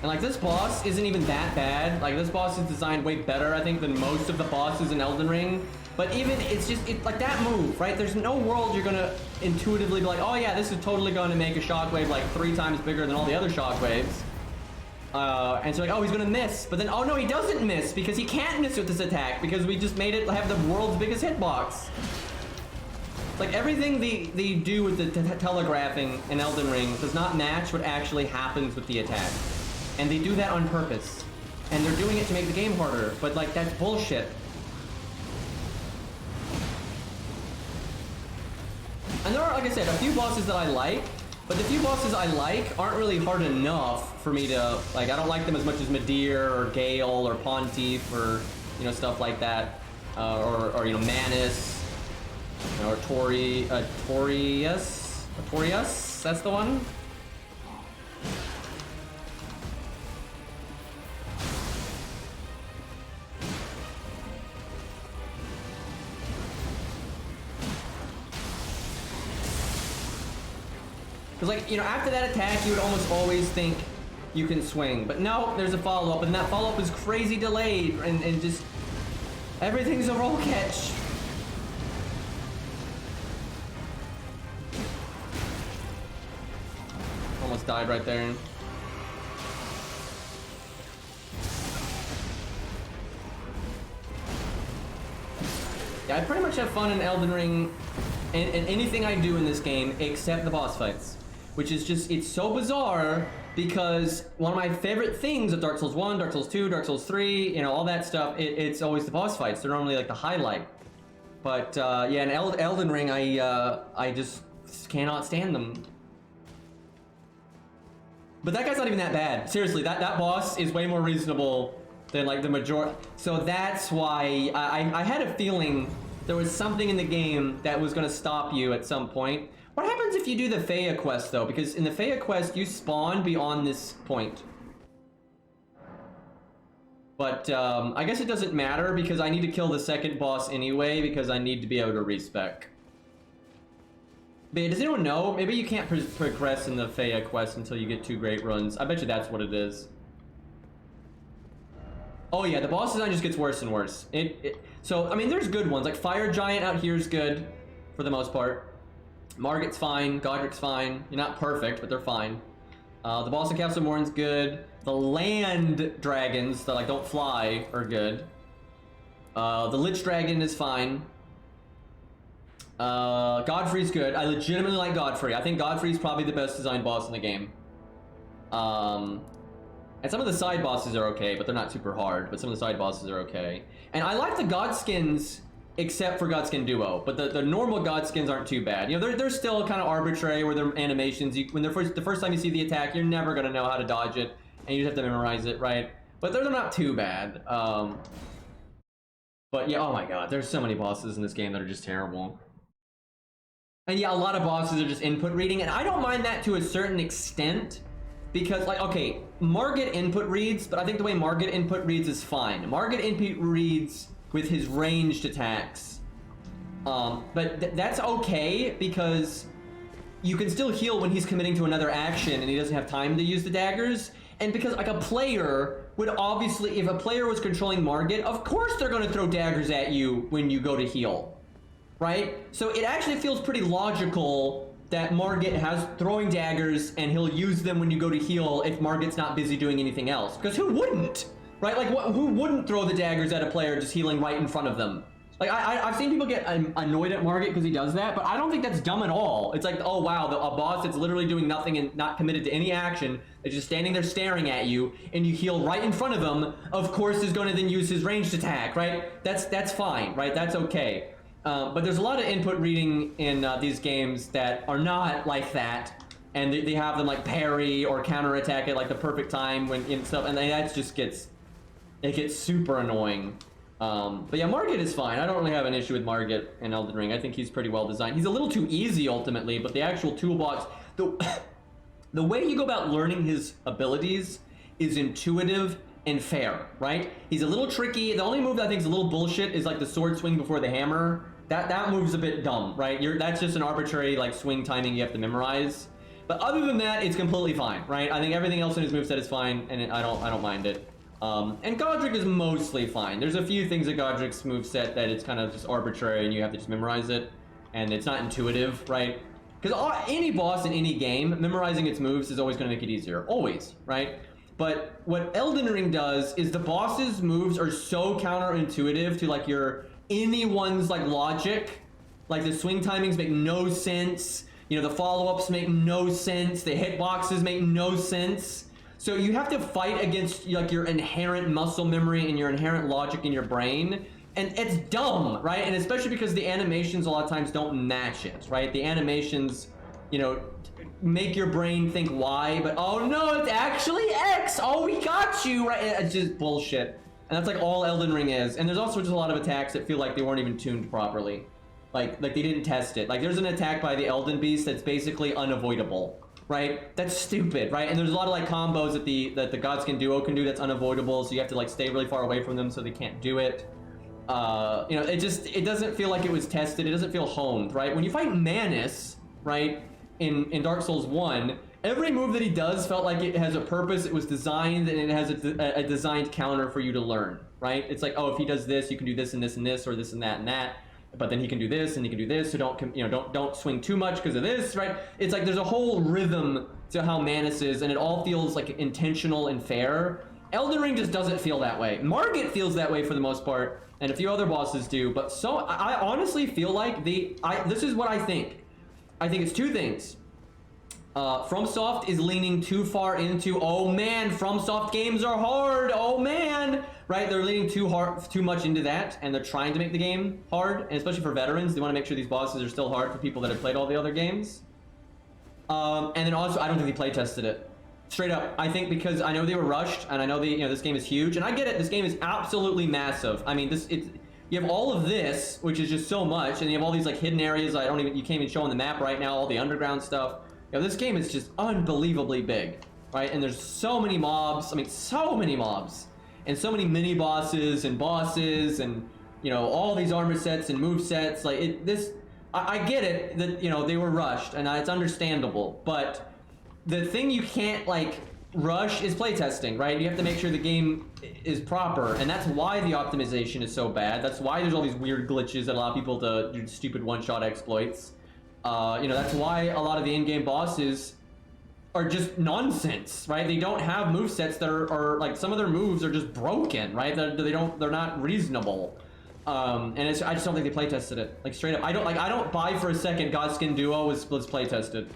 And like, this boss isn't even that bad. Like, this boss is designed way better, I think, than most of the bosses in Elden Ring. But even, it's like that move, right? There's no world you're gonna intuitively be like, oh yeah, this is totally gonna make a shockwave like 3 times bigger than all the other shockwaves. And so like, oh, he's gonna miss. But then, oh no, he doesn't miss, because he can't miss with this attack, because we just made it have the world's biggest hitbox. It's like everything they do with the telegraphing in Elden Ring does not match what actually happens with the attack. And they do that on purpose. And they're doing it to make the game harder, but like, that's bullshit. And there are, like I said, a few bosses that I like, but the few bosses I like aren't really hard enough for me to, like, I don't like them as much as Midir or Gale or Pontiff or, you know, stuff like that. Or you know, Manus, you know, or Torius, that's the one? Because, like, you know, after that attack, you would almost always think you can swing. But no, there's a follow-up, and that follow-up is crazy delayed, and just... everything's a roll catch. Almost died right there. Yeah, I pretty much have fun in Elden Ring and anything I do in this game except the boss fights. Which is just, it's so bizarre, because one of my favorite things of Dark Souls 1, Dark Souls 2, Dark Souls 3, you know, all that stuff, it's always the boss fights. They're normally like the highlight. But yeah, in Elden Ring, I just cannot stand them. But that guy's not even that bad. Seriously, that boss is way more reasonable than like the majority. So that's why I had a feeling there was something in the game that was going to stop you at some point. What happens if you do the Faya quest, though? Because in the Faya quest, you spawn beyond this point. But I guess it doesn't matter, because I need to kill the second boss anyway, because I need to be able to respec. But does anyone know? Maybe you can't progress in the Faya quest until you get 2 great runs. I bet you that's what it is. Oh yeah, the boss design just gets worse and worse. So, I mean, there's good ones. Like, Fire Giant out here is good, for the most part. Margit's fine, Godric's fine. You're not perfect, but they're fine. The boss in Castle Morn's good. The land dragons that like don't fly are good. The Lich Dragon is fine. Godfrey's good. I legitimately like Godfrey. I think Godfrey's probably the best designed boss in the game. And some of the side bosses are okay, but they're not super hard. But some of the side bosses are okay. And I like the Godskins, except for Godskin Duo, but the normal Godskins aren't too bad. You know, they're still kind of arbitrary with their animations. When the first time you see the attack, you're never gonna know how to dodge it, and you just have to memorize it, right? But they're not too bad. But yeah, oh my god, there's so many bosses in this game that are just terrible. And yeah, a lot of bosses are just input reading, and I don't mind that to a certain extent, because, like, okay, Margit input reads, but I think the way Margit input reads is fine. Margit input reads with his ranged attacks. But that's okay, because you can still heal when he's committing to another action and he doesn't have time to use the daggers. And because, like, a player would obviously, if a player was controlling Margit, of course they're going to throw daggers at you when you go to heal, right? So it actually feels pretty logical that Margit has throwing daggers and he'll use them when you go to heal if Margit's not busy doing anything else. Because who wouldn't? Right? Like, who wouldn't throw the daggers at a player just healing right in front of them? Like, I've seen people get annoyed at Margit because he does that, but I don't think that's dumb at all. It's like, oh wow, a boss that's literally doing nothing and not committed to any action, is just standing there staring at you, and you heal right in front of him, of course is going to then use his ranged attack, right? That's fine, right? That's okay. But there's a lot of input reading in these games that are not like that. and they have them like parry or counterattack at like the perfect time when and stuff, and that just gets super annoying. But yeah, Margit is fine. I don't really have an issue with Margit in Elden Ring. I think he's pretty well designed. He's a little too easy ultimately, but the actual toolbox, the way you go about learning his abilities is intuitive and fair, right? He's a little tricky. The only move that I think is a little bullshit is like the sword swing before the hammer. That move's a bit dumb, right? That's just an arbitrary like swing timing you have to memorize. But other than that, it's completely fine, right? I think everything else in his moveset is fine, and I don't mind it. And Godric is mostly fine. There's a few things in Godric's moveset that it's kind of just arbitrary and you have to just memorize it, and it's not intuitive, right? Because any boss in any game, memorizing its moves is always going to make it easier, always, right? But what Elden Ring does is the boss's moves are so counterintuitive to like anyone's like logic. Like the swing timings make no sense. You know, the follow-ups make no sense. The hitboxes make no sense. So you have to fight against like your inherent muscle memory and your inherent logic in your brain. And it's dumb, right? And especially because the animations a lot of times don't match it, right? The animations, you know, make your brain think Y, but oh no, it's actually X. Oh, we got you, right? It's just bullshit. And that's like all Elden Ring is. And there's also just a lot of attacks that feel like they weren't even tuned properly. Like they didn't test it. Like there's an attack by the Elden Beast that's basically unavoidable, right? That's stupid, right? And there's a lot of like combos that the Godskin duo can do that's unavoidable, so you have to like stay really far away from them so they can't do it. You know, it doesn't feel like it was tested. It doesn't feel honed, right? When you fight Manus, right, in Dark Souls 1, every move that he does felt like it has a purpose, it was designed, and it has a designed counter for you to learn, right? It's like, oh, if he does this, you can do this and this and this, or this and that and that. But then he can do this and he can do this, so don't swing too much because of this, right? It's like there's a whole rhythm to how Manus is, and it all feels like intentional and fair. Elden Ring just doesn't feel that way. Margit feels that way for the most part, and a few other bosses do. But so I honestly feel like this is what I think. I think it's two things. FromSoft is leaning too far into, oh man, FromSoft games are hard, oh man, right? They're leaning too much into that, and they're trying to make the game hard, and especially for veterans, they want to make sure these bosses are still hard for people that have played all the other games. And then also, I don't think they play tested it. Straight up, I think because I know they were rushed, and I know this game is huge, and I get it, this game is absolutely massive. I mean, you have all of this, which is just so much, and you have all these like hidden areas you can't even show on the map right now, all the underground stuff. This game is just unbelievably big, right? And there's so many mobs, so many mobs, and so many mini bosses, and all these armor sets and move sets. Like I get it that they were rushed, and it's understandable. But the thing you can't like rush is playtesting, right? You have to make sure the game is proper, and that's why the optimization is so bad. That's why there's all these weird glitches that allow people to do stupid one-shot exploits. That's why a lot of the in-game bosses are just nonsense, right? They don't have movesets that are like, some of their moves are just broken, right? They're not reasonable. And I just don't think they play tested it. Like straight up, I don't buy for a second Godskin Duo was play tested.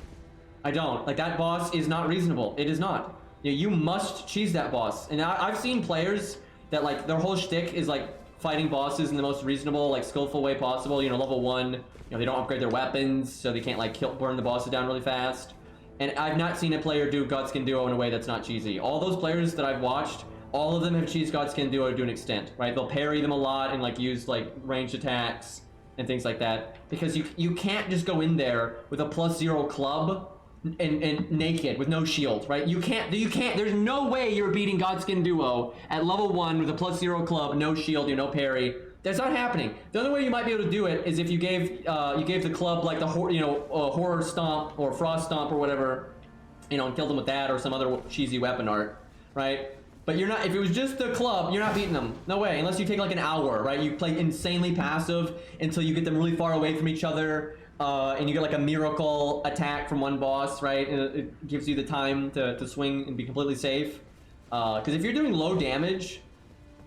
I don't. Like that boss is not reasonable. It is not. You must cheese that boss. And I've seen players that like their whole shtick is like fighting bosses in the most reasonable, like skillful way possible. Level 1. They don't upgrade their weapons, so they can't like burn the bosses down really fast. And I've not seen a player do Godskin Duo in a way that's not cheesy. All those players that I've watched, all of them have cheesed Godskin Duo to an extent, right? They'll parry them a lot and like use like ranged attacks and things like that. Because you can't just go in there with a +0 club and naked with no shield, right? You can't, there's no way you're beating Godskin Duo at level 1 with a +0 club, no shield, no parry. That's not happening. The only way you might be able to do it is if you gave the club like the horror stomp or frost stomp or whatever, and killed them with that or some other cheesy weapon art, right? But you're not. If it was just the club, you're not beating them. No way. Unless you take like an hour, right? You play insanely passive until you get them really far away from each other, and you get like a miracle attack from one boss, right? And it gives you the time to swing and be completely safe. Because if you're doing low damage.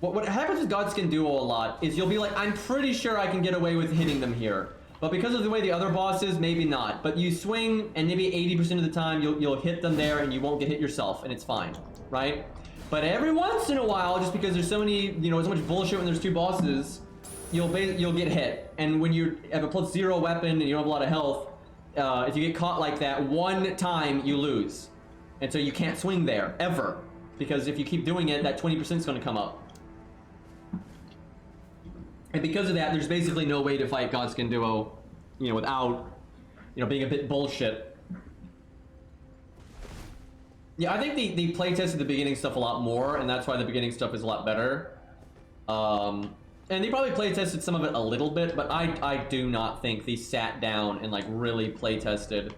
What happens with Godskin Duo a lot is you'll be like, I'm pretty sure I can get away with hitting them here. But because of the way the other boss is, maybe not. But you swing, and maybe 80% of the time, you'll hit them there, and you won't get hit yourself, and it's fine, right? But every once in a while, just because there's so many, so much bullshit when there's two bosses, you'll get hit. And when you have a +0 weapon and you don't have a lot of health, if you get caught like that one time, you lose. And so you can't swing there, ever. Because if you keep doing it, that 20% is going to come up. And because of that, there's basically no way to fight Godskin Duo, you know, without, you know, being a bit bullshit. Yeah, I think they playtested the beginning stuff a lot more, and that's why the beginning stuff is a lot better. And they probably playtested some of it a little bit, but I do not think they sat down and like really playtested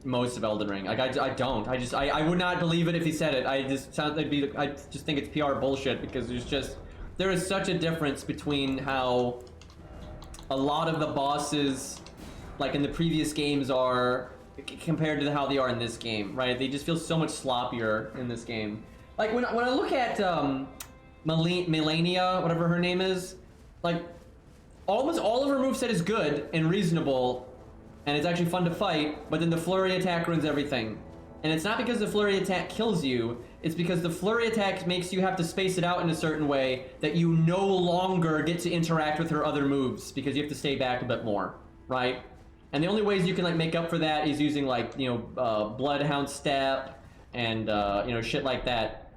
most of Elden Ring. Like I don't. I would not believe it if he said it. I just think it's PR bullshit because there is such a difference between how a lot of the bosses like in the previous games are compared to how they are in this game, right? They just feel so much sloppier in this game. Like when I look at Melania, whatever her name is, like almost all of her moveset is good and reasonable, and it's actually fun to fight, but then the flurry attack ruins everything. And it's not because the flurry attack kills you, it's because the flurry attack makes you have to space it out in a certain way that you no longer get to interact with her other moves because you have to stay back a bit more, right? And the only ways you can like make up for that is using like, you know, Bloodhound Step and, you know, shit like that.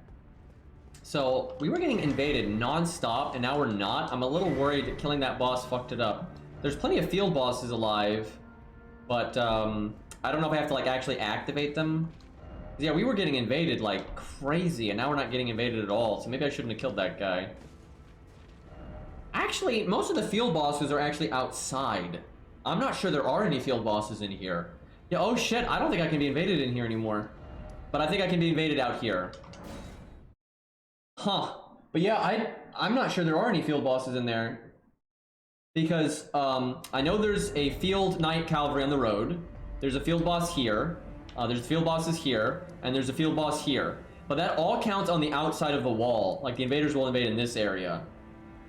So we were getting invaded non-stop and now we're not. I'm a little worried that killing that boss fucked it up. There's plenty of field bosses alive, but I don't know if I have to like actually activate them. Yeah, we were getting invaded like crazy and now we're not getting invaded at all. So maybe I shouldn't have killed that guy. Actually, most of the field bosses are actually outside. I'm not sure there are any field bosses in here. Yeah, oh shit, I don't think I can be invaded in here anymore. But I think I can be invaded out here. Huh. But yeah, I'm not sure there are any field bosses in there. Because I know there's a field knight cavalry on the road. There's a field boss here. There's field bosses here. And there's a field boss here. But that all counts on the outside of the wall. Like the invaders will invade in this area.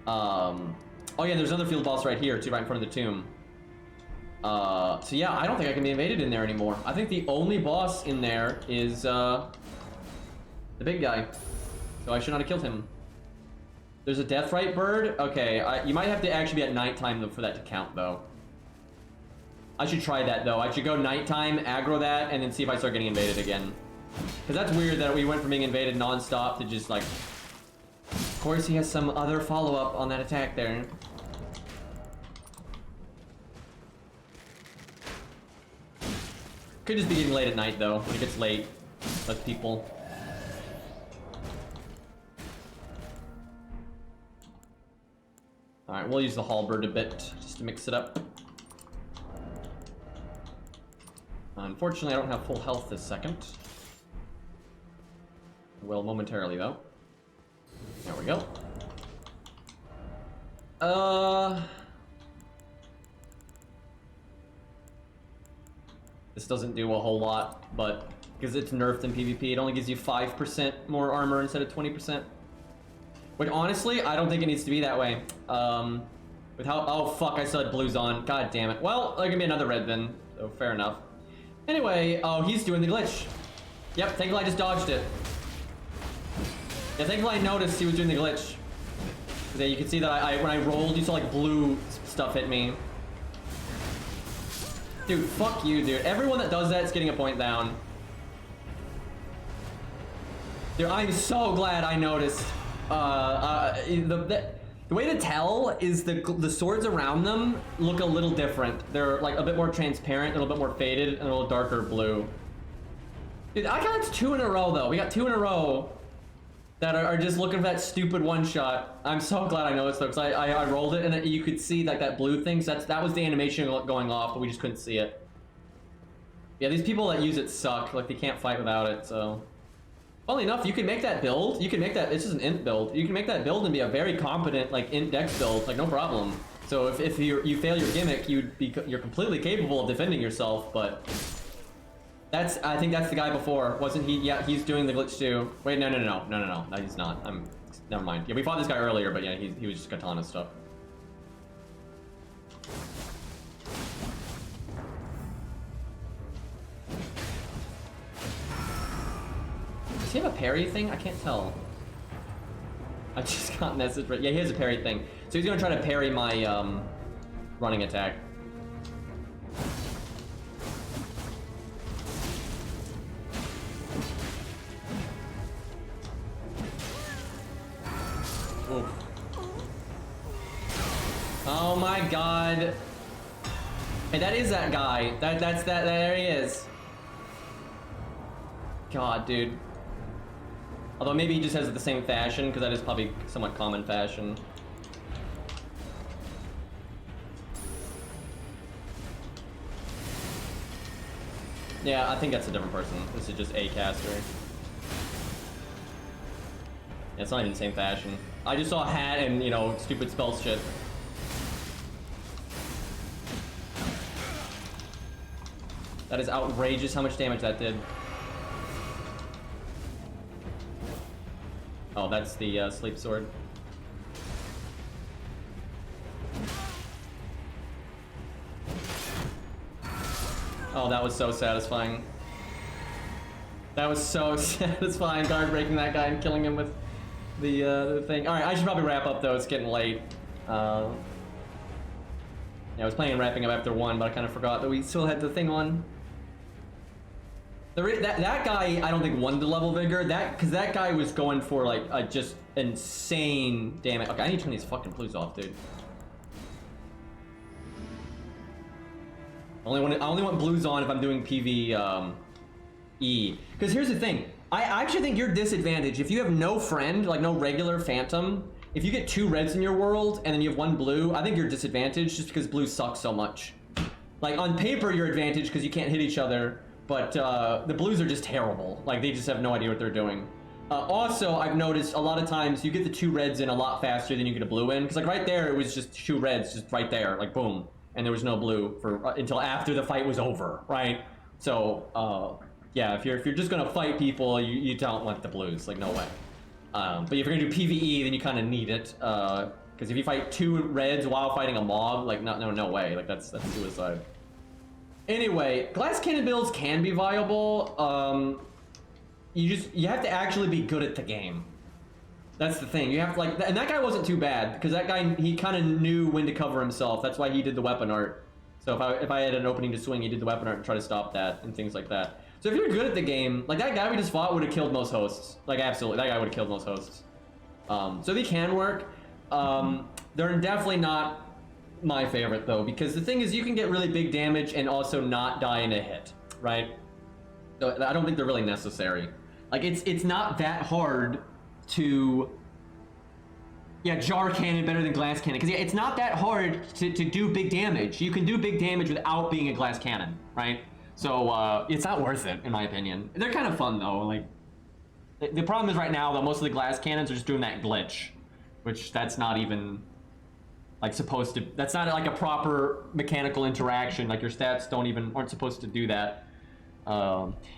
Oh yeah, there's another field boss right here too, right in front of the tomb. So yeah, I don't think I can be invaded in there anymore. I think the only boss in there is the big guy. So I should not have killed him. There's a Deathrite bird. Okay, you might have to actually be at nighttime for that to count though. I should try that though. I should go nighttime, aggro that, and then see if I start getting invaded again. Because that's weird that we went from being invaded non-stop to just like... Of course he has some other follow-up on that attack there. Could just be getting late at night though. When it gets late, less people. Alright, we'll use the halberd a bit just to mix it up. Unfortunately, I don't have full health this second. I will momentarily though. There we go. This doesn't do a whole lot, but because it's nerfed in PvP, it only gives you 5% more armor instead of 20%. Which honestly, I don't think it needs to be that way. With how, oh fuck, I still had blues on. God damn it. Well, there can be another red then, so fair enough. Anyway, oh, he's doing the glitch. Yep, thankfully I just dodged it. Yeah, thankfully I noticed he was doing the glitch. Yeah, you can see that when I rolled, you saw like blue stuff hit me. Dude, fuck you, dude. Everyone that does that is getting a point down. Dude, I'm so glad I noticed. The way to tell is the swords around them look a little different. They're like a bit more transparent, a little bit more faded, and a little darker blue. Dude, I got 2 in a row though. We got 2 in a row that are just looking for that stupid one shot. I'm so glad I noticed though, because I rolled it and you could see like that blue thing. So that was the animation going off, but we just couldn't see it. Yeah, these people that use it suck. Like they can't fight without it. So, funnily enough, you can make that build. You can make that. This is an int build. You can make that build and be a very competent like int dex build, like no problem. So if you fail your gimmick, you're completely capable of defending yourself. But I think that's the guy before, wasn't he? Yeah, he's doing the glitch too. Wait, no, he's not. Never mind. Yeah, we fought this guy earlier, but yeah, he was just katana stuff. Does he have a parry thing? I can't tell. I just got message, but yeah, he has a parry thing. So he's gonna try to parry my running attack. Oof. Oh my god. Hey, that is that guy. That's that. There he is. God, dude. Although maybe he just has the same fashion, because that is probably somewhat common fashion. Yeah, I think that's a different person. This is just a caster. Yeah, it's not even the same fashion. I just saw a hat and, you know, stupid spell shit. That is outrageous how much damage that did. Oh, that's the sleep sword. Oh, that was so satisfying. That was so satisfying, guard breaking that guy and killing him with the thing. Alright, I should probably wrap up though, it's getting late. Yeah, I was planning on wrapping up after 1, but I kind of forgot that we still had the thing on. That guy, I don't think won the level vigor. Because that guy was going for like a just insane damage. Okay, I need to turn these fucking blues off, dude. I only want blues on if I'm doing PvE. Because here's the thing, I actually think you're disadvantaged if you have no friend, like no regular phantom. If you get 2 reds in your world and then you have 1 blue, I think you're disadvantaged just because blue sucks so much. Like on paper, you're advantaged because you can't hit each other. But the blues are just terrible. Like, they just have no idea what they're doing. Also, I've noticed a lot of times you get the 2 reds in a lot faster than you get a blue in. Because, like, right there, it was just 2 reds, just right there. Like, boom. And there was no blue for until after the fight was over, right? So, yeah, if you're just going to fight people, you don't want the blues. Like, no way. But if you're going to do PvE, then you kind of need it. Because if you fight 2 reds while fighting a mob, like, no way. Like, that's suicide. Anyway, glass cannon builds can be viable. You have to actually be good at the game. That's the thing. You have to, like, and that guy wasn't too bad because that guy, he kind of knew when to cover himself. That's why he did the weapon art. So if I had an opening to swing, he did the weapon art and try to stop that and things like that. So if you're good at the game, like that guy we just fought would have killed most hosts. Like absolutely, that guy would have killed most hosts. So they can work. They're definitely not my favorite though, because the thing is you can get really big damage and also not die in a hit, right? So I don't think they're really necessary. Like it's not that hard to jar cannon better than glass cannon, because it's not that hard to do big damage. You can do big damage without being a glass cannon, right? So it's not worth it in my opinion. They're kind of fun though. Like the problem is right now that most of the glass cannons are just doing that glitch, which that's not even like supposed to, that's not like a proper mechanical interaction. Like your stats aren't supposed to do that.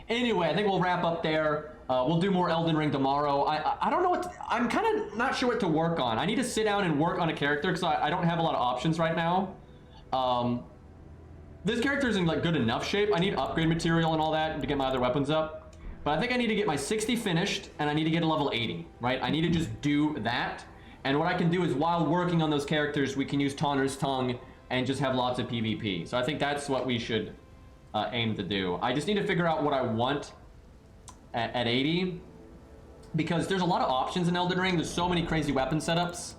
Anyway, I think we'll wrap up there. We'll do more Elden Ring tomorrow. I don't know what I'm kind of not sure what to work on. I need to sit down and work on a character because I don't have a lot of options right now. This character is in like good enough shape. I need upgrade material and all that to get my other weapons up. But I think I need to get my 60 finished and I need to get a level 80, right? I need to just do that. And what I can do is while working on those characters, we can use Taunter's Tongue and just have lots of PvP. So I think that's what we should aim to do. I just need to figure out what I want at 80, because there's a lot of options in Elden Ring. There's so many crazy weapon setups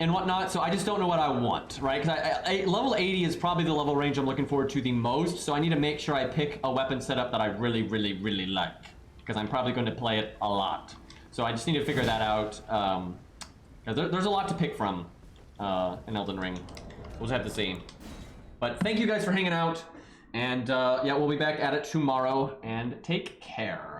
and whatnot, so I just don't know what I want, right? Because level 80 is probably the level range I'm looking forward to the most, so I need to make sure I pick a weapon setup that I really, really, really like, because I'm probably going to play it a lot. So I just need to figure that out, because there's a lot to pick from in Elden Ring. We'll just have to see. But thank you guys for hanging out, and yeah, we'll be back at it tomorrow, and take care.